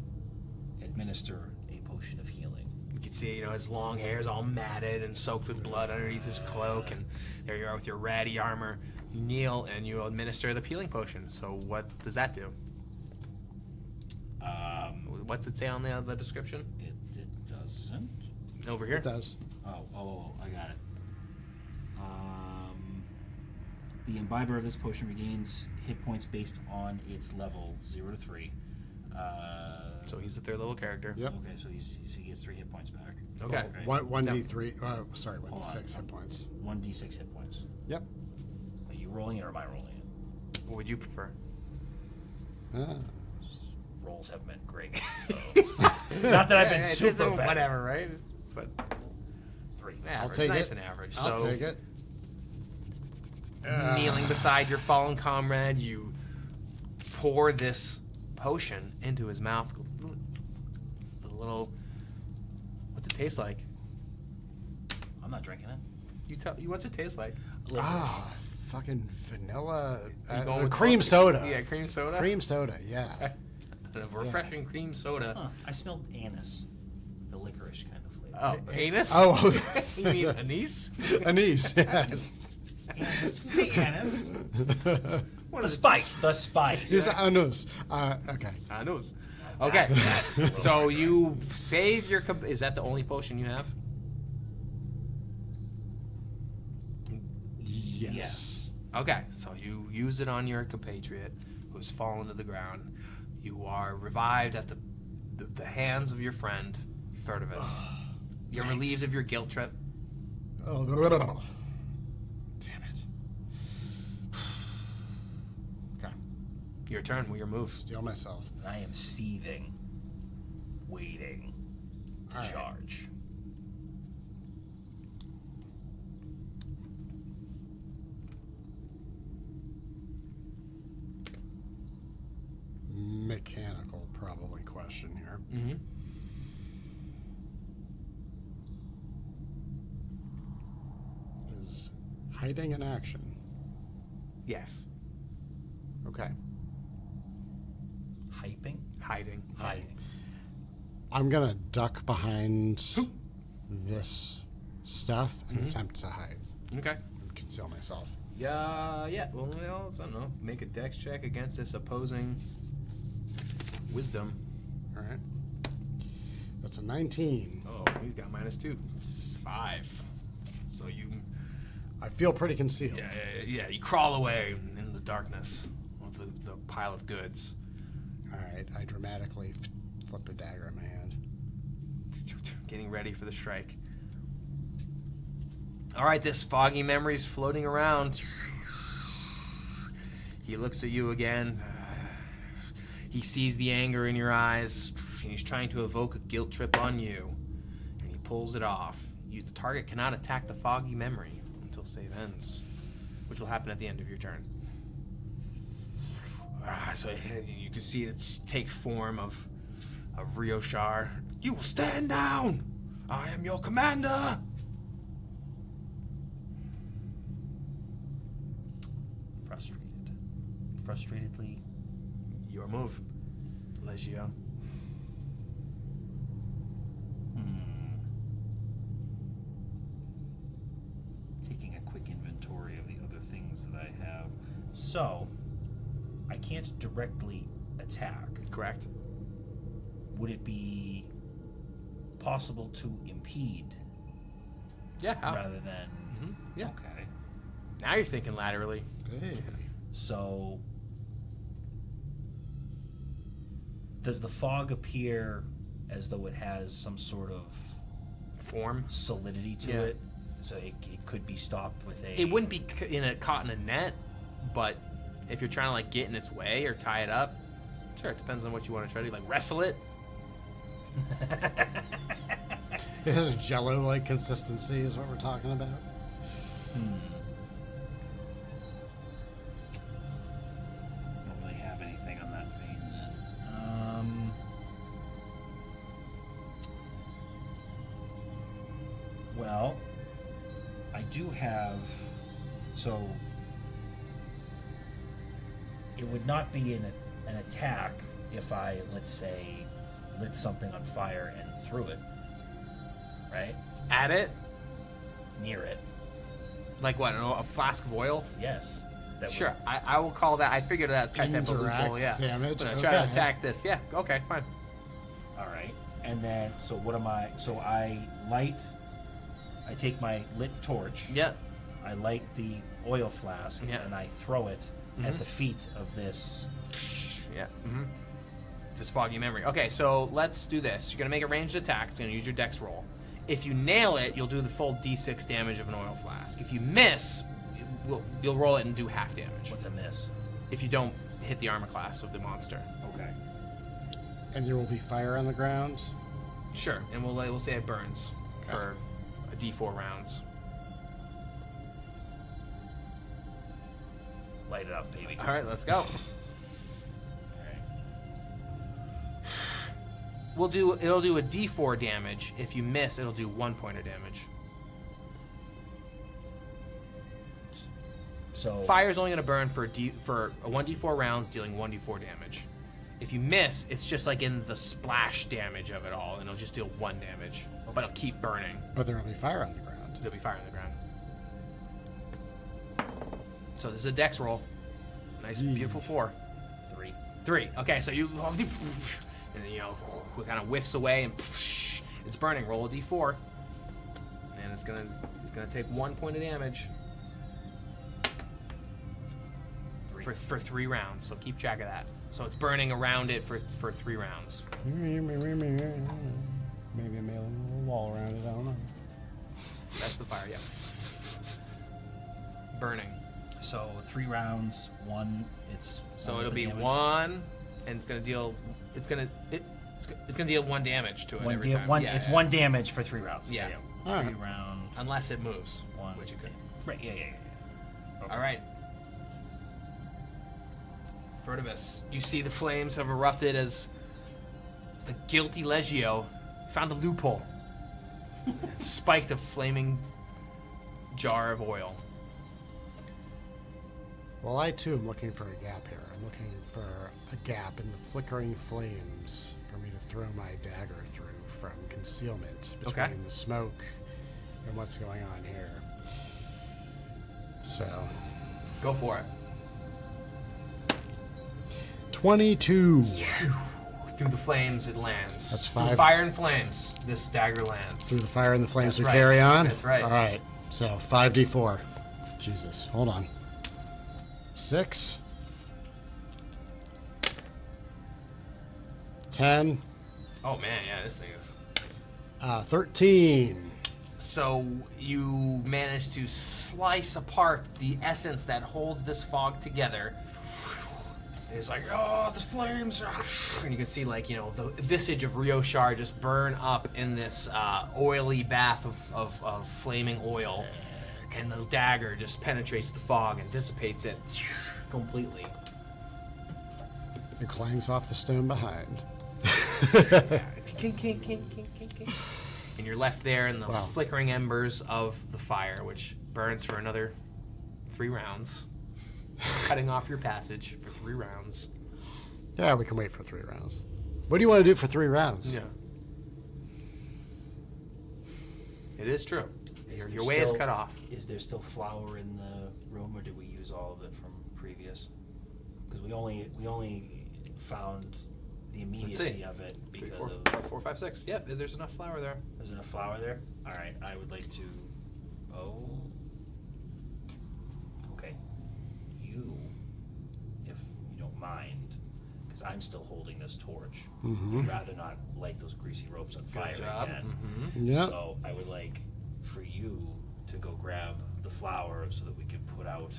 administer a potion of healing. You can see, his long hair is all matted and soaked with blood underneath his cloak, and there you are with your ratty armor. You kneel and you administer the healing potion. So what does that do? What's it say on the description? It doesn't. Over here? It does. Oh, I got it. The imbiber of this potion regains hit points based on its level 0 to 3. So he's the 3rd level character. Yep. Okay, so he gets 3 hit points back. Okay. One D3. Sorry, Hold 1D6 on. hit points. 1d6 hit points. Yep. Are you rolling it or am I rolling it? What would you prefer? Rolls have been great. So. Not that I've been super bad. Whatever, right? But 3. average, I'll take nice it. and average. I'll so take it. kneeling beside your fallen comrade, you pour this potion into his mouth. A little. What's it taste like? I'm not drinking it. You tell. What's it taste like? Fucking vanilla. You going with Cream the- soda. Yeah, cream soda. Cream soda, yeah. A refreshing cream soda. Huh. I smelled anise. The licorice kind of flavor. Oh, anus? Oh, You mean anise? anise, yes. Anise. You say anise. What The is it? spice. The spice. It's anus. Okay. Anus. Okay. So you save your. Is that the only potion you have? Yes. Okay, so you use it on your compatriot who's fallen to the ground. You are revived at the hands of your friend, Furtivus. You're Thanks. relieved of your guilt trip. Oh, damn it. Okay. Your turn. Your move. Steal myself. I am seething, waiting to All right. charge. Mechanical, probably, question here. Mm-hmm. Is hiding an action? Yes. Okay. Hyping? Hiding. Hiding. I'm gonna duck behind this stuff and attempt to hide. Okay. And conceal myself. Yeah. Well, I don't know. Make a dex check against this opposing wisdom. All right. That's a 19. Oh, he's got -2. 5. So you. I feel pretty concealed. Yeah. You crawl away in the darkness of the pile of goods. All right. I dramatically flip a dagger in my hand. Getting ready for the strike. All right, this foggy memory's floating around. He looks at you again. He sees the anger in your eyes, and he's trying to evoke a guilt trip on you. And he pulls it off. The target cannot attack the foggy memory until save ends, which will happen at the end of your turn. So you can see it takes form of Rioshar. You will stand down! I am your commander! Frustratedly. Your move, Legio. Taking a quick inventory of the other things that I have. So, I can't directly attack. Correct. Would it be possible to impede Yeah. rather than... Yeah. Okay. Now you're thinking laterally. Hey. So, does the fog appear as though it has some sort of Form. solidity to Yeah. it? So it could be stopped with a... It wouldn't be caught in a net, but if you're trying to like get in its way or tie it up, sure, it depends on what you want to try to do. Like wrestle it. It has jello-like consistency is what we're talking about. Don't really have anything on that vein then. Well, I do have... So, it would not be an attack if I, let's say, lit something on fire and threw it. Right? At it. Near it. Like what? A flask of oil? Yes. That Sure. I will call that. I figured that type of Indirect loophole. Yeah. damage, But I try to okay. attack this. Yeah. Okay. Fine. All right. And then, so what am I? So I take my lit torch. Yep. I light the oil flask, Yeah. and I throw it at the feet of this. Yeah. Just foggy memory. Okay, so let's do this. You're gonna make a ranged attack. It's gonna use your dex roll. If you nail it, you'll do the full d6 damage of an oil flask. If you miss, you'll roll it and do half damage. What's a miss? If you don't hit the armor class of the monster. Okay. And there will be fire on the ground. Sure, and we'll say it burns for a d4 rounds. Light it up, baby. All right, let's go. It'll do a d4 damage. If you miss, it'll do 1 point of damage. So Fire's only gonna burn for a 1d4 rounds, dealing 1d4 damage. If you miss, it's just like in the splash damage of it all, and it'll just deal 1 damage, but it'll keep burning. But there will be fire on the ground. There'll be fire on the ground. So this is a dex roll. Nice, beautiful 4. 3. Okay, so you, and then, it kind of whiffs away and it's burning. Roll a d4, and it's gonna take 1 point of damage for 3 rounds. So keep track of that. So it's burning around it for 3 rounds. Maybe I'm mailing a little wall around it. I don't know. That's the fire, yeah. Burning. So 3 rounds, 1. It's So what was it'll the be damage? 1, and it's gonna deal 1 damage to it every time. It's 1 damage for 3 rounds. Yeah. All right. 3 round. Unless it moves, 1. which it could. Right. Yeah. Okay. All right. Furtivus, you see the flames have erupted as the guilty Legio found a loophole, spiked a flaming jar of oil. Well, I too am looking for a gap here. I'm looking for a gap in the flickering flames for me to throw my dagger through from concealment between the smoke and what's going on here. So, Go for it. 22. Through the flames, it lands. That's Through 5. fire and flames, this dagger lands. Through the fire and the flames That's we right. carry on? That's right. All right. So 5d4. Jesus. Hold on. 6. 10. Oh man, yeah, this thing is. 13. So you manage to slice apart the essence that holds this fog together. It's like, oh, the flames, and you can see, like, the visage of Rioshar just burn up in this oily bath of flaming oil, and the dagger just penetrates the fog and dissipates it completely. It clangs off the stone behind. Kink, kink, kink, kink, kink, kink. And you're left there in the flickering embers of the fire, which burns for another 3 rounds, cutting off your passage for 3 rounds. Yeah, we can wait for 3 rounds. What do you want to do for 3 rounds? Yeah. It is true. Your way is cut off. Is there still flour in the room, or did we use all of it from previous? Because we only found the immediacy of it because 4, 5, 6. Yep, there's enough flour there. There's enough flour there. All right, I would like to. Oh. Okay. You, if you don't mind, because I'm still holding this torch. I'd rather not light those greasy ropes on fire again. Yeah. So I would like for you to go grab the flour so that we can put out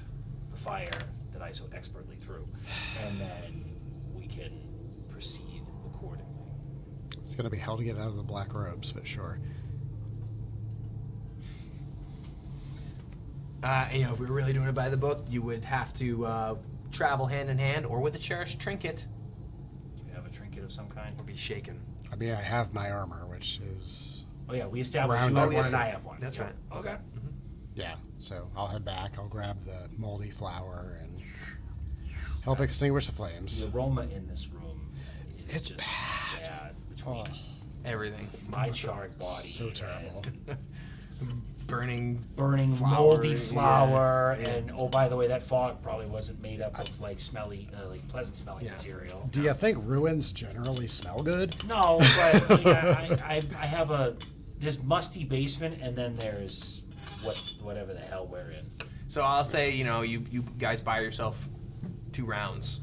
the fire that I so expertly threw, and then we can proceed accordingly. It's going to be hell to get out of the black robes, but sure. If we were really doing it by the book, you would have to travel hand in hand or with a cherished trinket. Do you have a trinket of some kind? Or be shaken. I mean, I have my armor, which is... Oh yeah, we established Around you have it. one and I have one. That's Yeah. right. Okay. Yeah, so I'll head back. I'll grab the moldy flour and help extinguish the flames. The aroma in this room is It's just bad. bad. Between Everything. my charred body So terrible. burning moldy flour, yeah. and oh, by the way, that fog probably wasn't made up of like smelly, like pleasant smelling material. Do you think ruins generally smell good? No, but I have there's musty basement, and then there's whatever the hell we're in. So I'll say, you guys buy yourself 2 rounds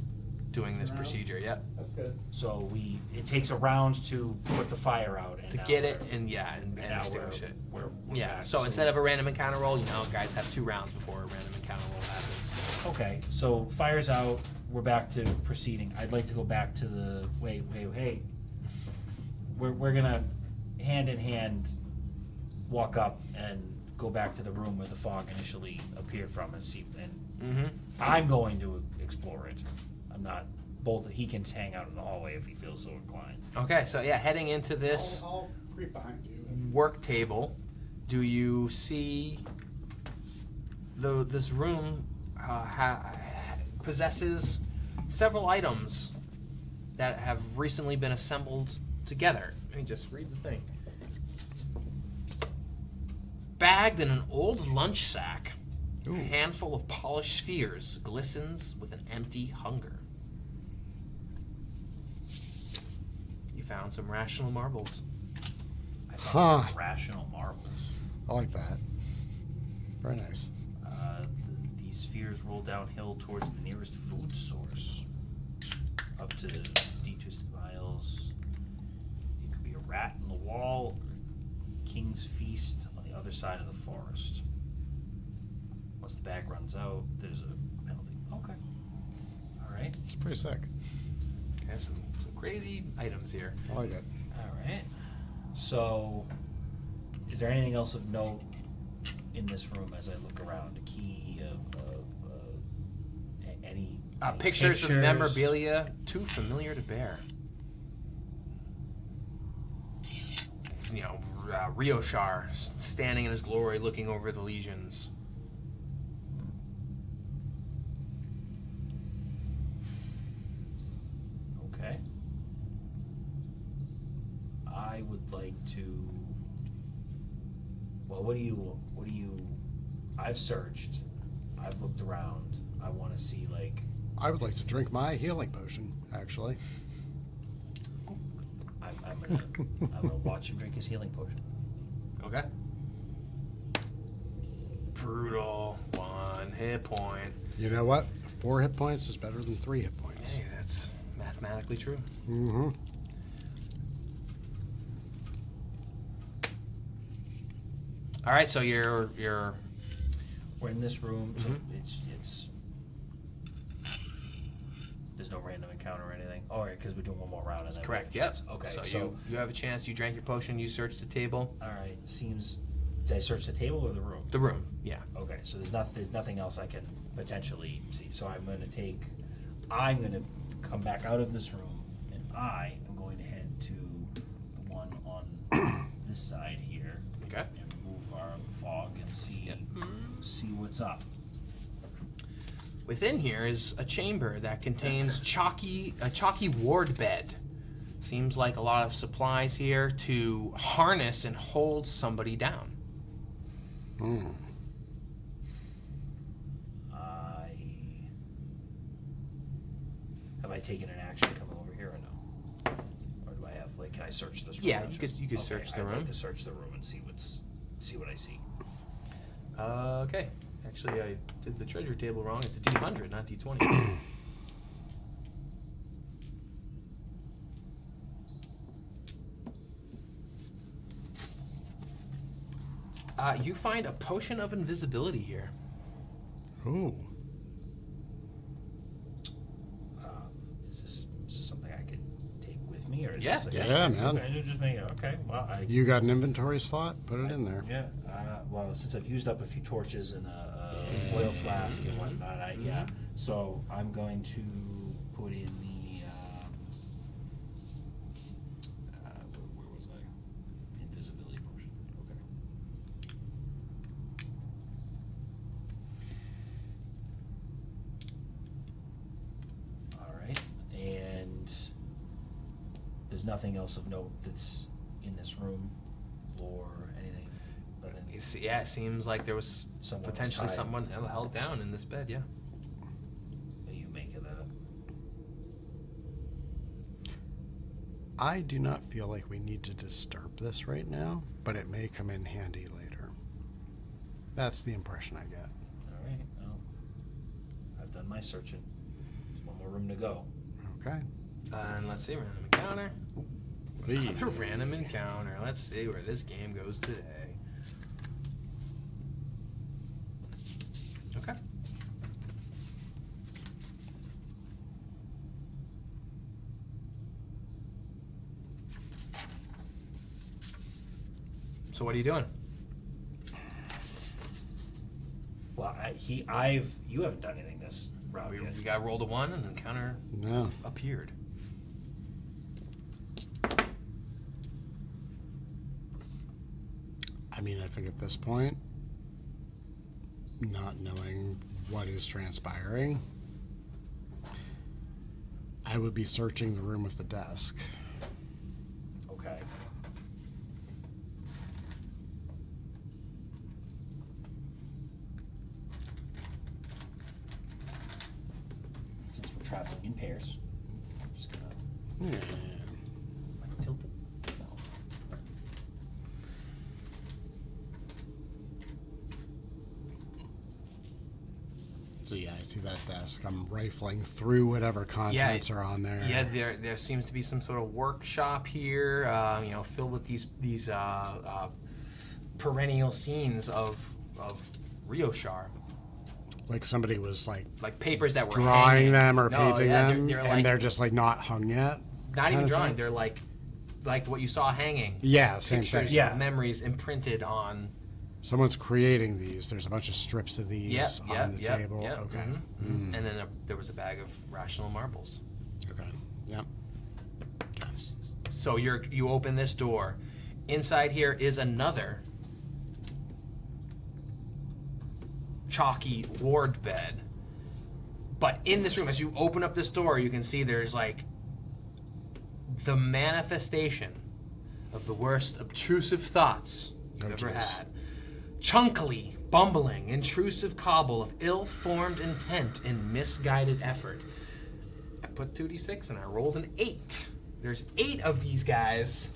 doing this procedure. Yep. That's good. So it takes a round to put the fire out and To now get it we're- and now extinguish it. we're Yeah. back. So instead of a random encounter roll, guys have 2 rounds before a random encounter roll happens. Okay, so fire's out. We're back to proceeding. I'd like to go back to the wait. We're gonna hand in hand walk up and go back to the room where the fog initially appeared from and see. And I'm going to explore it. I'm not. He can hang out in the hallway if he feels so inclined. Okay. So yeah, heading into this I'll creep behind you. work table, do you see this room possesses several items that have recently been assembled together? Let me just read the thing. Bagged in an old lunch sack, a handful of polished spheres glistens with an empty hunger. You found some rational marbles. I found some Huh. rational marbles. I like that. Very nice. These spheres roll downhill towards the nearest food source, up to D-twisted miles. It could be a rat in the wall, King's Feast on the other side of the forest. Once the bag runs out, there's a penalty. Okay. All right. It's pretty sick. Okay, some crazy items here. I like it. All right. So, is there anything else of note in this room as I look around? A key, any Pictures of memorabilia too familiar to bear. Rioshar standing in his glory looking over the legions. Okay. I would like to. Well, what do you? I've searched. I've looked around. I want to see like. I would like to drink my healing potion, actually. I'm gonna watch him drink his healing potion. Okay. Brutal. 1 hit point. You know what? 4 hit points is better than 3 hit points. Hey, that's mathematically true. Mm-hmm. All right, so you're We're in this room, so Mhm. it's. There's no random encounter or anything. Oh, right, because we're doing one more round and then. correct. we Yep. have a chance. Okay, So, so you have a chance. You drank your potion. You searched the table. all right. Seems. Did I search the table or the room? The room. Yeah. Okay, so there's nothing else I can potentially see. So I'm going to come back out of this room, and I am going to head to the one on this side here. Okay. And remove our fog and see Yep. see what's up. Within here is a chamber that contains a chalky ward bed. Seems like a lot of supplies here to harness and hold somebody down. Mm. Have I taken an action coming over here or no? Or do I have can I search this room? Yeah, after? you could search the I'd room. like to search the room and see what I see. Okay. Actually, I did the treasure table wrong. It's a D100, not D20. You find a potion of invisibility here. Ooh. Is this something I could take with me, or is Yeah. this like, Yeah, man. Okay, just make it. Okay, well, You got an inventory slot? Put it in there. yeah. Well, since I've used up a few torches and a oil flask and whatnot, yeah. So I'm going to put in the. Where was I? Invisibility potion. Okay. All right, and there's nothing else of note that's in this room, or anything. Nothing. Yeah, it seems like there was potentially someone held down in this bed, yeah. What do you make of that? I do not feel like we need to disturb this right now, but it may come in handy later. That's the impression I get. All right. Well, I've done my searching. There's one more room to go. Okay. And let's see, random encounter. Another random encounter. Let's see where this game goes today. Okay. So what are you doing? Well, you haven't done anything this round yet. We got rolled a 1 and an encounter appeared. I mean, I think at this point, not knowing what is transpiring, I would be searching the room with the desk. Okay. Since we're traveling in pairs, I'm just gonna tilt it. No. So yeah, I see that desk. I'm rifling through whatever contents are on there. Yeah, there seems to be some sort of workshop here, filled with these perennial scenes of Rioshar. Like somebody was like papers that were drawing hanging. them or No, painting yeah, them, they're and like, they're just like not hung yet. not even of drawing. thing? They're like what you saw hanging. Yeah, same Pictures, thing. Yeah. memories imprinted on. Someone's creating these. There's a bunch of strips of these on the table. Yep, Okay. And then there was a bag of rational marbles. Okay. Yep. So you open this door. Inside here is another chalky ward bed. But in this room, as you open up this door, you can see there's like the manifestation of the worst obtrusive thoughts you've ever had. Chunkily, bumbling, intrusive cobble of ill-formed intent and misguided effort. I put 2d6 and I rolled an 8. There's 8 of these guys.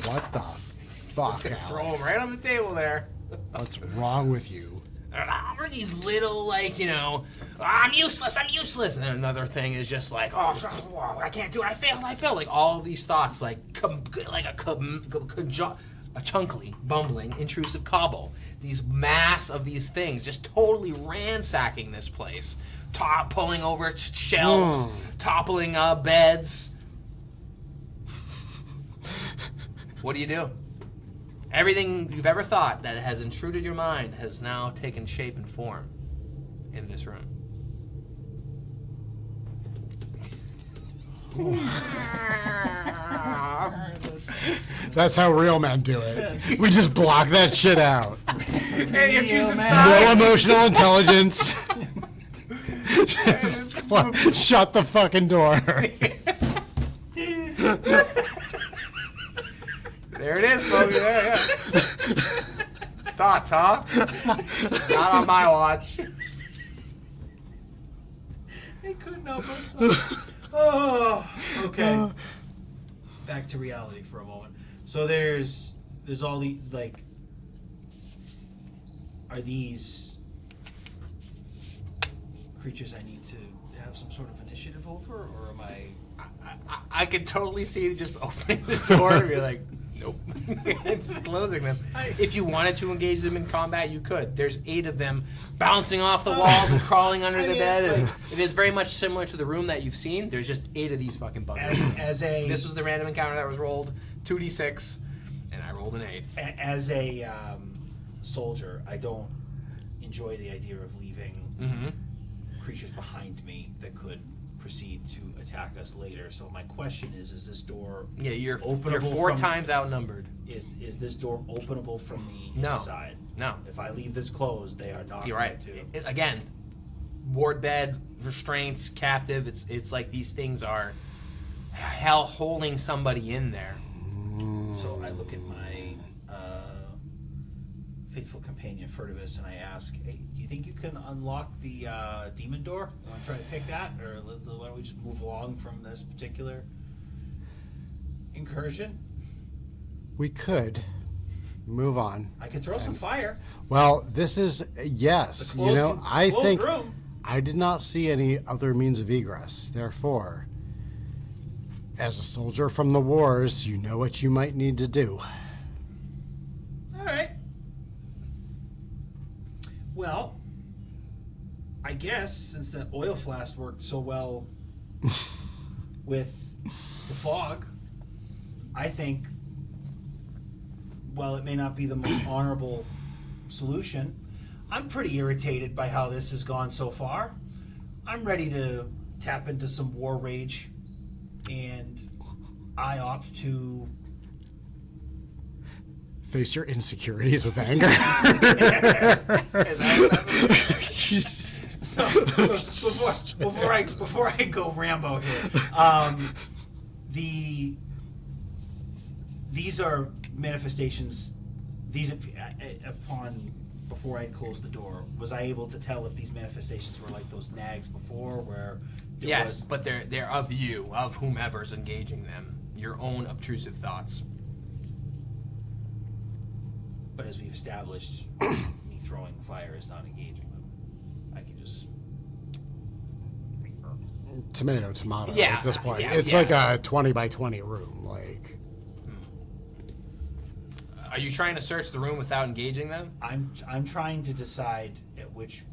What the fuck, Throw them Alex? right on the table there. What's wrong with you? Are these little, I'm useless, and then another thing is just like, I can't do it, I failed. Like all of these thoughts, like a chunkily, bumbling, intrusive cobble. These mass of these things just totally ransacking this place. Pulling over shelves, toppling beds. What do you do? Everything you've ever thought that has intruded your mind has now taken shape and form in this room. That's how real men do it. We just block that shit out. No emotional intelligence. Just shut the fucking door. There it is, folks. Yeah. Thoughts, huh? Not on my watch. I couldn't help myself. Oh, okay. Back to reality for a moment. So there's all the are these creatures I need to have some sort of initiative over, or am I? I could totally see you just opening the door and you're like, nope. It's just closing them. If you wanted to engage them in combat, you could. There's 8 of them bouncing off the walls and crawling under the bed. And it is very much similar to the room that you've seen. There's just 8 of these fucking buggers. This was the random encounter that was rolled, 2d6, and I rolled an 8. As a soldier, I don't enjoy the idea of leaving creatures behind me that could proceed to attack us later. So my question is this door you're openable 4 times outnumbered. Is this door openable from the inside? No. If I leave this closed, they are not You're right. Again, ward bed, restraints, captive, it's like these things are hell holding somebody in there. So I look at my faithful companion Furtivus, and I ask, hey, do you think you can unlock the demon door? You want to try to pick that, or why don't we just move along from this particular incursion? We could move on. I could throw some fire. Well, this is yes. Closed, I think room. I did not see any other means of egress. Therefore, as a soldier from the wars, you know what you might need to do. All right. Well, I guess since that oil flask worked so well with the fog, I think, while it may not be the most honorable solution, I'm pretty irritated by how this has gone so far. I'm ready to tap into some war rage, and I opt to face your insecurities with anger. Before I go Rambo here, these are manifestations. These upon before I closed the door, was I able to tell if these manifestations were like those nags before, where yes, but they're of you, of whomever's engaging them, your own obtrusive thoughts. But as we've established, me throwing fire is not engaging them. I can just Tomato, Yeah, at this point. yeah, It's yeah. like a 20 by 20 room. Like, Are you trying to search the room without engaging them? I'm trying to decide at which.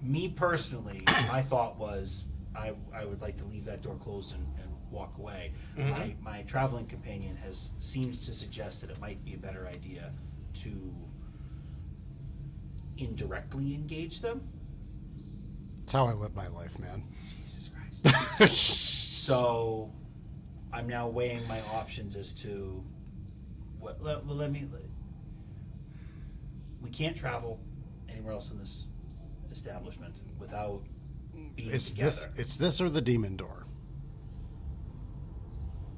Me personally, my thought was I would like to leave that door closed and walk away. Mm-hmm. My traveling companion seems to suggest that it might be a better idea to indirectly engage them. it's how I live my life, man. Jesus Christ. So I'm now weighing my options as to what. We can't travel anywhere else in this establishment without being together. It's this or the demon door.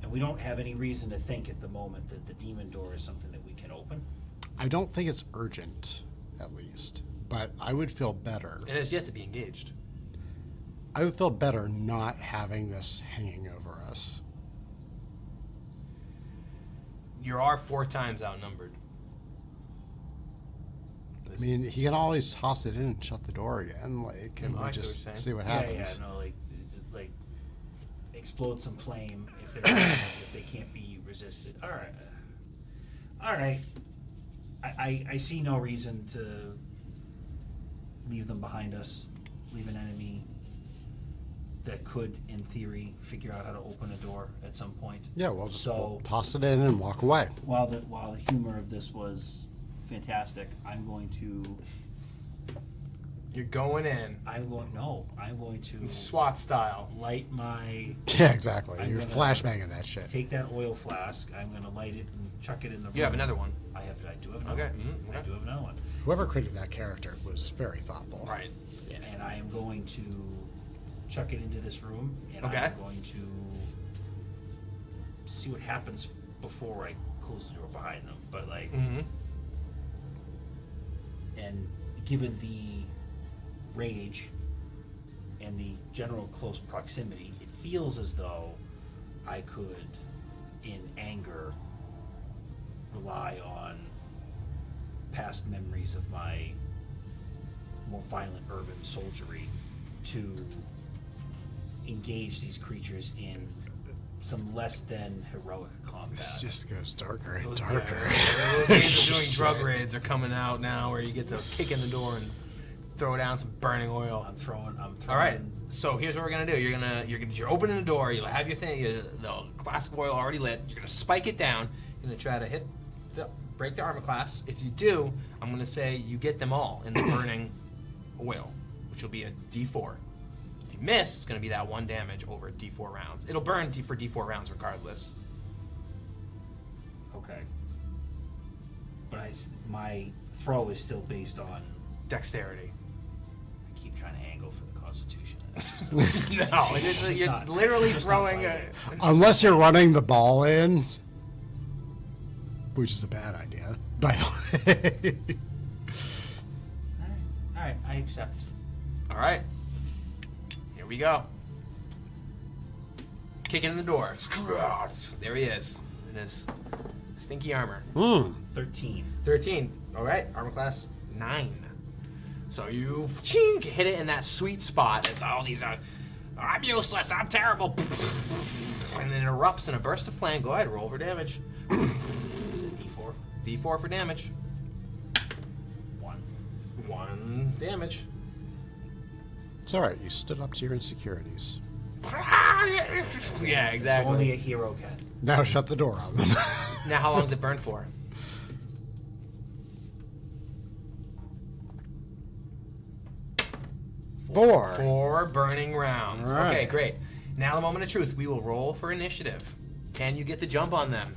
And we don't have any reason to think at the moment that the demon door is something that we can open. I don't think it's urgent, at least. But I would feel better. It has yet to be engaged. I would feel better not having this hanging over us. You are 4 times outnumbered. I mean, he can always toss it in and shut the door again. Like, and I we see what just you're saying. see what happens. Yeah, no, like explode some flame if they can't be resisted. All right. I see no reason to leave them behind us, leave an enemy that could, in theory, figure out how to open a door at some point. Yeah, we'll just So- toss it in and walk away. While the humor of this was fantastic, I'm going to You're going in. I'm going to SWAT style. light my Yeah, exactly. I'm You're gonna- flashbanging that shit. take that oil flask. I'm going to light it and chuck it in the room. You have another one. I do have another Okay, one. I okay. do have another one. Whoever created that character was very thoughtful. Right. And I am going to chuck it into this room, and Okay. I'm going to see what happens before I close the door behind them. But Mm-hmm. and given the rage and the general close proximity, it feels as though I could, in anger, rely on past memories of my more violent urban soldiery to engage these creatures in some less than heroic combat. This just goes darker and Those darker. games of doing drug raids are coming out now, where you get to kick in the door and throw down some burning oil. I'm throwing. All right. So here's what we're gonna do. You're opening the door. You'll have your thing, the glass of oil already lit. You're gonna spike it down. You're gonna try to break the armor class. If you do, I'm gonna say you get them all in the burning oil, which will be a D4. If you miss, it's gonna be that 1 damage over D4 rounds. It'll burn for D4 rounds regardless. Okay. But my throw is still based on. Dexterity. I keep trying to angle for the Constitution. No, you're literally throwing a. Unless you're running the ball in, which is a bad idea, by the way. I accept. All right. Here we go. Kicking in the door. There he is in his stinky armor. 13. 13. All right. Armor class 9. So you hit it in that sweet spot. As all these are, I'm useless. I'm terrible. And then it erupts in a burst of flame. Go ahead. Roll for damage. Is it D4? D4 for damage. 1. 1 damage. It's all right. You stood up to your insecurities. Yeah, exactly. Only a hero can. Now shut the door on them. Now, how long does it burn for? Four. 4 burning rounds. All right. Okay, great. Now the moment of truth. We will roll for initiative. Can you get the jump on them?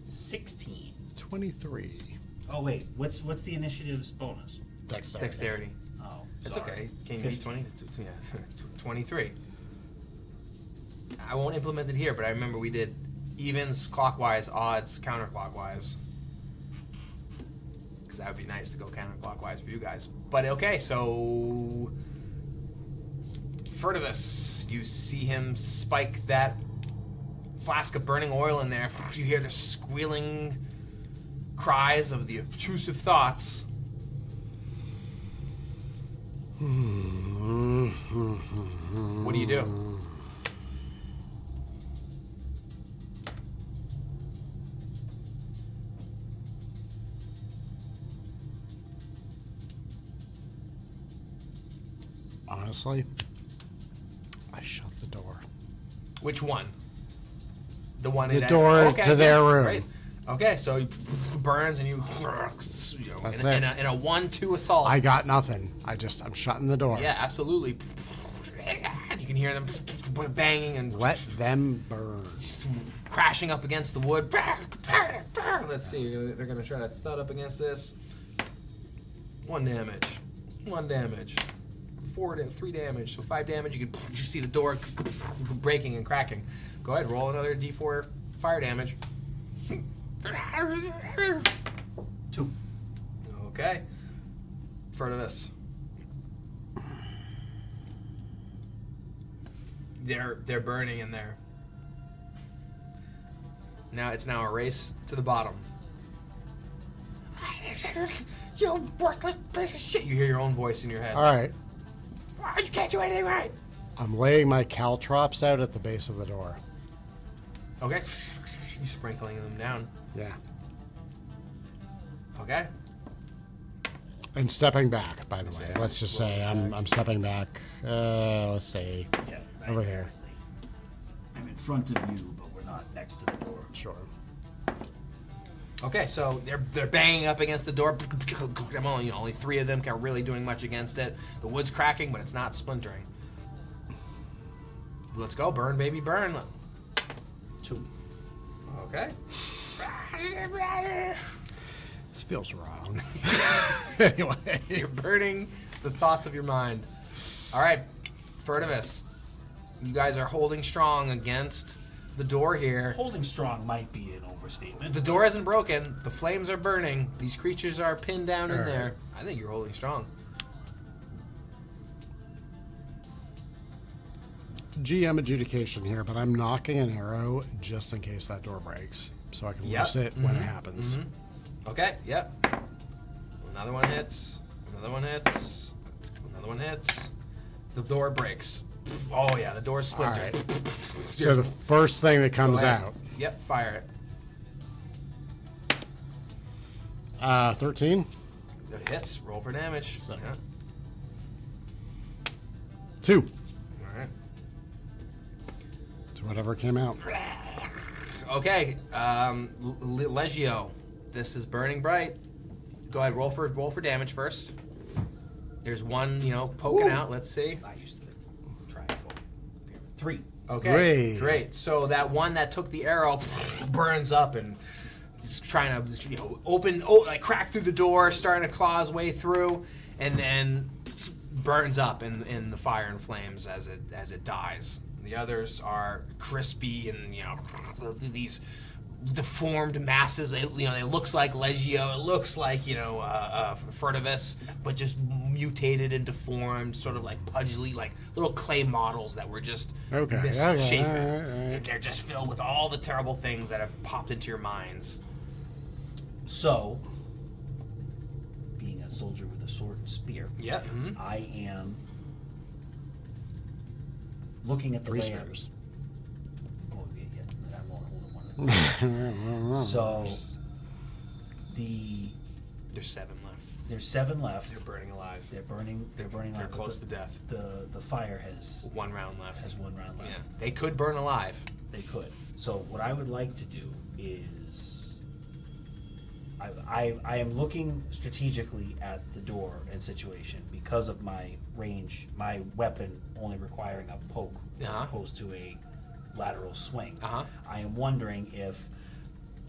16. 23. Oh wait, what's the initiative's bonus? Dexterity. Oh, It's sorry. okay. Can you beat 15. 20? Yeah, 23. I won't implement it here, but I remember we did evens clockwise, odds counterclockwise. Because that would be nice to go counterclockwise for you guys. But okay, so Furtivus, you see him spike that flask of burning oil in there. You hear the squealing cries of the obtrusive thoughts. What do you do? Honestly, I shut the door. Which one? The one The in door to their room. Right. Okay, so he burns and you know, That's in it. a 1-2 assault. I got nothing. I'm shutting the door. Yeah, absolutely. You can hear them banging and Let them burn. crashing up against the wood. Let's see, they're gonna try to thud up against this. 1 damage. 1 damage. 3 damage. So 5 damage. You see the door breaking and cracking. Go ahead, roll another D4 fire damage. 2. Okay. Furtivus. They're burning in there. Now it's a race to the bottom. You worthless piece of shit! You hear your own voice in your head. All right. You can't do anything right. I'm laying my caltrops out at the base of the door. Okay. You sprinkling them down. Yeah. Okay. And stepping back, by the way. Yeah, Let's just rolling say I'm stepping back. Let's see. Yeah. Over here. I'm in front of you, but we're not next to the door. Sure. Okay, so they're banging up against the door. Only 3 of them can really doing much against it. The wood's cracking, but it's not splintering. Let's go, burn, baby, burn. 2. Okay. This feels wrong. Anyway. You're burning the thoughts of your mind. All right, Furtivus, you guys are holding strong against the door here. Holding strong might be an overstatement. The door isn't broken. The flames are burning. These creatures are pinned down in All right. there. I think you're holding strong. GM adjudication here, but I'm knocking an arrow just in case that door breaks, so I can Yep. loose it when it happens. Okay, yep. Another one hits. Another one hits. Another one hits. The door breaks. Oh yeah, the door's All splintered. right. So the first thing that comes Go ahead. out. Yep, fire it. 13. It hits. Roll for damage. Sick. Yeah. 2. All right. To whatever came out. Okay, Legio, this is burning bright. Go ahead, roll for damage first. There's one, poking out. Let's see. Not used to the triangle. 3. Okay, Great. great. So that one that took the arrow burns up and is trying to, crack through the door, starting to claw his way through, and then burns up in the fire and flames as it dies. The others are crispy and these deformed masses. It looks like Legio. It looks like Furtivus, but just mutated and deformed, sort of like pudgily, like little clay models that were just misshapen. And they're just filled with all the terrible things that have popped into your minds. So, being a soldier with a sword and spear, Yep. Mm-hmm. I am looking at the Three layout. spears. Oh, yeah, I won't hold one. So, There's 7 left. there's 7 left. They're burning alive. They're burning They're alive. close to death. The fire has 1 round left. 1 round left. Yeah. They could burn alive. They could. So what I would like to do is I am looking strategically at the door and situation because of my range, my weapon only requiring a poke as opposed to a lateral swing. I am wondering if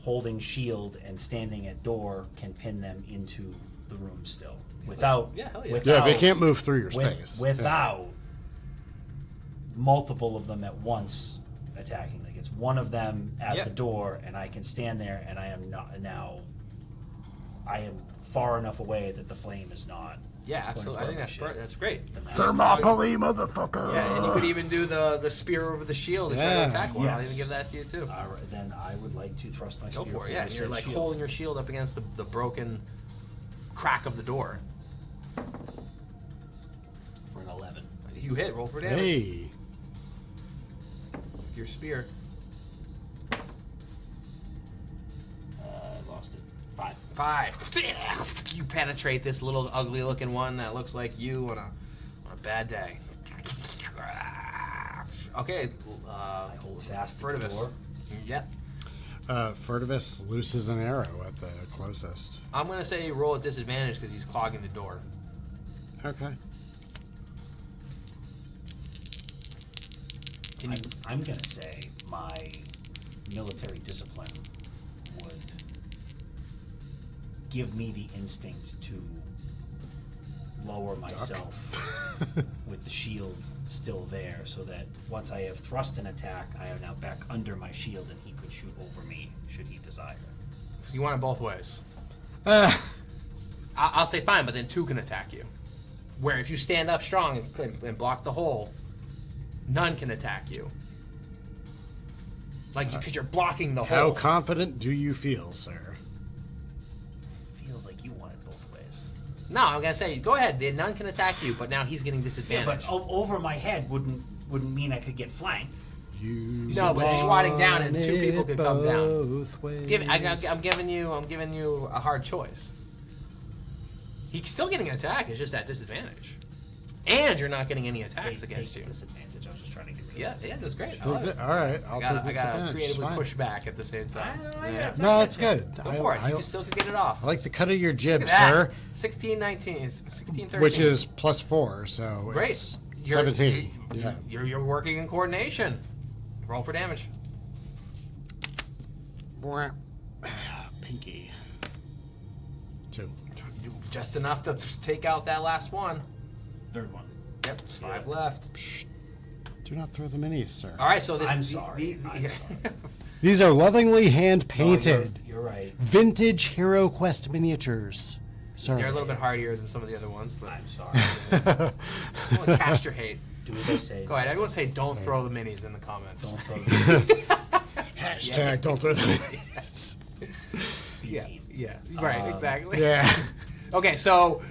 holding shield and standing at door can pin them into the room still without hell yeah. Yeah, they can't move through your space. without multiple of them at once attacking. Like it's one of them at the door and I can stand there and I am not now I am far enough away that the flame is not. Yeah, absolutely. I think that's great. Thermopylae, motherfucker. Yeah, and you could even do the spear over the shield and try to attack one. I'll Yes. even give that to you too. Then I would like to thrust my Go spear for it. over Yeah, and you're said like shield. holding your shield up against the broken crack of the door. For an 11. You hit. Roll for damage. Hey. Your spear. I lost it. 5. 5. You penetrate this little ugly-looking one that looks like you on a bad day. Okay. I hold fast to the Furtivus. door. Yeah. Furtivus looses an arrow at the closest. I'm gonna say roll at disadvantage because he's clogging the door. Okay. I'm going to say my military discipline would give me the instinct to lower myself with the shield still there so that once I have thrust an attack, I am now back under my shield and he could shoot over me should he desire. So you want it both ways. I'll say fine, but then 2 can attack you. Where if you stand up strong and block the hole, none can attack you. Like, because you're blocking the How hole. confident do you feel, sir? Feels like you want it both ways. No, I'm gonna say, go ahead. None can attack you, but now he's getting Yeah, disadvantage. but over my head wouldn't mean I could get flanked. No, but swatting down and 2 people could come down. Both ways. I'm giving you a hard choice. He's still getting an attack. It's just at disadvantage, and you're not getting any attacks against you. Disadvantage. I was just trying to get rid of Yeah, this. yeah, that's great. I Take love the- it. all right, I'll I take gotta this advantage. creatively Fine. push back at the same time. Yeah. No, it's good. Go for it. You can still get it off. I like the cut of your jib, Look at sir. that. 16, 19, 16, 13. Which is +4, so great. it's 17. Yeah. You're working in coordination. Roll for damage. Pinky. 2. Just enough to take out that last one. Third one. Yep, 5 left. Do not throw the minis, sir. All right, so this. I'm sorry. I'm sorry. These are lovingly Oh, hand-painted, you're right. vintage Hero Quest miniatures, sir. They're a little bit hardier than some of the other ones, but I'm sorry. everyone cast your hate. Do as I say. Go ahead. Everyone say don't throw the minis in the comments. Don't throw the Hashtag don't throw the minis. Yeah, yeah, right, exactly. Yeah. Okay, so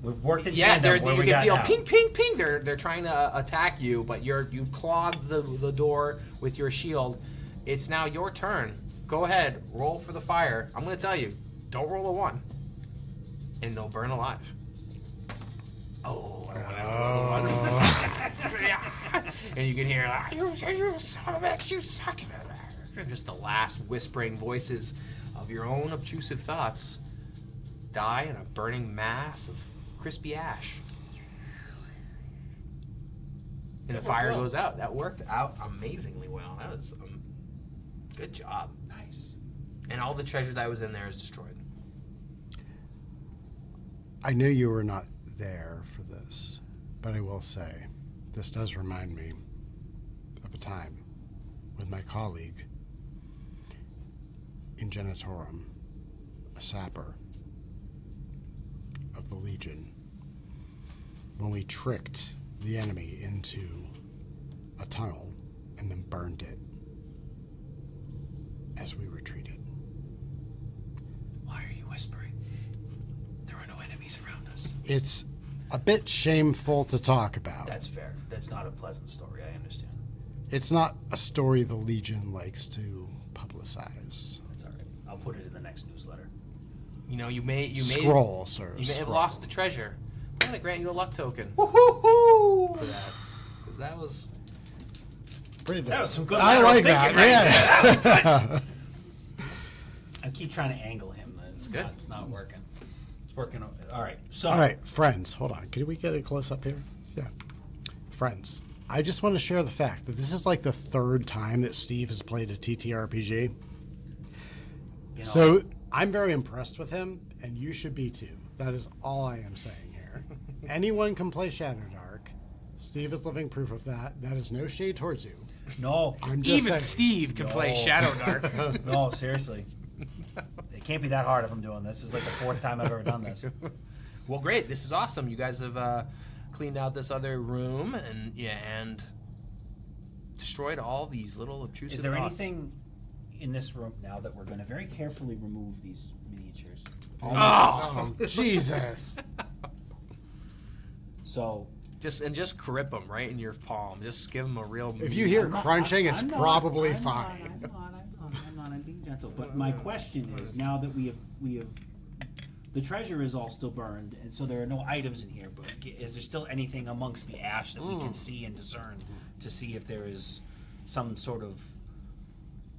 We've worked in yeah, tandem where you we can got feel now. ping, ping, ping. They're trying to attack you, but you've clogged the door with your shield. It's now your turn. Go ahead, roll for the fire. I'm gonna tell you, don't roll a 1, and they'll burn alive. Oh, I don't want to roll a 1. And you can hear, you son of a bitch, you suck. And just the last whispering voices of your own obtrusive thoughts die in a burning mass of crispy ash. And the fire goes out. That worked out amazingly well. That was good job. Nice. And all the treasure that was in there is destroyed. I knew you were not there for this, but I will say, this does remind me of a time with my colleague Ingenitorum, a sapper of the Legion, when we tricked the enemy into a tunnel and then burned it as we retreated. Why are you whispering? There are no enemies around us. It's a bit shameful to talk about. That's fair. That's not a pleasant story. I understand. It's not a story the Legion likes to publicize. That's all right. I'll put it in the next newsletter. You know, you may Scroll, sir. You may have scroll. lost the treasure. I'm gonna grant you a luck token Woohoo! for that, because that was. Pretty That was some good I lateral like thinking that. right there. Yeah. I keep trying to angle him. Good. It's not working. It's working. All right. So. All right, friends, hold on. Can we get a close up here? Yeah. Friends, I just want to share the fact that this is like the third time that Steve has played a TTRPG. You know, So I'm very impressed with him, and you should be too. That is all I am saying here. Anyone can play ShadowDark. Steve is living proof of that. That is no shade towards you. no. I'm just Even saying. Steve can play No. ShadowDark. No, seriously. It can't be that hard if I'm doing this. This is like the fourth time I've ever done this. Well, great. This is awesome. You guys have cleaned out this other room and destroyed all these little obtrusive Is there thoughts. anything in this room now that we're going to very carefully remove these miniatures? Oh, Jesus. So just grip them right in your palm. Just give them a real. If you hear crunching, it's probably I'm fine. I'm being gentle. But my question is, now that we have, the treasure is all still burned, and so there are no items in here. But is there still anything amongst the ash that we can see and discern to see if there is some sort of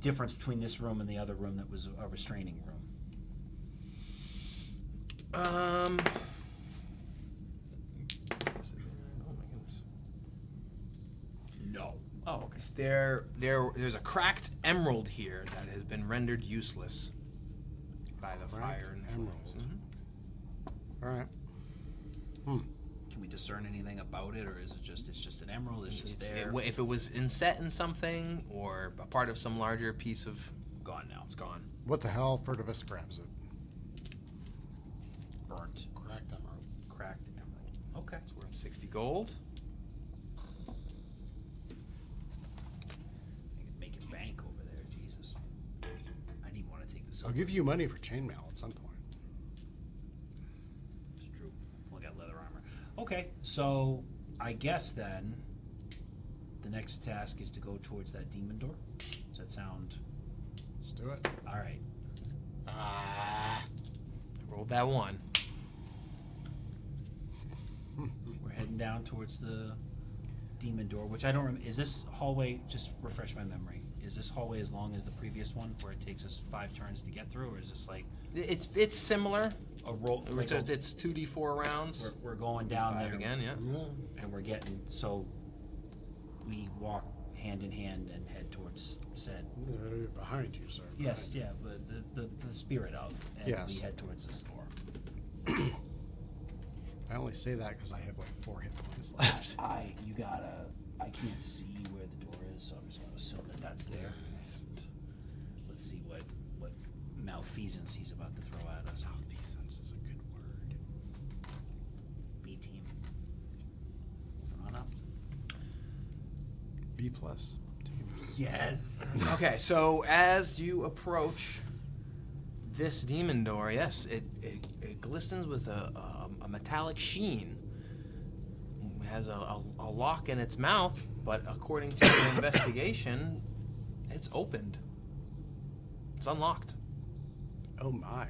difference between this room and the other room that was a restraining room? Oh my goodness. No. Oh, okay. There's a cracked emerald here that has been rendered useless by the Cracked fire and emerald. flames. Mhm. All right. Can we discern anything about it, or is it just an emerald? It's just there. If it was inset in something or a part of some larger piece of, Gone now. it's gone. What the hell? Furtivus grabs it. Burnt. Cracked emerald. Cracked emerald. Okay. It's worth 60 gold. Making bank over there, Jesus. I didn't want to take this. I'll give you money for chainmail at some point. It's true. We got leather armor. Okay, so I guess then the next task is to go towards that demon door. Does that sound? Let's do it. All right. I rolled that one. We're heading down towards the demon door, which I don't remember. Is this hallway? Just refresh my memory. Is this hallway as long as the previous one, where it takes us 5 turns to get through, or is this like It's similar. a roll? Like It's 2d4 rounds. we're going down 5 there again, yeah. Yeah. and we're getting so we walk hand in hand and head towards said. Behind you, sir. Yes, Behind yeah, but the spirit of, and Yes. we head towards this door. you. I only say that because I have like 4 hit points left. I can't see where the door is, so I'm just gonna assume that that's there. And let's see what malfeasance he's about to throw at us. Malfeasance is a good word. B team. Moving on up. B plus. Yes. Okay, so as you approach this demon door, yes, it glistens with a metallic sheen. It has a lock in its mouth, but according to your investigation, it's opened. It's unlocked. Oh my.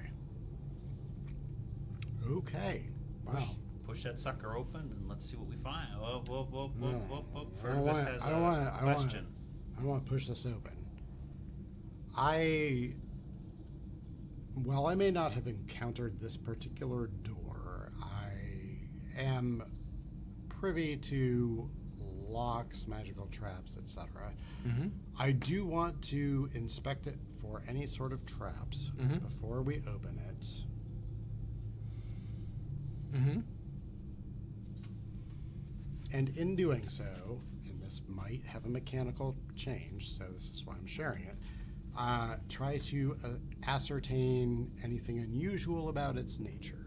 Okay. Wow. Push that sucker open and let's see what we find. Whoa. No. I don't Fergus want- has I don't a want- I don't want- question. I want to push this open. While I may not have encountered this particular door, I am privy to locks, magical traps, etc. Mm-hmm. I do want to inspect it for any sort of traps before we open it. Mm-hmm. And in doing so, and this might have a mechanical change, so this is why I'm sharing it, Try to ascertain anything unusual about its nature.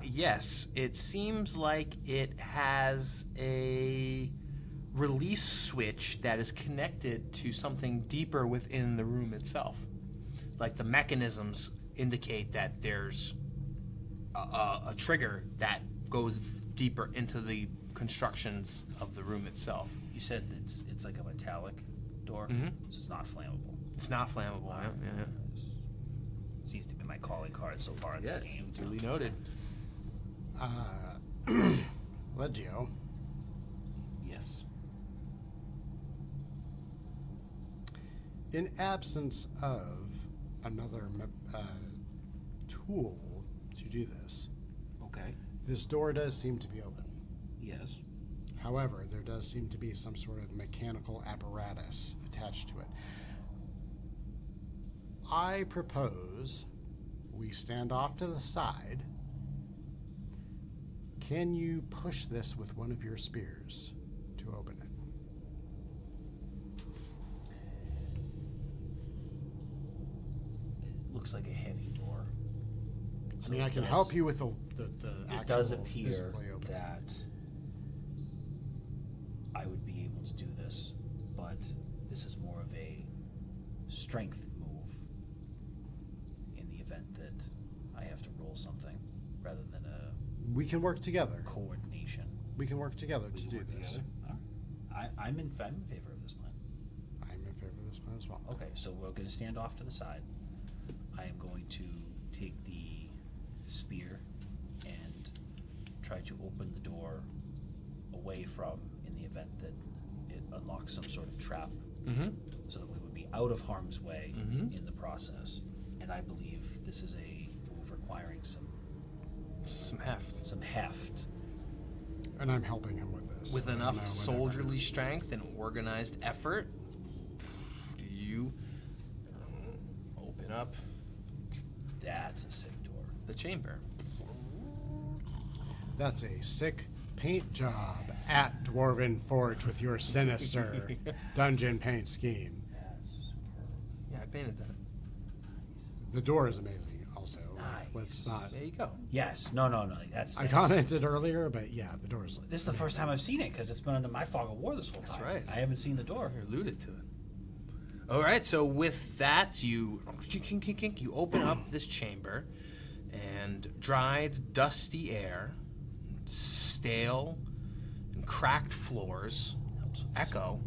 Yes, it seems like it has a release switch that is connected to something deeper within the room itself. Like the mechanisms indicate that there's a trigger that goes deeper into the constructions of the room itself. You said it's like a metallic door, so it's not flammable. It's not flammable. Yeah. Seems to be my calling card so far in this game. Duly noted. Legio. Yes. In absence of another tool to do this, Okay. this door does seem to be open. Yes. However, there does seem to be some sort of mechanical apparatus attached to it. I propose we stand off to the side. Can you push this with one of your spears to open it? It looks like a heavy door. I mean, I can it help does- you with the actual It does appear physically opening. that I would be able to do this, but this is more of a strength move in the event that I have to roll something rather than a We can work together. coordination. We can work together to do this. I'm in favor of this plan. I'm in favor of this plan as well. Okay, so we're going to stand off to the side. I am going to take the spear and try to open the door away from, in the event that it unlocks some sort of trap, so that we would be out of harm's way in the process. And I believe this is a move requiring Some heft. some heft. And I'm helping him with this. With I don't enough know whenever- soldierly strength and organized effort, do you open up That's a sick door. the chamber? That's a sick paint job at Dwarven Forge with your sinister dungeon paint scheme. That's superb. Yeah, I painted that. The door is amazing also. Nice. Let's not... There you go. Yes. No. That's. I commented earlier, but yeah, the door is... This is the first time I've seen it because it's been under my fog of war this whole time. That's right. I haven't seen the door. You alluded to it. All right, so with that, you open up this chamber, and dried, dusty air, stale, and cracked floors echo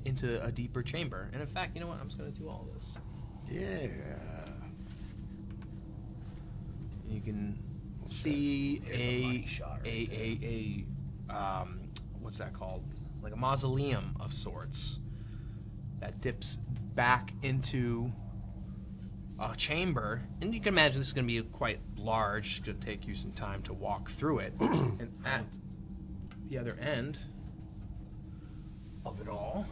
into a deeper chamber. And in fact, you know what? I'm just going to do all this. Yeah. You can see There's a money shot right what's that called? Like a mausoleum of sorts that dips back into a chamber, and you can imagine this is going to be quite large. It's going to take you some time to walk through it. And at the other end of it all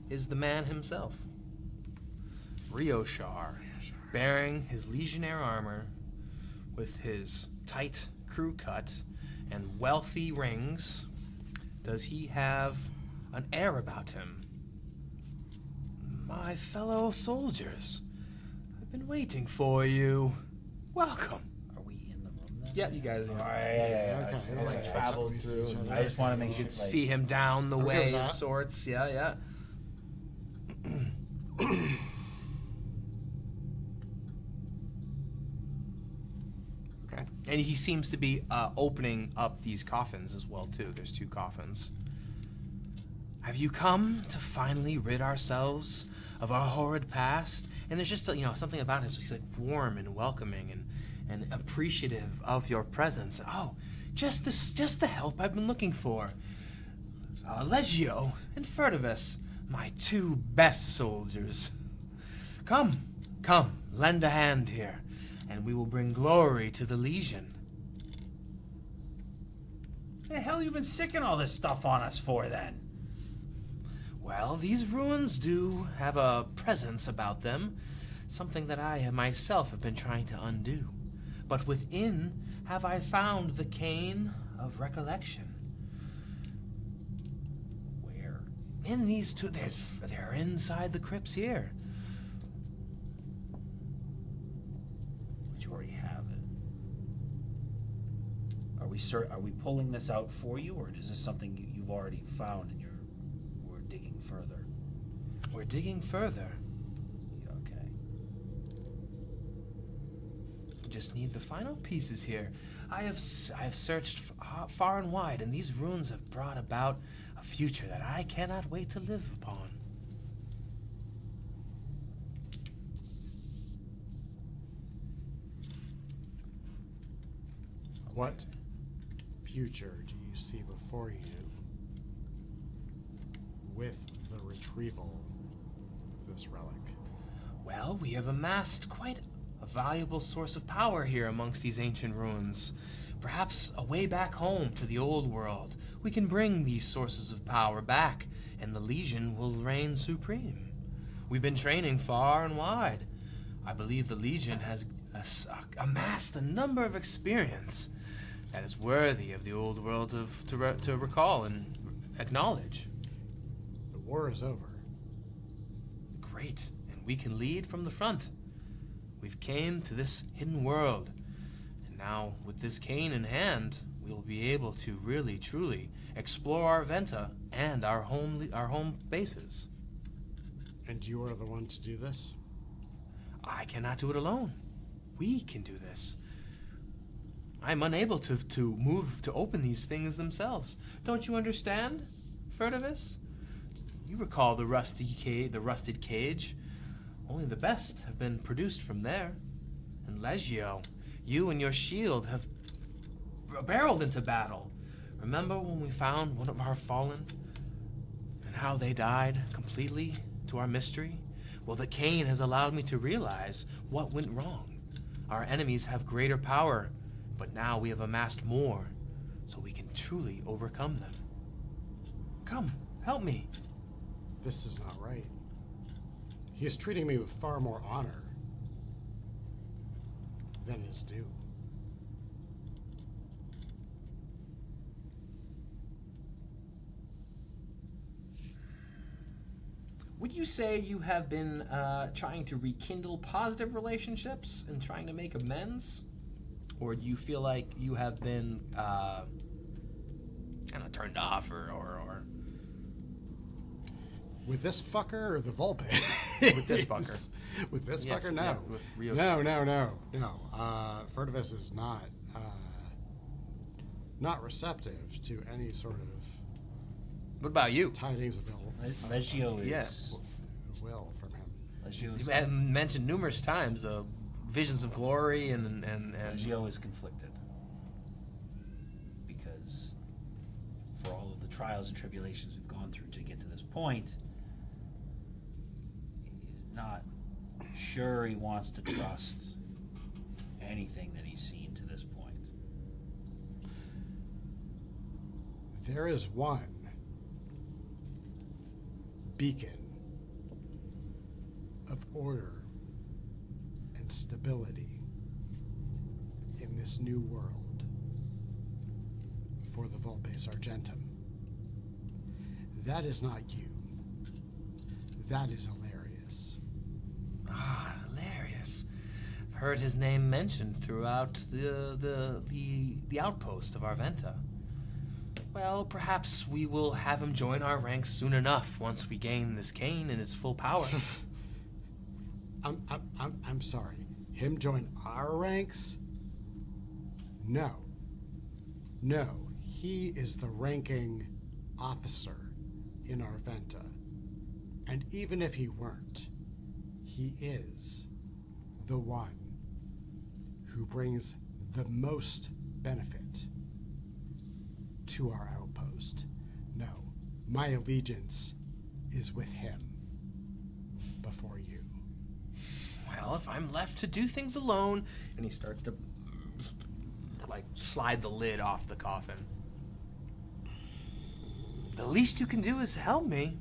is the man himself, Rioshar, bearing his legionnaire armor with his tight crew cut and wealthy rings. Does he have an air about him? My fellow soldiers, I've been waiting for you. Welcome. Are we in the room then? Yeah, you guys. All right. Yeah. Okay. Like traveled We see through. each other. I just want to make You sure. could see him down the Okay way with of that. sorts. Yeah. Okay. And he seems to be opening up these coffins as well, too. There's 2 coffins. Have you come to finally rid ourselves of our horrid past? And there's just, something about his, he's like warm and welcoming and appreciative of your presence. Oh, just the help I've been looking for. Legio and Furtivus, my 2 best soldiers. Come, lend a hand here, and we will bring glory to the Legion. What the hell you been sicking all this stuff on us for then? Well, these ruins do have a presence about them, something that I myself have been trying to undo. But within have I found the cane of recollection. in these two, they're inside the crypts here. But you already have it. Are we pulling this out for you, or is this something you've already found and we're digging further? We're digging further. Okay. We just need the final pieces here. I have searched far and wide, and these runes have brought about a future that I cannot wait to live upon. What future do you see before you with the retrieval of this relic? Well, we have amassed quite a valuable source of power here amongst these ancient ruins. Perhaps a way back home to the old world. We can bring these sources of power back, and the Legion will reign supreme. We've been training far and wide. I believe the Legion has amassed a number of experience that is worthy of the old world to recall and acknowledge. The war is over. Great, and we can lead from the front. We've came to this hidden world, and now with this cane in hand, we'll be able to really, truly explore our Venta and our home bases. And you are the one to do this? I cannot do it alone. We can do this. I'm unable to move to open these things themselves. Don't you understand, Furtivus? You recall the rusted cage. Only the best have been produced from there. And Legio, you and your shield have barreled into battle. Remember when we found one of our fallen? And how they died completely to our mystery? Well, the cane has allowed me to realize what went wrong. Our enemies have greater power, but now we have amassed more, so we can truly overcome them. Come, help me. This is not right. He is treating me with far more honor than is due. Would you say you have been trying to rekindle positive relationships and trying to make amends? Or do you feel like you have been kind of turned off or... With this fucker or the Volpe? With this fucker. With this Yes, fucker? No. yeah, with Rio's No. Furtivus is not receptive to any sort of What about you? tidings of ill Legio is... Yes. will from him. Legio You've is, mentioned numerous times visions of glory and Legio is conflicted. Because for all of the trials and tribulations we've gone through to get to this point, he's not sure he wants to trust anything that he's seen to this point. There is one beacon of order and stability in this new world for the Volpe Argentum. That is not you. That is hilarious. Ah, hilarious. I've heard his name mentioned throughout the outpost of Arventa. Well, perhaps we will have him join our ranks soon enough once we gain this cane in his full power. I'm sorry. Him join our ranks? No. No. He is the ranking officer in Arventa. And even if he weren't, he is the one who brings the most benefit to our outpost. No, my allegiance is with him before you. Well, if I'm left to do things alone, and he starts to slide the lid off the coffin. The least you can do is help me.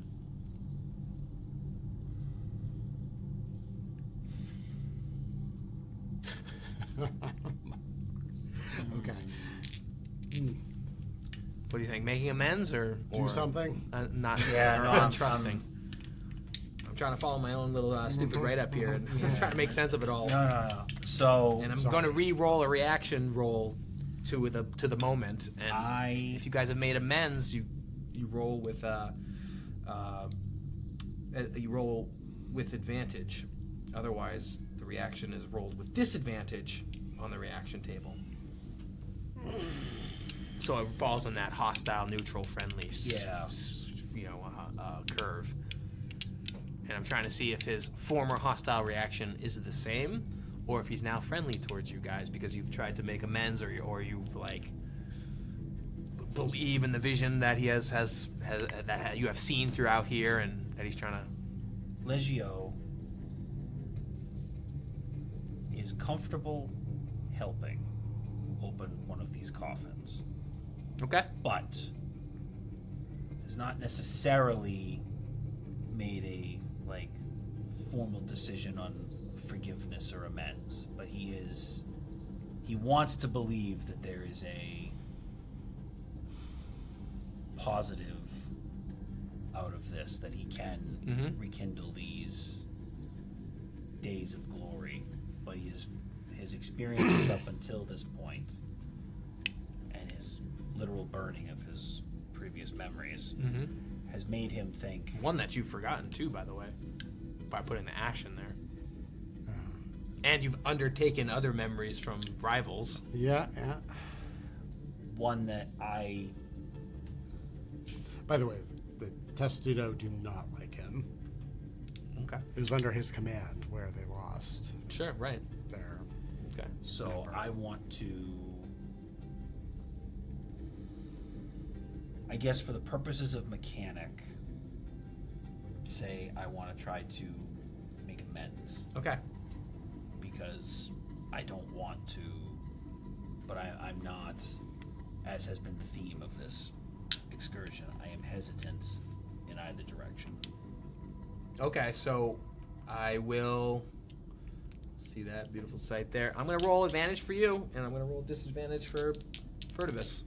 Okay. What do you think? Making amends or Do something? Not Yeah, or no, untrusting. I'm trying to follow my own little stupid write up here and trying to make sense of it all. No. So And I'm going to re-roll a reaction roll to the moment. And if you guys have made amends, you roll with advantage. Otherwise, the reaction is rolled with disadvantage on the reaction table. So it falls in that hostile, neutral, friendly, curve. And I'm trying to see if his former hostile reaction is the same, or if he's now friendly towards you guys because you've tried to make amends, or you've like believe in the vision that he has that you have seen throughout here, and that he's trying to. Legio is comfortable helping open one of these coffins. Okay. But has not necessarily made a formal decision on forgiveness or amends. But he wants to believe that there is a positive out of this, that he can rekindle these days of glory. But his experiences up until this point, and his literal burning of his previous memories, has made him think. One that you've forgotten too, by the way, by putting the ash in there. And you've undertaken other memories from rivals. Yeah. One that I. By the way, the Testudo do not like him. Okay. It was under his command where they lost Sure, right. their. Okay. So I want to. I guess for the purposes of mechanic, say I want to try to make amends. Okay. Because I don't want to, but I'm not, as has been the theme of this excursion, I am hesitant in either direction. Okay, so I will see that beautiful sight there. I'm going to roll advantage for you, and I'm going to roll disadvantage for Furtivus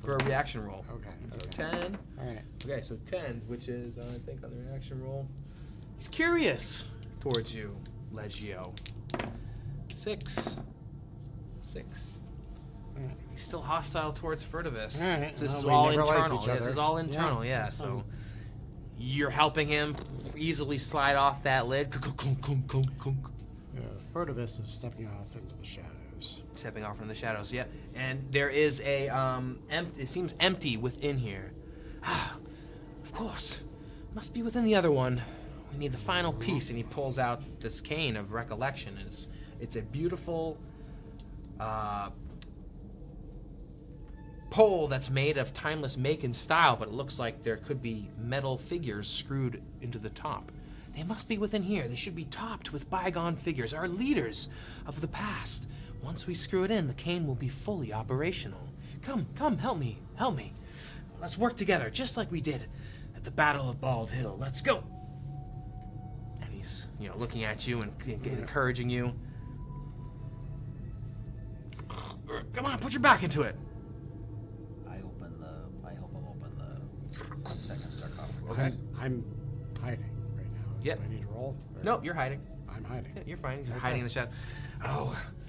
for a reaction roll. Okay. So 10. All right. Okay, so 10, which is, I think, on the reaction roll. He's curious towards you, Legio. 6. All right. He's still hostile towards Furtivus. All right. This Well, is we all never liked internal. each other. This is all internal, yeah. that's So fine. you're helping him easily slide off that lid. Furtivus is stepping off into the shadows. Stepping off from the shadows, yeah. And there is a, it seems empty within here. Of course. Must be within the other one. We need the final piece, and he pulls out this cane of recollection. And it's a beautiful pole that's made of timeless make and style, but it looks like there could be metal figures screwed into the top. They must be within here. They should be topped with bygone figures, our leaders of the past. Once we screw it in, the cane will be fully operational. Come, help me. Let's work together, just like we did at the Battle of Bald Hill. Let's go. And he's, looking at you and encouraging you. Come on, put your back into it. I help him open the second sarcophagus. Okay. I'm hiding right now. Yep. Do I need to roll? Or- Nope, you're hiding. I'm hiding. Yeah, you're fine. You're Okay. hiding in the shadows.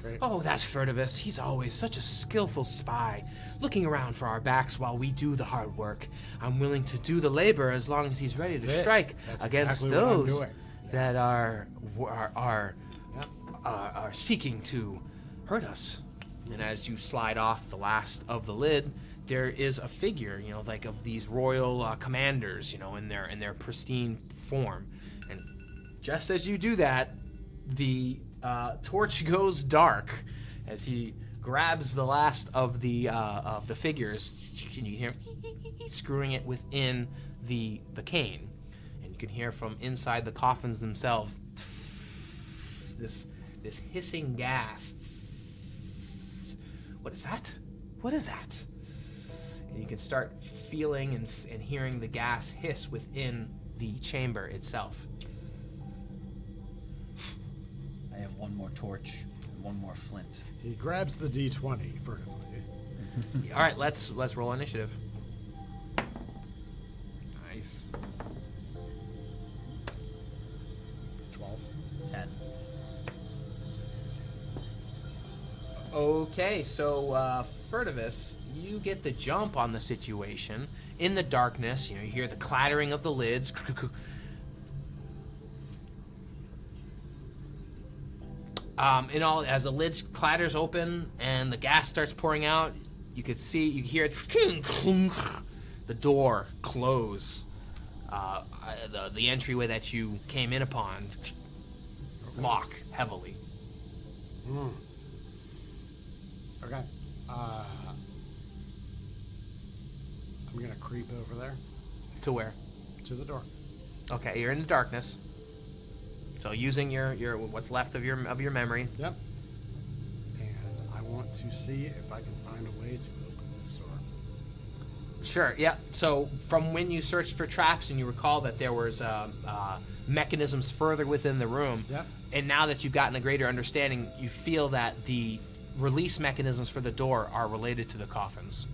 Great. Oh, that's Furtivus. He's always such a skillful spy, looking around for our backs while we do the hard work. I'm willing to do the labor as long as he's ready to That's it. strike That's against exactly what I'm those doing. that are Yep. seeking to hurt us. And as you slide off the last of the lid, there is a figure, like of these royal commanders, in their pristine form. And just as you do that, the torch goes dark as he grabs the last of the figures. And you can hear screwing it within the cane, and you can hear from inside the coffins themselves this hissing gas. What is that? What is that? And you can start feeling and hearing the gas hiss within the chamber itself. I have one more torch and one more flint. He grabs the D20 furtively. All right, let's roll initiative. Nice. 12. 10. Okay, so Furtivus, you get the jump on the situation. In the darkness, you hear the clattering of the lids. As the lid clatters open and the gas starts pouring out, you hear it, the door close. The entryway that you came in upon lock heavily. Okay. I'm gonna creep over there To where? to the door. Okay, you're in the darkness. So using your what's left of your memory. Yep. And I want to see if I can find a way to open this door. Sure. Yeah. So from when you searched for traps and you recall that there was mechanisms further within the room. Yep. And now that you've gotten a greater understanding, you feel that the release mechanisms for the door are related to the coffins.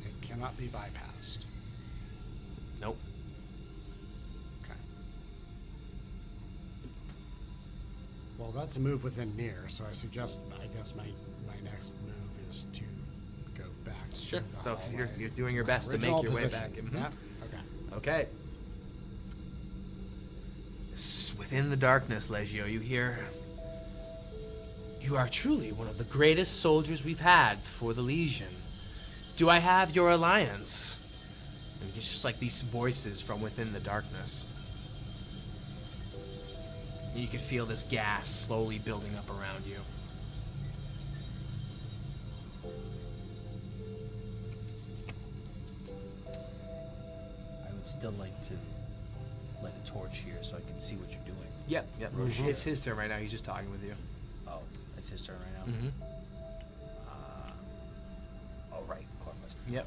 Okay. It cannot be bypassed. Nope. Okay. Well, that's a move within near, so I guess my next move is to go back. Sure. To the So hallway. you're doing your best to make Original your way position. back. Mhm. Yeah. Okay. Okay. Within the darkness, Legio, you hear, "You are truly one of the greatest soldiers we've had for the Legion. Do I have your alliance?" And it's just like these voices from within the darkness. And you can feel this gas slowly building up around you. I would still like to light a torch here so I can see what you're doing. Yep. It's his turn right now. He's just talking with you. Oh, it's his turn right now? Mm-hmm. Oh, right. Columbus. Yep.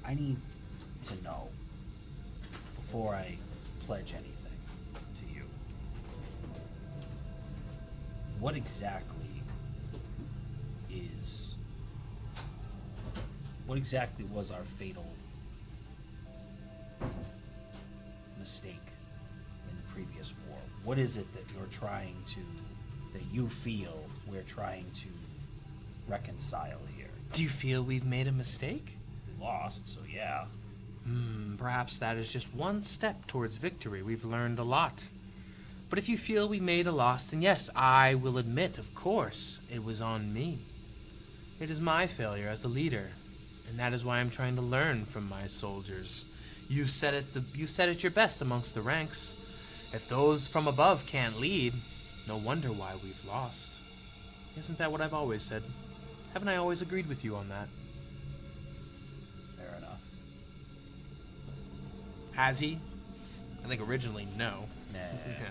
I need to know, before I pledge anything to you, what exactly was our fatal mistake in the previous war? What is it that you feel we're trying to reconcile here? Do you feel we've made a mistake? We lost, so yeah. Perhaps that is just one step towards victory. We've learned a lot. But if you feel we made a loss, then yes, I will admit, of course, it was on me. It is my failure as a leader, and that is why I'm trying to learn from my soldiers. You said it your best amongst the ranks. If those from above can't lead, no wonder why we've lost. Isn't that what I've always said? Haven't I always agreed with you on that? Fair enough. Has he? I think originally, no. Nah. Yeah.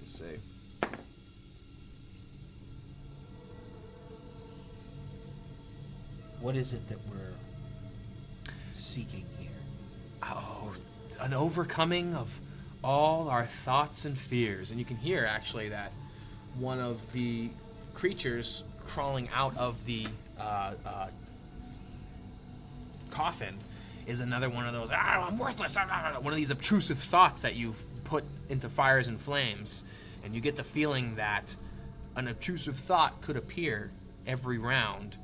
Let's see. What is it that we're seeking here? Oh, an overcoming of all our thoughts and fears. And you can hear, actually, that one of the creatures crawling out of the coffin is another one of those, I'm worthless, one of these obtrusive thoughts that you've put into fires and flames. And you get the feeling that an obtrusive thought could appear every round,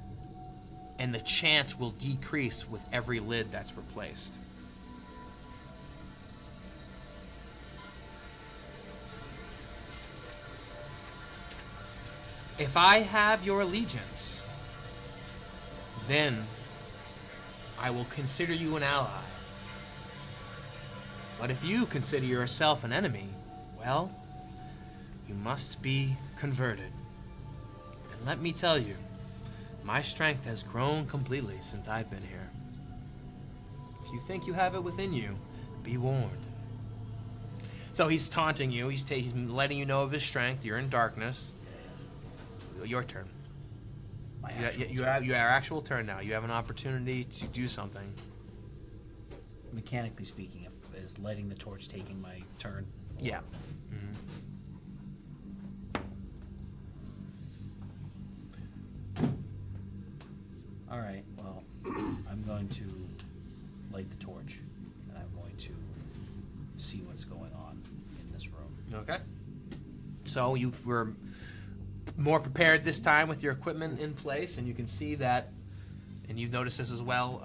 and the chance will decrease with every lid that's replaced. If I have your allegiance, then I will consider you an ally. But if you consider yourself an enemy, well, you must be converted. And let me tell you, my strength has grown completely since I've been here. If you think you have it within you, be warned. So he's taunting you. He's letting you know of his strength. You're in darkness. Your turn. My actual You have your actual turn now. You have an opportunity to do something. Mechanically speaking, is lighting the torch taking my turn? Yeah. All right. Well, I'm going to light the torch, and I'm going to see what's going on in this room. Okay. So you were more prepared this time with your equipment in place, and you can see that, and you've noticed this as well,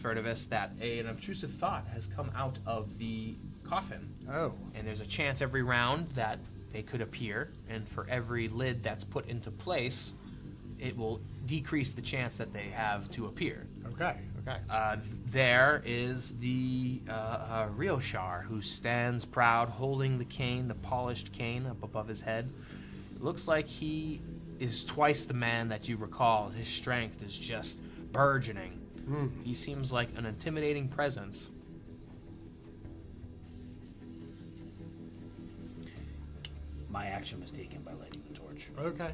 Furtivus, that an obtrusive thought has come out of the coffin. Oh. And there's a chance every round that they could appear, and for every lid that's put into place, it will decrease the chance that they have to appear. Okay. Okay. There is the Rioshar, who stands proud, holding the cane, the polished cane up above his head. It looks like he is twice the man that you recall. His strength is just burgeoning. He seems like an intimidating presence. My action was taken by lighting the torch. Okay.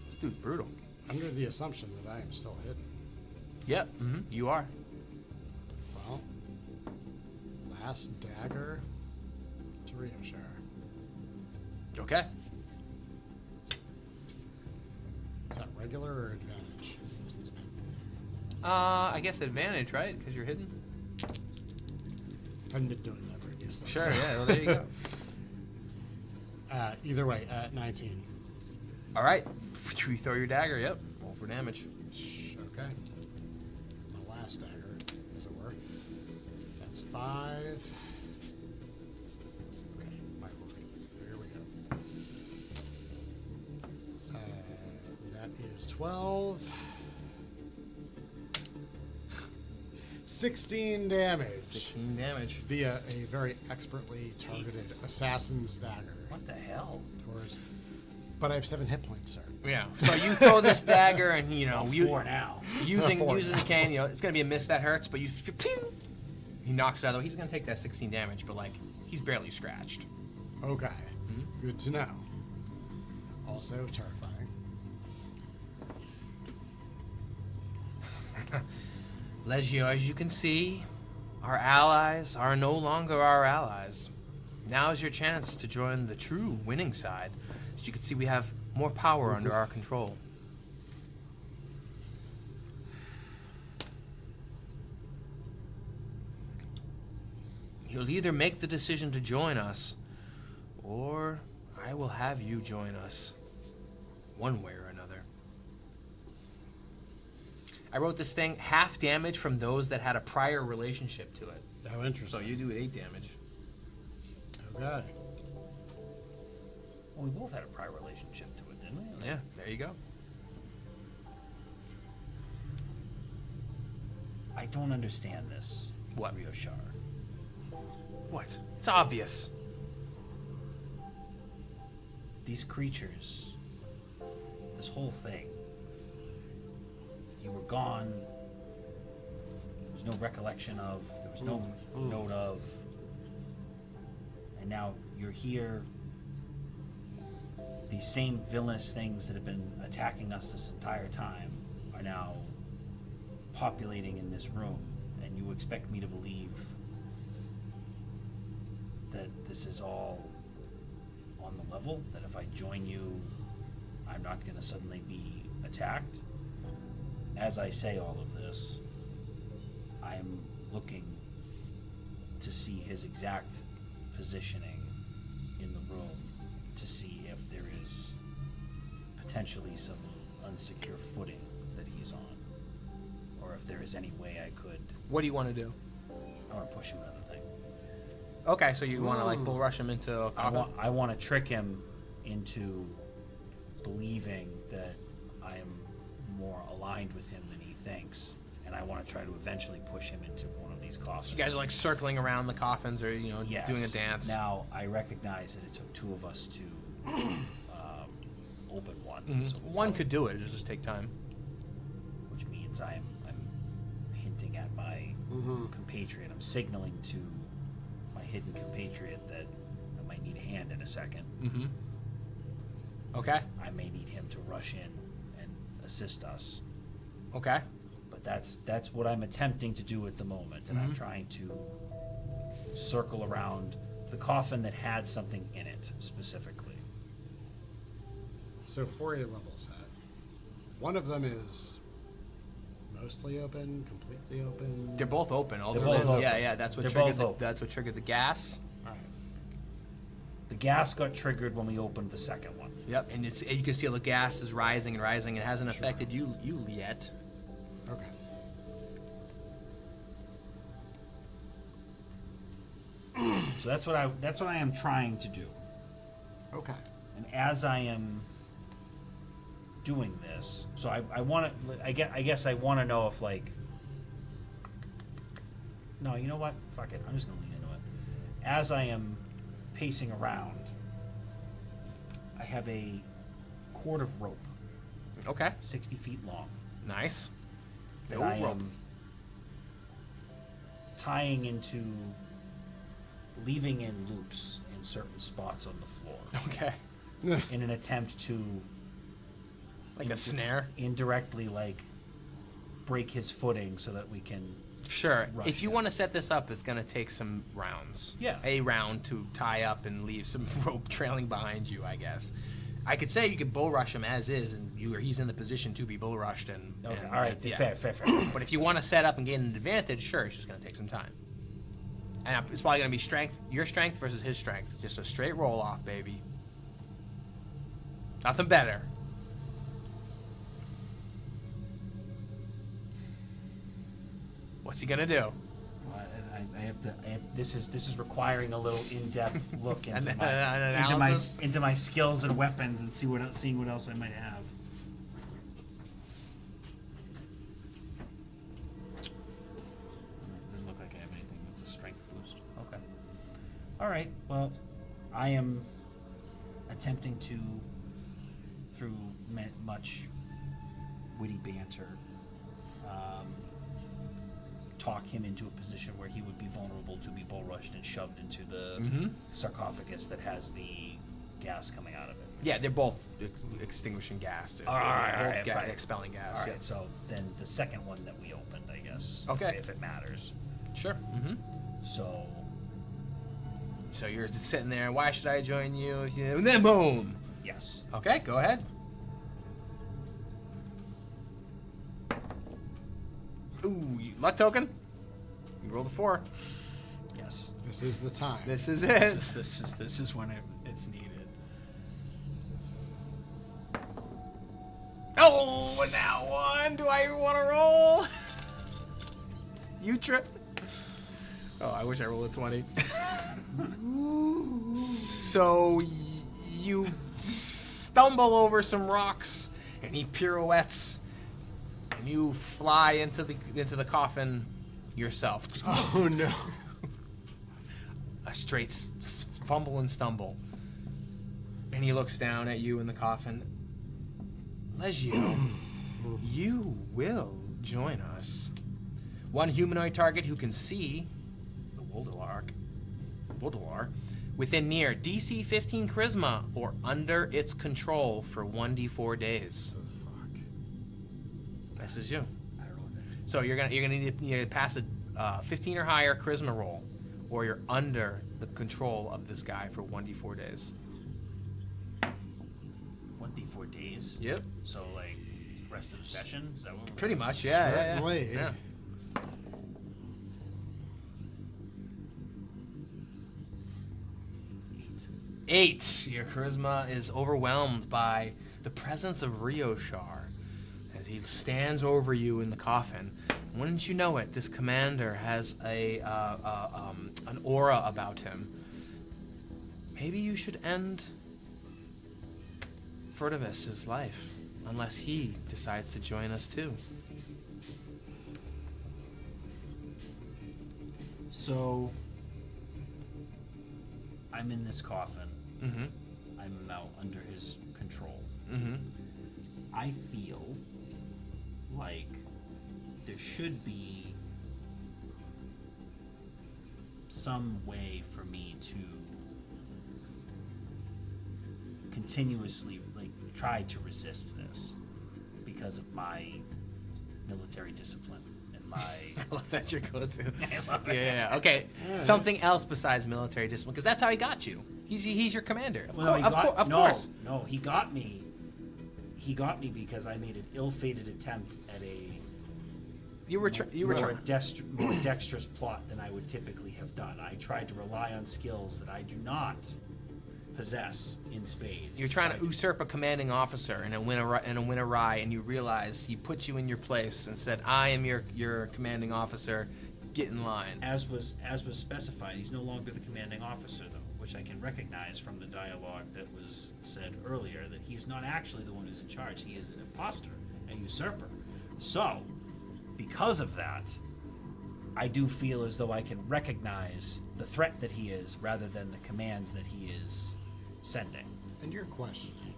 This dude's brutal. Under the assumption that I am still hidden. Yep, you are. Well, last dagger to Rioshar. Okay. Is that regular or advantage? Since I'm- I guess advantage, right? Because you're hidden? I haven't been doing that previously. Sure, so- yeah, well, there you go. Either way, 19. All right. You throw your dagger, yep. Roll for damage. Okay. My last dagger, as it were. That's 5. Okay, my rolling. Here we go. That is 12. 16 damage. 16 damage. Via a very expertly targeted assassin's dagger. What the hell? Towards. But I have 7 hit points, sir. Yeah. So you throw this dagger, and Four now. using Four the now. cane, it's gonna be a miss that hurts, but he knocks it out of the way. He's gonna take that 16 damage, but like he's barely scratched. Okay. Good to know. Also terrifying. Legio, as you can see, our allies are no longer our allies. Now is your chance to join the true winning side. As you can see, we have more power under our control. You'll either make the decision to join us, or I will have you join us, one way or another. I wrote this thing, half damage from those that had a prior relationship to it. How interesting. So you do 8 damage. Okay. Well, we both had a prior relationship to it, didn't we? Yeah, there you go. I don't understand this. What? Rioshar. What? It's obvious. These creatures, this whole thing, you were gone. There was no recollection of, there was no note of, and now you're here. These same villainous things that have been attacking us this entire time are now populating in this room, and you expect me to believe that this is all on the level, that if I join you, I'm not going to suddenly be attacked? As I say all of this, I'm looking to see his exact positioning in the room, to see if there is potentially some unsecure footing that he's on, or if there is any way I could. What do you want to do? I want to push him into the thing. Okay, so you want to like bull rush him into a coffin? I want to trick him into believing that I am more aligned with him than he thinks, and I want to try to eventually push him into one of these coffins. You guys are like circling around the coffins, or Yes. doing a dance. Now I recognize that it took 2 of us to open one. So One could do it. It'll just take time. which means I'm hinting at my compatriot. I'm signaling to my hidden compatriot that I might need a hand in a second. Okay. I may need him to rush in and assist us. Okay. But that's what I'm attempting to do at the moment, and I'm trying to circle around the coffin that had something in it specifically. So 4A level set. One of them is mostly open, completely open. They're both open. All They're the lids. both open. Yeah. That's what They're triggered. both open. That's what triggered the gas. All right. The gas got triggered when we opened the second one. Yep. And you can see all the gas is rising and rising. It hasn't affected you yet. Okay. So that's what I am trying to do. Okay. And as I am doing this, so I want to. I guess I want to know if like. No, you know what? Fuck it. I'm just gonna lean into it. As I am pacing around, I have a cord of rope, Okay. 60 feet long, Nice. that No I rope. am tying into, leaving in loops in certain spots on the floor, Okay. in an attempt to Like a snare. indirectly like break his footing so that we can. Sure. Rush If you him. want to set this up, it's going to take some rounds. Yeah. A round to tie up and leave some rope trailing behind you, I guess. I could say you could bull rush him as is, and he's in the position to be bull rushed. And Okay, and, all right, yeah. fair. But if you want to set up and gain an advantage, sure, it's just going to take some time. And it's probably going to be your strength versus his strength. Just a straight roll off, baby. Nothing better. What's he gonna do? I have to. This is requiring a little in-depth look into An my analysis? into my skills and weapons and seeing what else I might have. Doesn't look like I have anything that's a strength boost. Okay. All right. Well, I am attempting to, through much witty banter, talk him into a position where he would be vulnerable to be bull rushed and shoved into the sarcophagus that has the gas coming out of it. Yeah, they're both extinguishing gas. They're All right, both fine. expelling gas. All right, yeah. so then the second one that we opened, I guess. Okay. If it matters. Sure. So So you're just sitting there. Why should I join you? And then boom. yes. Okay, go ahead. Ooh, luck token. You rolled a 4. Yes. This is the time. This is it. This is when it's needed. Oh, and that one. Do I want to roll? You trip. Oh, I wish I rolled a 20. So you stumble over some rocks, and he pirouettes, and you fly into the coffin yourself. Oh no. A straight fumble and stumble. And he looks down at you in the coffin. Legio, you will join us. One humanoid target who can see the Wurdulac within near DC 15 charisma or under its control for 1d4 days. Oh, fuck. This is you. I don't know what that is. So you're gonna need to pass a 15 or higher charisma roll, or you're under the control of this guy for 1d4 days. 1d4 days. Yep. So like rest of the session. Is that what we're Pretty much, yeah. Certainly. Yeah. 8. Your charisma is overwhelmed by the presence of Rioshar as he stands over you in the coffin. Wouldn't you know it, this commander has an aura about him. Maybe you should end Furtivis's life, unless he decides to join us too. So I'm in this coffin. Mm-hmm. I'm now under his control. Mm-hmm. I feel like there should be some way for me to continuously like tried to resist this because of my military discipline and my. I love that you're going to. I love it. Yeah. Okay. Something else besides military discipline, because that's how he got you. He's your commander. Of course. No, he got me. He got me because I made an ill-fated attempt at a more dexterous plot than I would typically have done. I tried to rely on skills that I do not possess in spades. You're trying to usurp a commanding officer and win awry, and you realize he put you in your place and said, "I am your commanding officer. Get in line." As was specified, he's no longer the commanding officer, though, which I can recognize from the dialogue that was said earlier, that he's not actually the one who's in charge. He is an imposter, a usurper. So, because of that, I do feel as though I can recognize the threat that he is rather than the commands that he is sending. And you're questioning.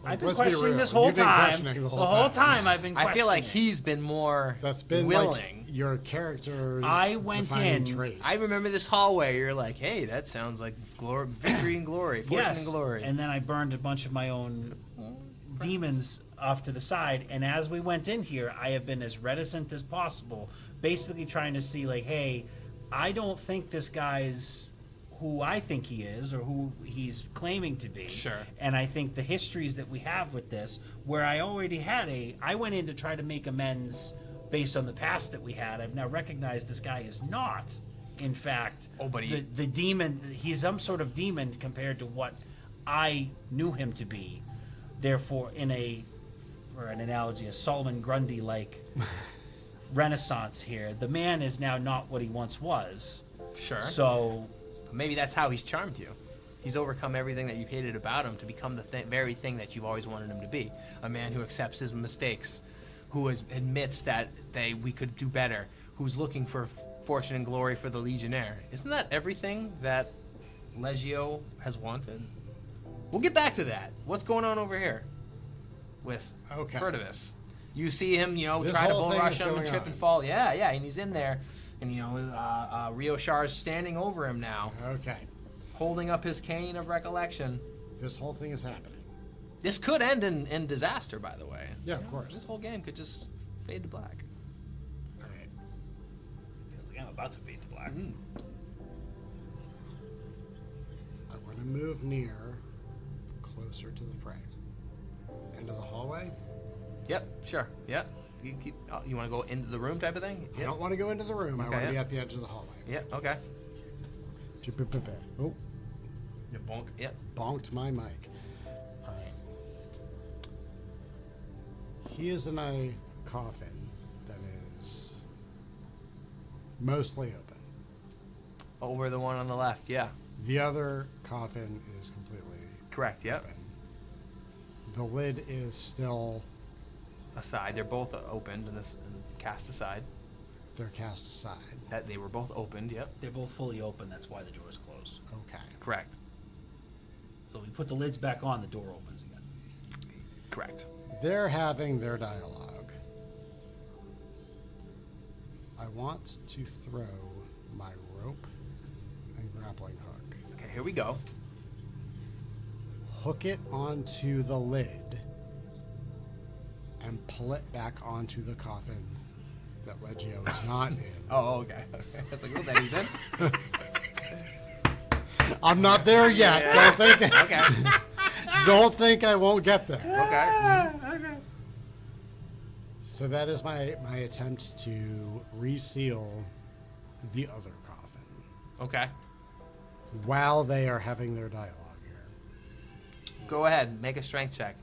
I've been questioning this whole time. The whole time I've been questioning. I feel like he's been more willing. Like your character's I went in. trait. I remember this hallway. You're like, hey, that sounds like victory and glory, fortune and glory. And then I burned a bunch of my own demons off to the side. And as we went in here, I have been as reticent as possible, basically trying to see, like, hey, I don't think this guy's who I think he is or who he's claiming to be. Sure. And I think the histories that we have with this, where I already had I went in to try to make amends based on the past that we had. I've now recognized this guy is not, in fact, the demon. He's some sort of demon compared to what I knew him to be. Therefore, for an analogy, a Solomon Grundy-like renaissance here, the man is now not what he once was. Sure. So maybe that's how he's charmed you. He's overcome everything that you've hated about him to become the very thing that you've always wanted him to be. A man who accepts his mistakes, who admits that we could do better, who's looking for fortune and glory for the Legionnaire. Isn't that everything that Legio has wanted? We'll get back to that. What's going on over here with Furtivus? You see him, try to bull rush him and trip and fall. Yeah, and he's in there. And, Rio Shar's standing over him now. Okay. Holding up his cane of recollection. This whole thing is happening. This could end in disaster, by the way. Yeah, of course. This whole game could just fade to black. All right. feels like I'm about to fade to black. I want to move closer to the fray. Into the hallway? Yep, sure. Yep. You want to go into the room type of thing? I don't want to go into the room. I want to be at the edge of the hallway. Yep, okay. Oh. You bonk. Yep. Bonked my mic. All right. He is in a coffin that is mostly open. Over the one on the left, yeah. The other coffin is completely correct, yep. open. The lid is still aside. They're both opened and cast aside. They're cast aside. That they were both opened, yep. They're both fully open, that's why the door is closed. Okay. Correct. So we put the lids back on, the door opens again. Correct. They're having their dialogue. I want to throw my rope and grappling hook. Okay, here we go. Hook it onto the lid and pull it back onto the coffin that Legio is not in. Oh, okay. I was like, oh, that he's in? I'm not there yet. Yeah. Don't think. Okay. Don't think I won't get there. Okay. So that is my attempt to reseal the other coffin. Okay. While they are having their dialogue here. Go ahead, make a strength check.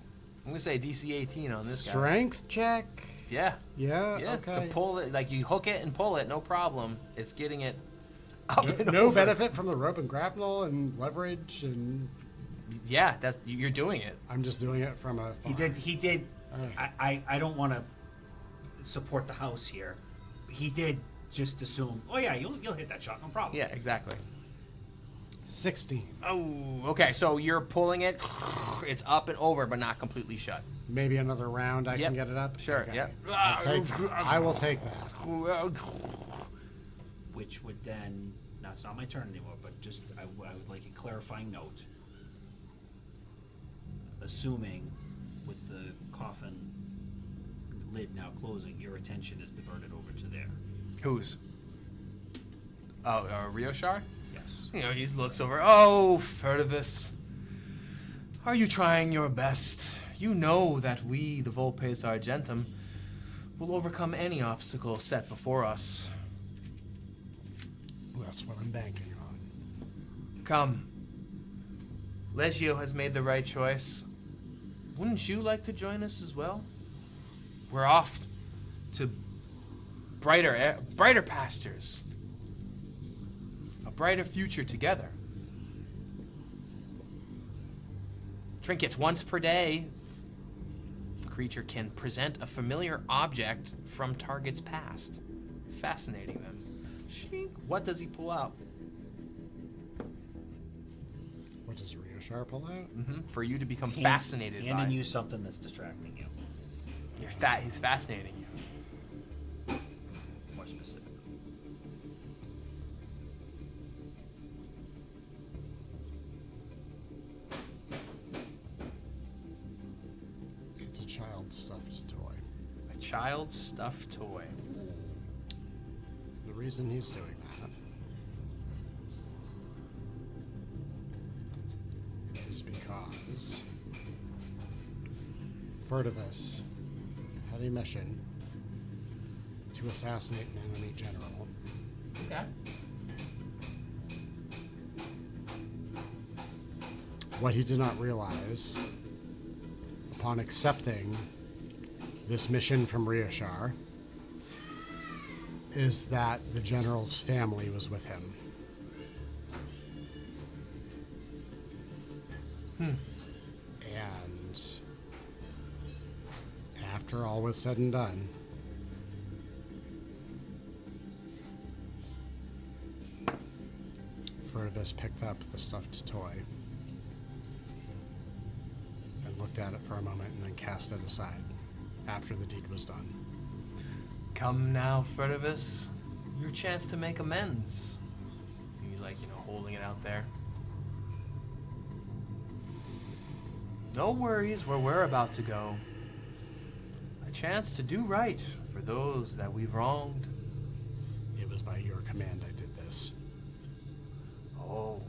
I'm gonna say DC 18 on this guy. Strength check? Yeah. Yeah, Yeah. okay. To pull it, like you hook it and pull it, no problem. It's getting it up and No over. benefit from the rope and grapnel and leverage and... Yeah, you're doing it. I'm just doing it from a... He did. All right. I don't want to support the house here. He did just assume, oh yeah, you'll hit that shot, no problem. Yeah, exactly. 16. Oh, okay. So you're pulling it. It's up and over, but not completely shut. Maybe another round I Yep. can get it up? Sure, Okay. yep. I will take that. Which would then, now it's not my turn anymore, but just I would like a clarifying note. Assuming with the coffin lid now closing, your attention is diverted over to there. Whose? Oh, Rioshar? Yes. You know, he looks over. Oh, Furtivus, are you trying your best? You know that we, the Volpes Argentum, will overcome any obstacle set before us. That's what I'm banking on. Come. Legio has made the right choice. Wouldn't you like to join us as well? We're off to brighter pastures. A brighter future together. Trinkets once per day. The creature can present a familiar object from target's past, fascinating them. What does he pull out? What does Rioshar pull out? For you to become fascinated by. Handing you something that's distracting you. He's fascinating you. More specific. It's a child's stuffed toy. A child's stuffed toy. The reason he's doing that is because Furtivus had a mission to assassinate an enemy general. Okay. What he did not realize, upon accepting this mission from Rioshar, is that the general's family was with him. And after all was said and done, Furtivus picked up the stuffed toy and looked at it for a moment and then cast it aside after the deed was done. Come now, Furtivus. Your chance to make amends. He's like, holding it out there. No worries where we're about to go. A chance to do right for those that we've wronged. It was by your command I did this. Oh,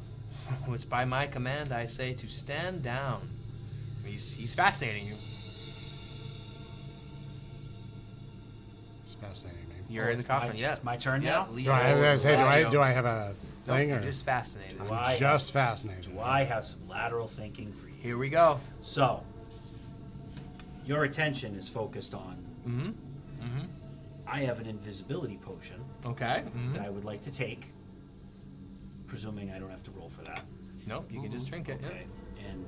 it's by my command I say to stand down. He's fascinating you. It's fascinating me. You're in the coffin, yeah. My turn now? Do I have a thing? You're or just fascinated. just fascinated. Do I have some lateral thinking for you? Here we go. So, your attention is focused on. I have an invisibility potion Okay. that I would like to take, presuming I don't have to roll for that. Nope, you can just drink it. Okay. And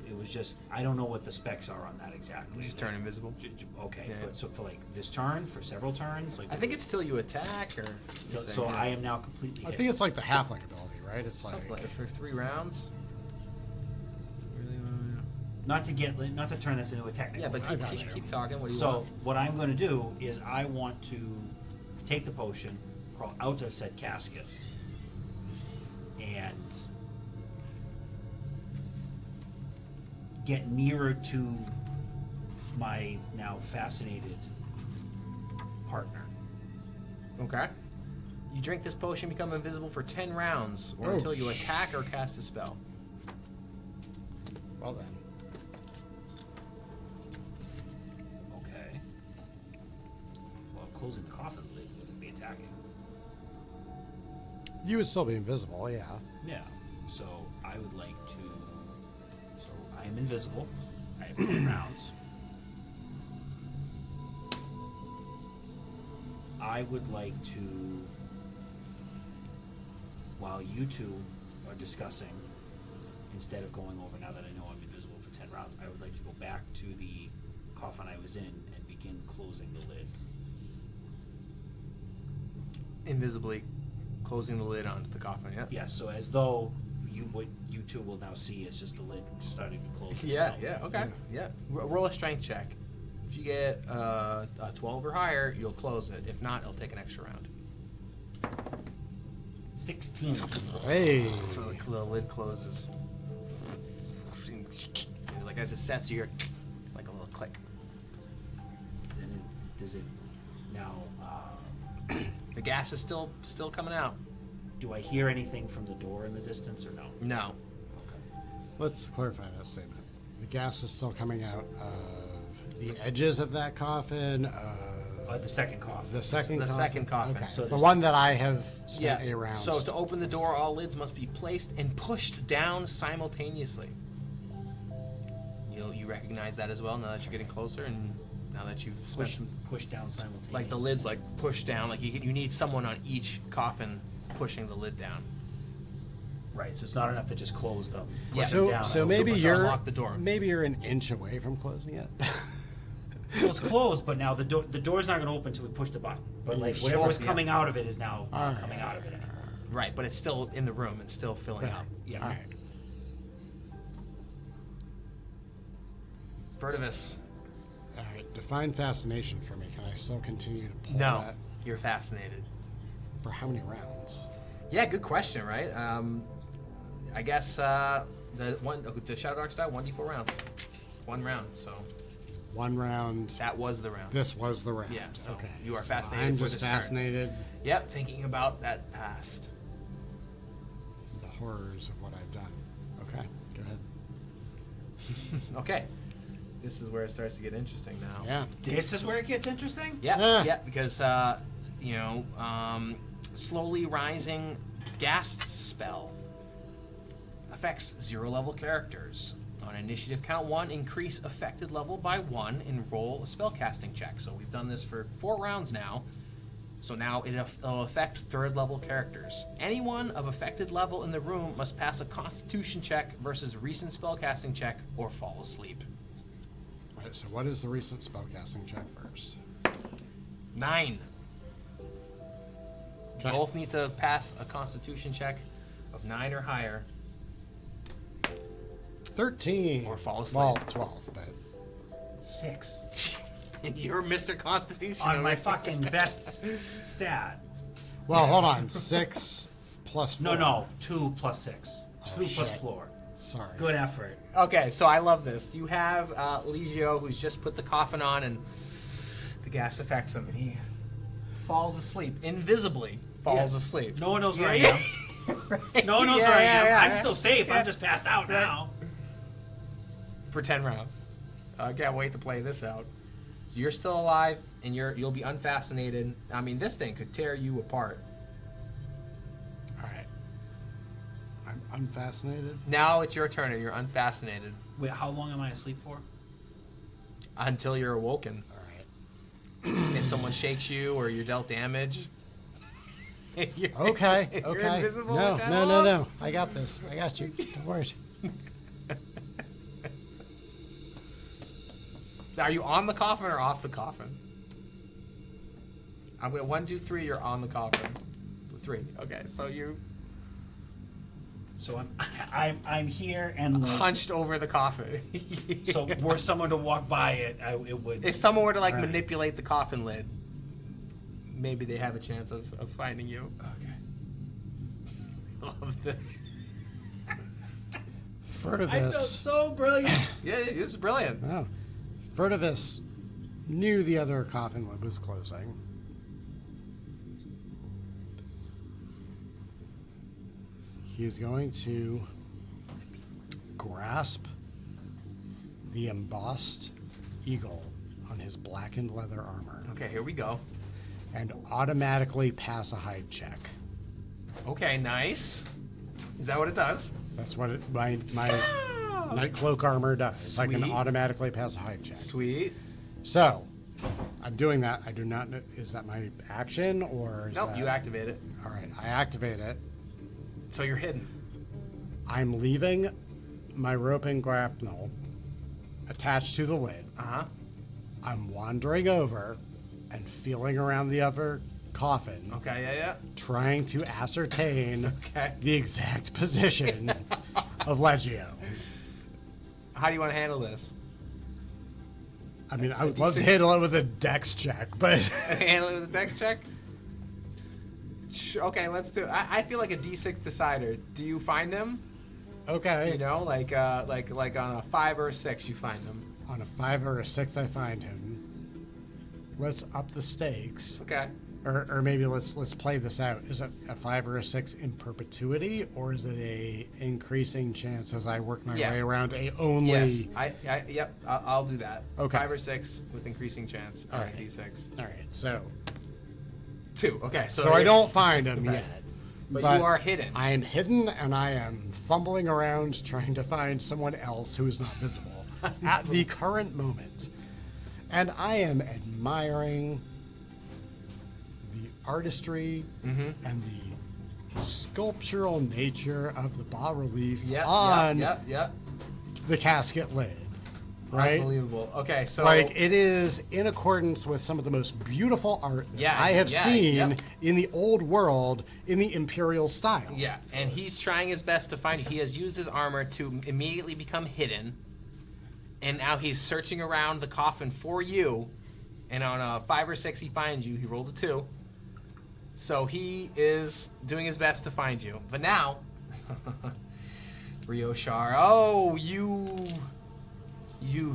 it was just, I don't know what the specs are on that exactly. You just turn invisible. Okay, Yeah. but so for like this turn, for several turns, like I think it's till you attack, or so I am now completely. I hidden. think it's like the half-like ability, right? It's something like like for 3 rounds. Really? not to turn this into a technical. Yeah, but I got you. keep talking. What do you So want? what I'm going to do is I want to take the potion, crawl out of said casket, and get nearer to my now fascinated partner. Okay. You drink this potion, become invisible for 10 rounds, or until you attack or cast a spell. well then. Okay. Well, closing the coffin lid wouldn't be attacking. You would still be invisible, yeah. Yeah. So I would like to. So I am invisible. I have 10 rounds. I would like to, while you two are discussing, instead of going over now that I know I'm invisible for 10 rounds, I would like to go back to the coffin I was in and begin closing the lid. Invisibly closing the lid onto the coffin, yeah? Yes, so as though what you two will now see is just the lid starting to close Yeah, itself. yeah, okay. Yeah. Roll a strength check. If you get a 12 or higher, you'll close it. If not, it'll take an extra round. 16. Hey. So the lid closes. Like as it sets, you hear Is it now? The gas is still coming out. Do I hear anything from the door in the distance or no? No. Let's clarify that statement. The gas is still coming out of the edges of that coffin. The second coffin. The second The coffin? second coffin. Okay. So the one that I have spent Yeah. a round. So to open the door, all lids must be placed and pushed down simultaneously. You recognize that as well now that you're getting closer and now that you've spent some. push down simultaneously. Like the lids like push down. Like you need someone on each coffin pushing the lid down. Right. So it's not enough to just close them. Yeah. Push them So, down. so maybe once I you're unlock the door. maybe you're an inch away from closing it. Well, it's closed, but now the door's not going to open until we push the button. But like Sure, whatever was yeah. coming out of it is now All right. coming out of it. Right, but it's still in the room. It's still filling Right. up. Yeah. All right. Furtivus. All right. Define fascination for me. Can I still continue to pull No, that? you're fascinated. For how many rounds? Yeah, good question, right? I guess the ShadowDark style 1d4 rounds, 1 round. So One round. that was the round. This was the round. Yeah, so okay. you are So fascinated I'm for just this turn. fascinated. Yep, thinking about that past. The horrors of what I've done. Okay. Go ahead. Okay, this is where it starts to get interesting now. Yeah. This is where it gets interesting. Yeah, Ah. yeah, because slowly rising ghast spell affects 0 level characters. On initiative count 1, increase affected level by 1 and roll a spellcasting check. So we've done this for 4 rounds now. So now it'll affect 3rd level characters. Anyone of affected level in the room must pass a Constitution check versus recent spellcasting check or fall asleep. All right. So what is the recent spellcasting check first? 9. Okay. Both need to pass a Constitution check of 9 or higher. 13. Or fall asleep. Well, 12, but 6 You're Mr. Constitution. on my fucking best stat. well, hold on. 6 plus 4. No, 2 plus 6. 2 plus shit. 4. Sorry. Good effort. Okay, so I love this. You have Legio, who's just put the coffin on, and the gas affects him, and he falls asleep. Invisibly falls Yes. asleep. No one knows where I Yeah. am. Right? No one knows Yeah, where I yeah, am. yeah, I'm yeah. still safe. Yeah. I'm just passed out now. For 10 rounds. I can't wait to play this out. So you're still alive, and you'll be unfascinated. I mean, this thing could tear you apart. All right. I'm unfascinated. Now it's your turn, and you're unfascinated Wait, how long am I asleep for? until you're awoken. All right. If someone shakes you or you're dealt damage. you're- Okay. you're Okay. invisible, No, which I no, no, love. no. I got this. I got you. Don't worry. Are you on the coffin or off the coffin? I'm going 1, 2, 3. You're on the coffin. 3. Okay, so you So I'm here and like, hunched over the coffin. so were someone to walk by it, it would. If someone were to like Right. manipulate the coffin lid, maybe they have a chance of finding you. Okay. Love this. Furtivus. I felt so brilliant. Yeah, this is brilliant. Oh. Furtivus knew the other coffin lid was closing. He is going to grasp the embossed eagle on his blackened leather armor Okay, here we go. and automatically pass a hide check. Okay, nice. Is that what it does? That's what my night cloak armor does. I can Sweet. automatically pass a hide check. Sweet. So, I'm doing that. I do not know. Is that my action or is Nope, that... you activate it. All right, I activate it. So you're hidden. I'm leaving my rope and grapnel attached to the lid. Uh-huh. I'm wandering over and feeling around the other coffin, Okay, yeah. trying to ascertain Okay. the exact position of Legio. How do you want to handle this? I mean, I would D6. love to handle it with a dex check, but Handle it with a dex check? Okay, let's do it. I feel like a D6 decider. Do you find him? okay. You know, like on a 5 or a 6, you find him. On a 5 or a 6, I find him. let's up the stakes. Okay. Or maybe let's play this out. Is it a 5 or a 6 in perpetuity, or is it a increasing chance as I work my way around a only? Yes. I'll do that. Okay. 5 or 6 with increasing chance. All right. D6. All right. So 2. Okay. so I don't find him yet. But you are hidden. I am hidden, and I am fumbling around trying to find someone else who is not visible at the current moment. And I am admiring the artistry and the sculptural nature of the bas-relief on the casket lid. Right? Unbelievable. Okay, so like it is in accordance with some of the most beautiful art that I have seen in the old world in the imperial style. Yeah, and he's trying his best to find you. He has used his armor to immediately become hidden, and now he's searching around the coffin for you. And on a 5 or 6, he finds you. He rolled a 2, so he is doing his best to find you. But now, Rioshar, oh you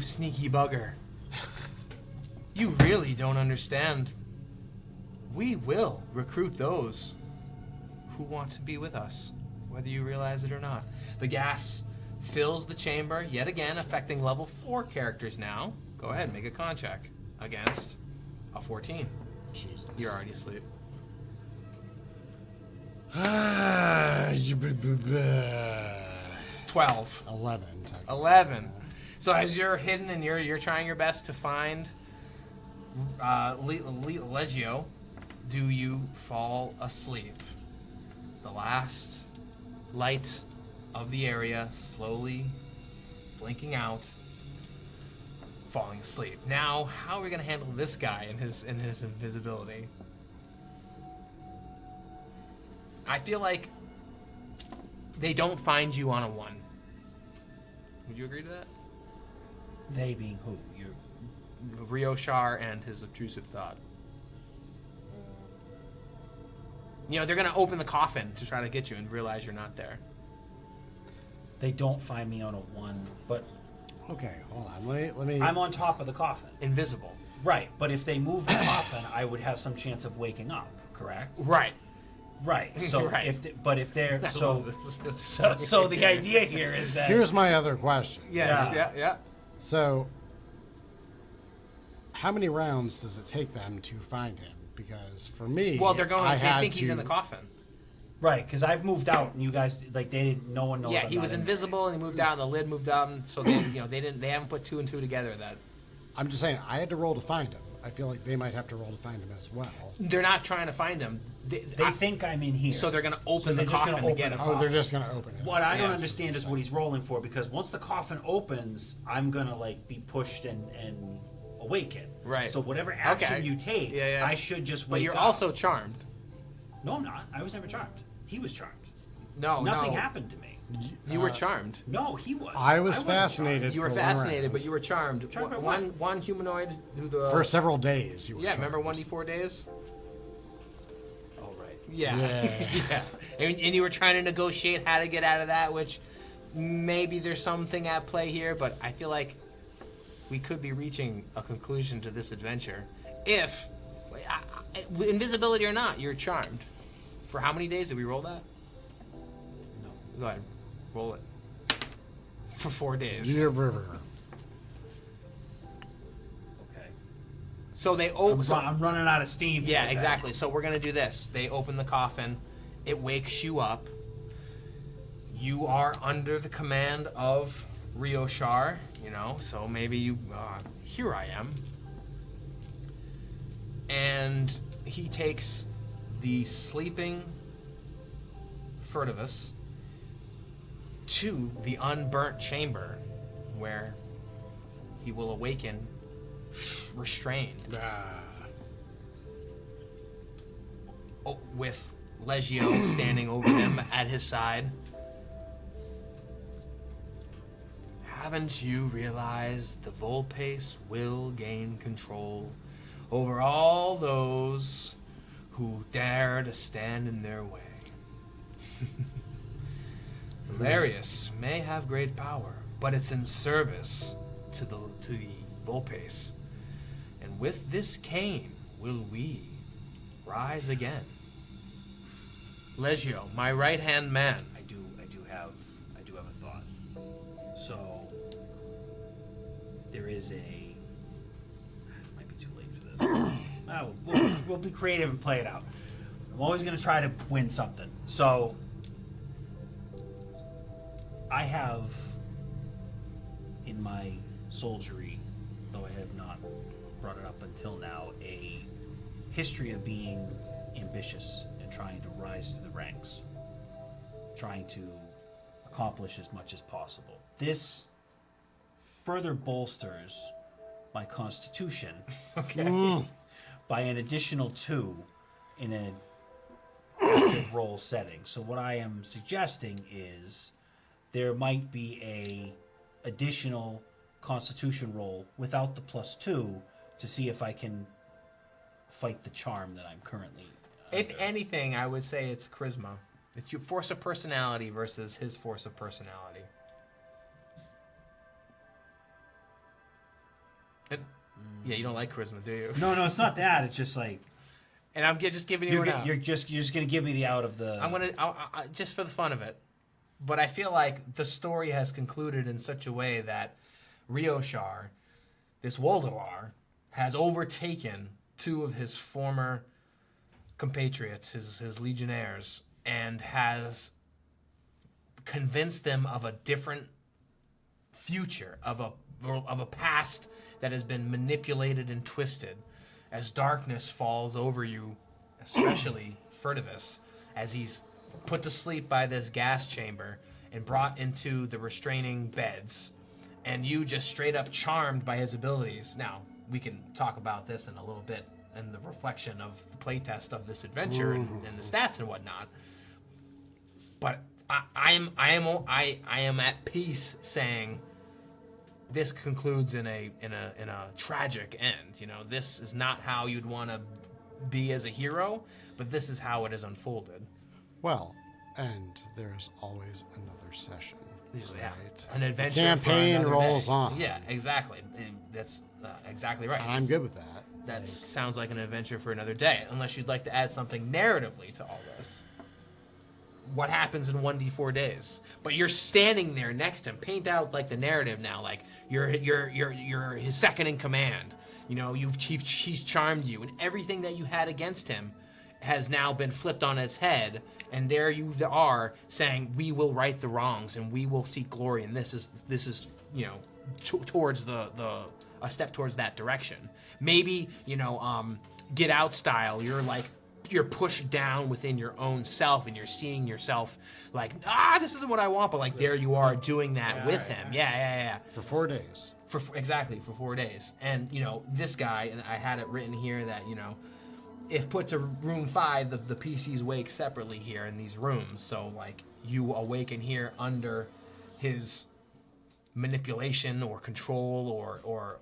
sneaky bugger. You really don't understand. We will recruit those who want to be with us, whether you realize it or not. The gas fills the chamber yet again, affecting level 4 characters now. Go ahead and make a con check against a 14. Jesus. You're already asleep. 12. 11. 11. So as you're hidden and you're trying your best to find Legio, do you fall asleep? The last light of the area slowly blinking out, falling asleep. Now, how are we gonna handle this guy and his invisibility? I feel like they don't find you on a 1. Would you agree to that? They being who? Rioshar and his obtrusive thought. You know, they're going to open the coffin to try to get you and realize you're not there. They don't find me on a 1, but... Okay, hold on. Let me... I'm on top of the coffin. Invisible. Right, but if they move the coffin, I would have some chance of waking up, correct? Right. Right. So Right. if they're... So the idea here is that... Here's my other question. Yes, Yeah. yeah. So, how many rounds does it take them to find him? Because for me, Well, they had think he's in the coffin. Right, because I've moved out, and you guys, like, they didn't... No one knows Yeah, I'm he not was in invisible and he moved out and the lid moved up, and so they, they haven't put 2 and 2 together. That I'm just saying, I had to roll to find him. I feel like they might have to roll to find him as well. they're not trying to find him. They think I'm in here. So they're going to open So the they're just coffin gonna to open get the him. coffin. Oh, they're just going to open it. What I don't Yes. understand is what he's rolling for, because once the coffin opens, I'm gonna like be pushed and awaken. Right. So whatever action Okay. you take, Yeah. I should just wake But you're up. also charmed. No, I'm not. I was never charmed. He was charmed. No, Nothing no. happened to me. You were charmed. No, he was. I was wasn't fascinated. charmed. You were For one fascinated, round. but you were charmed. Charmed by One humanoid who the For several days, you were yeah. charmed. Remember 1d4 days? Oh right. Yeah. Yeah. Yeah. And you were trying to negotiate how to get out of that, which maybe there's something at play here, but I feel like we could be reaching a conclusion to this adventure if, invisibility or not, you're charmed. For how many days did we roll that? No. Go ahead. Roll it. For 4 days. Yeah, river. Okay. So they open. I'm running out of steam. Yeah, here, exactly. So we're gonna do this. They open the coffin. It wakes you up. You are under the command of Rioshar, so maybe you, here I am. And he takes the sleeping Furtivus to the unburnt chamber where he will awaken restrained. With Legio standing over him at his side. Haven't you realized the Volpace will gain control over all those who dare to stand in their way? Valerius may have great power, but it's in service to the Volpace. And With this cane will we rise again. Legio, my right-hand man. I do have a thought. So there is it might be too late for this. We'll be creative and play it out. I'm always going to try to win something. So I have in my soldiery, though I have not brought it up until now, a history of being ambitious and trying to rise through the ranks, trying to accomplish as much as possible. This further bolsters my constitution by an additional 2 in an active role setting. So what I am suggesting is there might be a additional constitution roll without the +2 to see if I can fight the charm that I'm currently If under. anything, I would say it's charisma. It's your force of personality versus his force of personality. And, yeah, you don't like charisma, do you? No, it's not that. It's just like And I'm just giving you an out. you're just gonna give me the out of the. I'm gonna just for the fun of it, but I feel like the story has concluded in such a way that Rioshar, this Wurdulac, has overtaken 2 of his former compatriots, his legionnaires, and has convinced them of a different future, of a past that has been manipulated and twisted. As darkness falls over you, especially Furtivus, as he's put to sleep by this gas chamber and brought into the restraining beds, and you just straight up charmed by his abilities. Now, we can talk about this in a little bit and the reflection of the playtest of this adventure and the stats and whatnot. But I am at peace saying this concludes in a tragic end. You know, this is not how you'd want to be as a hero, but this is how it has unfolded. Well, and there's always another session. Yeah, Right? an adventure. Campaign for another rolls day. on. Yeah, exactly. That's exactly right. And I'm good with that. That sounds like an adventure for another day, unless you'd like to add something narratively to all this. What happens in 1d4 days? But you're standing there next to him. Paint out like the narrative now, like you're his second in command. You know, he's charmed you, and everything that you had against him has now been flipped on its head, and there you are saying, "We will right the wrongs, and we will seek glory." And this is you know towards a step towards that direction. Maybe Get Out style. You're pushed down within your own self, and you're seeing yourself like, this isn't what I want, but like there you are doing that with him. Yeah. For 4 days. Exactly, for 4 days. And, this guy, and I had it written here that, if put to room 5, the PCs wake separately here in these rooms. So, like, you awaken here under his manipulation or control or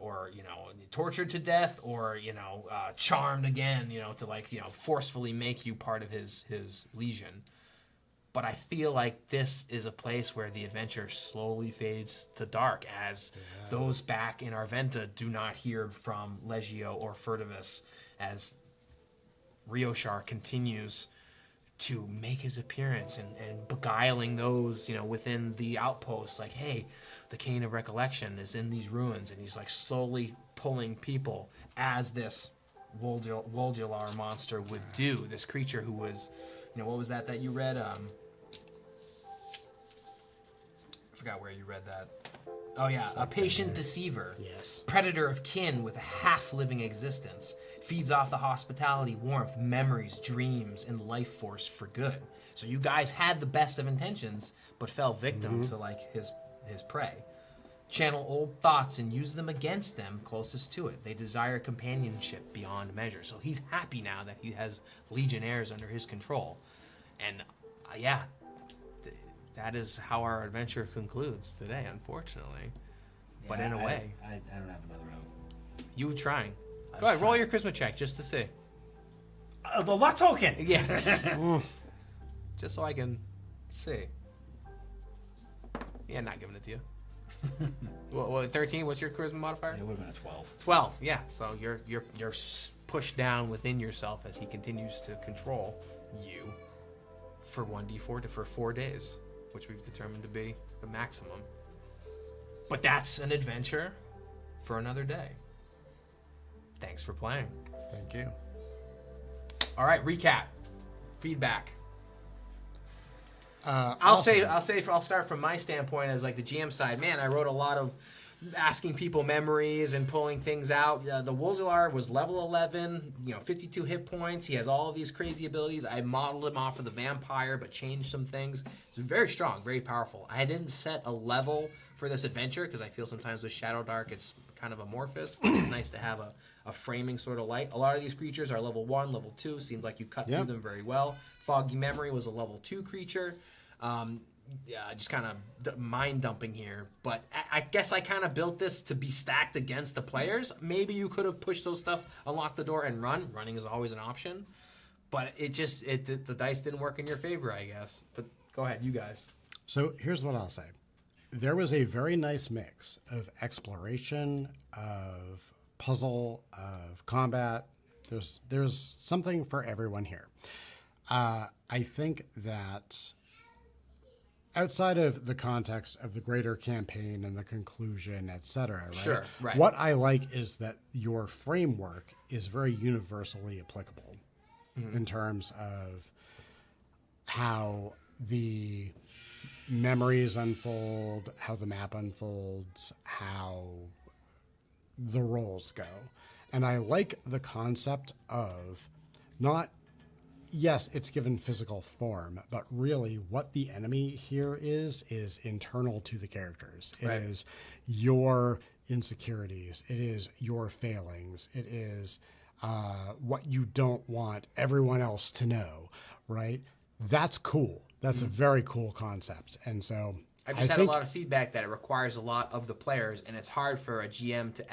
tortured to death or, charmed again, to, forcefully make you part of his legion. But I feel like this is a place where the adventure slowly fades to dark as those back in Arventa do not hear from Legio or Furtivus, as Rioshar continues to make his appearance and beguiling those, within the outposts. Like, hey, the Cane of Recollection is in these ruins, and he's like slowly pulling people as this Wurdulac monster would do. This creature who was, what was that you read? I forgot where you read that. Oh yeah, a patient deceiver. Yes. Predator of kin with a half-living existence. Feeds off the hospitality, warmth, memories, dreams, and life force for good. So you guys had the best of intentions, but fell victim to like his prey. Channel old thoughts and use them against them closest to it. They desire companionship beyond measure. So he's happy now that he has legionnaires under his control. And that is how our adventure concludes today, unfortunately. But in a way. I don't have another out. You were trying. I Go was ahead, roll trying. your charisma check just to see. The luck token! Yeah. Just so I can see. Yeah, not giving it to you. What, 13? What's your charisma modifier? It would have been a 12. 12. Yeah. So you're pushed down within yourself as he continues to control you for 1d4 for 4 days, which we've determined to be the maximum. But that's an adventure for another day. Thanks for playing. Thank you. All right, recap, feedback. I'll I'll start from my standpoint as like the GM side. Man, I wrote a lot of asking people memories and pulling things out. The Wurdulac was level 11, 52 hit points. He has all of these crazy abilities. I modeled him off of the vampire, but changed some things. He's very strong, very powerful. I didn't set a level for this adventure because I feel sometimes with ShadowDark it's kind of amorphous, but it's nice to have a framing sort of light. A lot of these creatures are level 1, level 2. Seemed like you cut through them very well. Foggy Memory was a level 2 creature. Just kind of mind dumping here, but I guess I kind of built this to be stacked against the players. Maybe you could have pushed those stuff, unlocked the door, and run. Running is always an option, but the dice didn't work in your favor, I guess. But go ahead, you guys. So here's what I'll say. There was a very nice mix of exploration, of puzzle, of combat. There's something for everyone here. I think that outside of the context of the greater campaign and the conclusion, etc., right? Sure, right. What I like is that your framework is very universally applicable in terms of how the memories unfold, how the map unfolds, how the roles go. And I like the concept of not, yes, it's given physical form, but really what the enemy here is internal to the characters. It is your insecurities. It is your failings. It is what you don't want everyone else to know, right? That's cool. That's a very cool concept. And so I've just had a lot of feedback that it requires a lot of the players, and it's hard for a GM to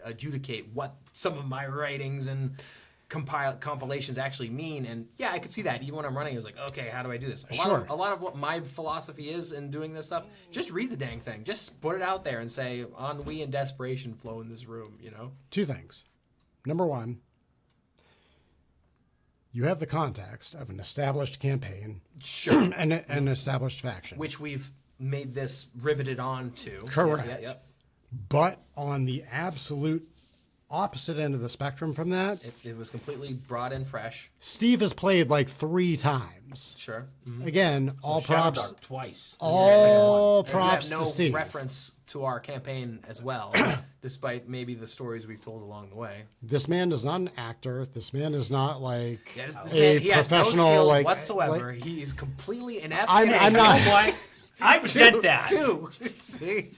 adjudicate what some of my writings and compilations actually mean. And yeah, I could see that. Even when I'm running, I was like, okay, how do I do this? A lot of what my philosophy is in doing this stuff, just read the dang thing. Just put it out there and say, ennui and desperation flow in this room, 2 things. Number 1, you have the context of an established campaign, sure, and an established faction, which we've made this riveted on to. Correct. Yeah. But on the absolute opposite end of the spectrum from that, It was completely brought in fresh. Steve has played like 3 times. Sure. Again, all props. ShadowDark twice. All And props you have to Steve. no reference to our campaign as well, despite maybe the stories we've told along the way. This man is not an actor. This man is not like Yeah, this a man, he has no professional. skills like whatsoever. like- He is completely inept. I'm not. Why? I said that. Two. See?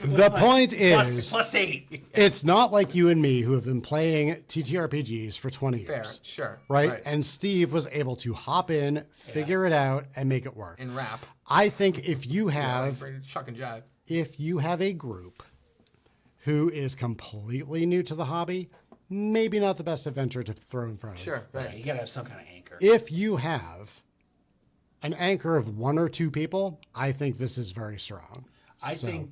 The point is, Plus 8. it's not like you and me who have been playing TTRPGs for 20 Fair. years. Sure. Right? And Steve was able to hop in, figure it out, and make it work. In rap. I think if you have Chuck and jive. if you have a group who is completely new to the hobby, maybe not the best adventure to throw in front of. Sure. Right. You gotta have some kind of anchor. If you have an anchor of 1 or 2 people, I think this is very strong. I think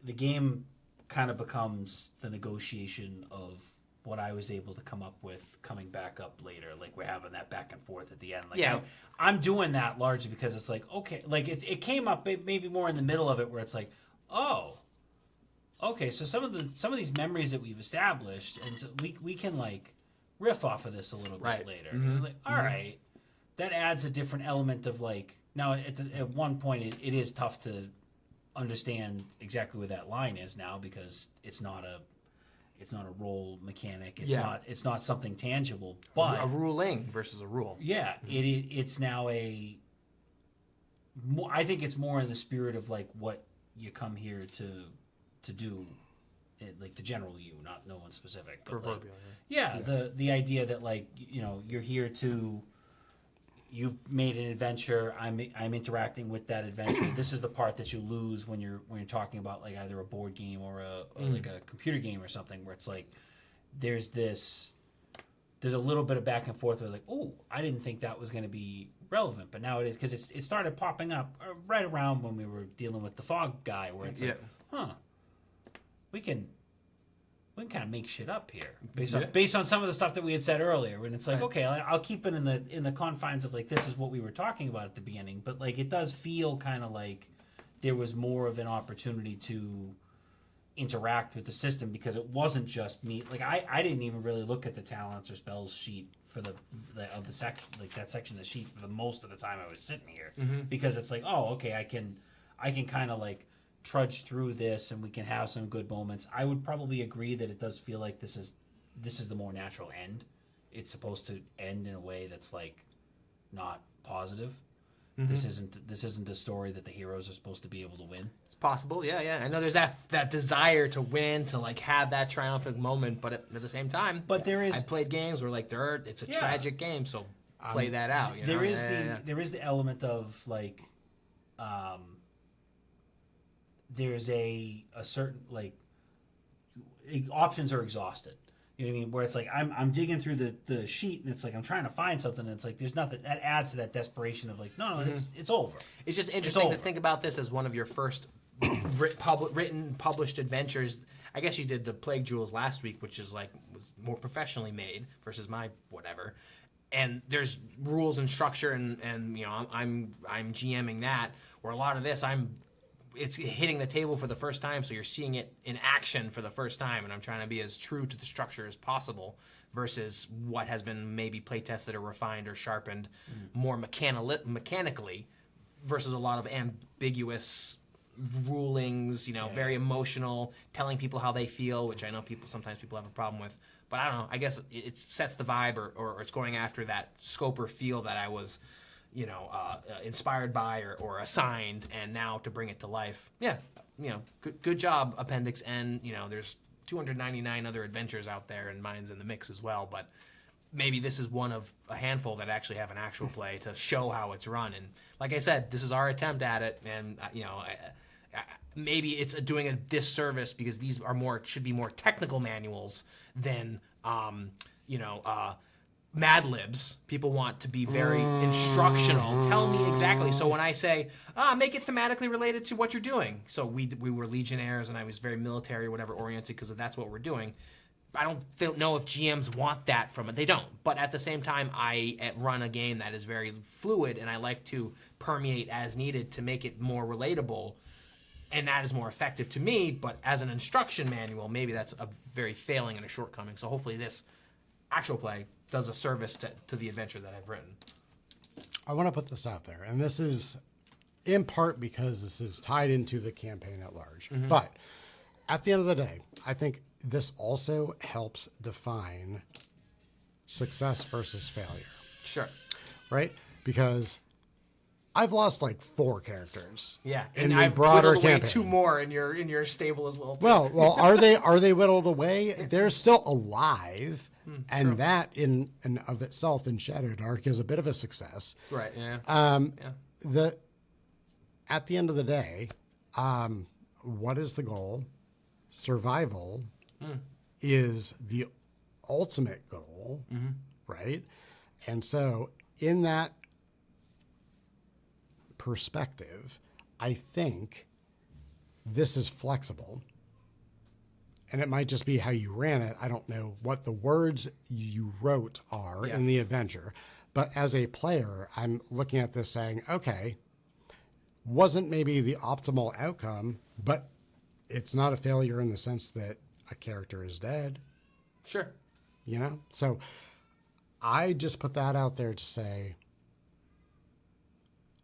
the game kind of becomes the negotiation of what I was able to come up with coming back up later. Like we're having that back and forth at the end. Like Yeah. I'm doing that largely because it's like, okay, like it came up maybe more in the middle of it where it's like, oh, okay, so some of these memories that we've established, and so we can like riff off of this a little bit later. And like, all right, that adds a different element of like now at one point it is tough to understand exactly where that line is now because it's not a role mechanic. It's not something tangible. But A ruling versus a rule. yeah, it's now I think it's more in the spirit of like what you come here to do, like the general you, not no one specific. But like, the idea that like you're here to. You've made an adventure. I'm interacting with that adventure. This is the part that you lose when you're talking about like either a board game or like a computer game or something where it's like there's this there's a little bit of back and forth where like, oh, I didn't think that was going to be relevant, but now it is, because it started popping up right around when we were dealing with the fog guy, where it's like, we can kind of make shit up here based on some of the stuff that we had said earlier. And it's like, okay, I'll keep it in the confines of like, this is what we were talking about at the beginning, but like it does feel kind of like there was more of an opportunity to interact with the system, because it wasn't just me. Like I didn't even really look at the talents or spells sheet for the section, like that section of the sheet, for the most of the time I was sitting here, because it's like, oh, okay, I can kind of like trudge through this and we can have some good moments. I would probably agree that it does feel like this is the more natural end. It's supposed to end in a way that's like not positive. This isn't a story that the heroes are supposed to be able to win. It's possible, yeah. I know there's that desire to win, to like have that triumphant moment, but at the same time, I played games where like it's a tragic game, so play that out. You know? There is the element of like, there's a certain like options are exhausted. You know what I mean? Where it's like I'm digging through the sheet and it's like I'm trying to find something and it's like there's nothing that adds to that desperation of like no it's over. It's just interesting to think about this as one of your first published adventures. I guess you did the Plague Jewels last week, which is like was more professionally made versus my whatever. And there's rules and structure and you know I'm GMing that, where a lot of this it's hitting the table for the first time, so you're seeing it in action for the first time, and I'm trying to be as true to the structure as possible versus what has been maybe play tested or refined or sharpened more mechanically versus a lot of ambiguous rulings, you know, very emotional, telling people how they feel, which I know sometimes people have a problem with. But I don't know, I guess it sets the vibe or it's going after that scope or feel that I was inspired by or assigned, and now to bring it to life. Yeah, you know, good job, Appendix N. You know, there's 299 other adventures out there, and mine's in the mix as well, but maybe this is one of a handful that actually have an actual play to show how it's run. And like I said, this is our attempt at it, and maybe it's doing a disservice because these should be more technical manuals than Mad Libs. People want to be very instructional. Tell me exactly. So when I say, make it thematically related to what you're doing. So we were Legionnaires, and I was very military or whatever oriented because that's what we're doing. I don't know if GMs want that from it. They don't. But at the same time, I run a game that is very fluid, and I like to permeate as needed to make it more relatable. And that is more effective to me. But as an instruction manual, maybe that's a very failing and a shortcoming. So hopefully this actual play does a service to the adventure that I've written. I want to put this out there, and this is in part because this is tied into the campaign at large. But at the end of the day, I think this also helps define success versus failure. Sure. Right? Because I've lost like 4 characters. Yeah, in and the I've broader whittled away campaign. 2 more in your stable as well. Too. Well, are they whittled away? They're still alive. And that in and of itself in ShadowDark is a bit of a success. Right, yeah. At the end of the day, what is the goal? Survival is the ultimate goal, right? And so in that perspective, I think this is flexible. And it might just be how you ran it. I don't know what the words you wrote are in the adventure. But as a player, I'm looking at this saying, okay, wasn't maybe the optimal outcome, but it's not a failure in the sense that a character is dead. Sure. You know? So I just put that out there to say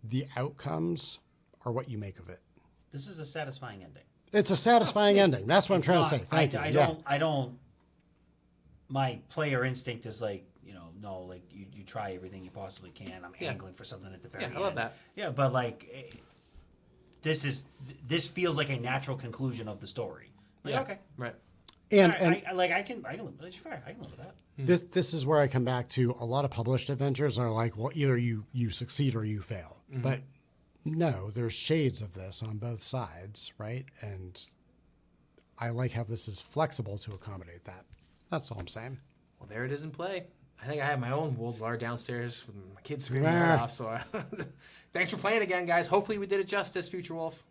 the outcomes are what you make of it. This is a satisfying ending. It's a satisfying ending. That's what I'm trying to say. Thank you. I don't. My player instinct is like, no, like you try everything you possibly can. I'm angling for something at the very end. I love that. Yeah, but like, this feels like a natural conclusion of the story. Like, okay, right. And I can live with that. This is where I come back to a lot of published adventures are like, well, either you succeed or you fail, but. No, there's shades of this on both sides, right? And I like how this is flexible to accommodate that. That's all I'm saying. Well, there it is in play. I think I have my own Wurdulac downstairs with my kids screaming Nah. right off. So thanks for playing again, guys. Hopefully we did it justice, Future Wolf.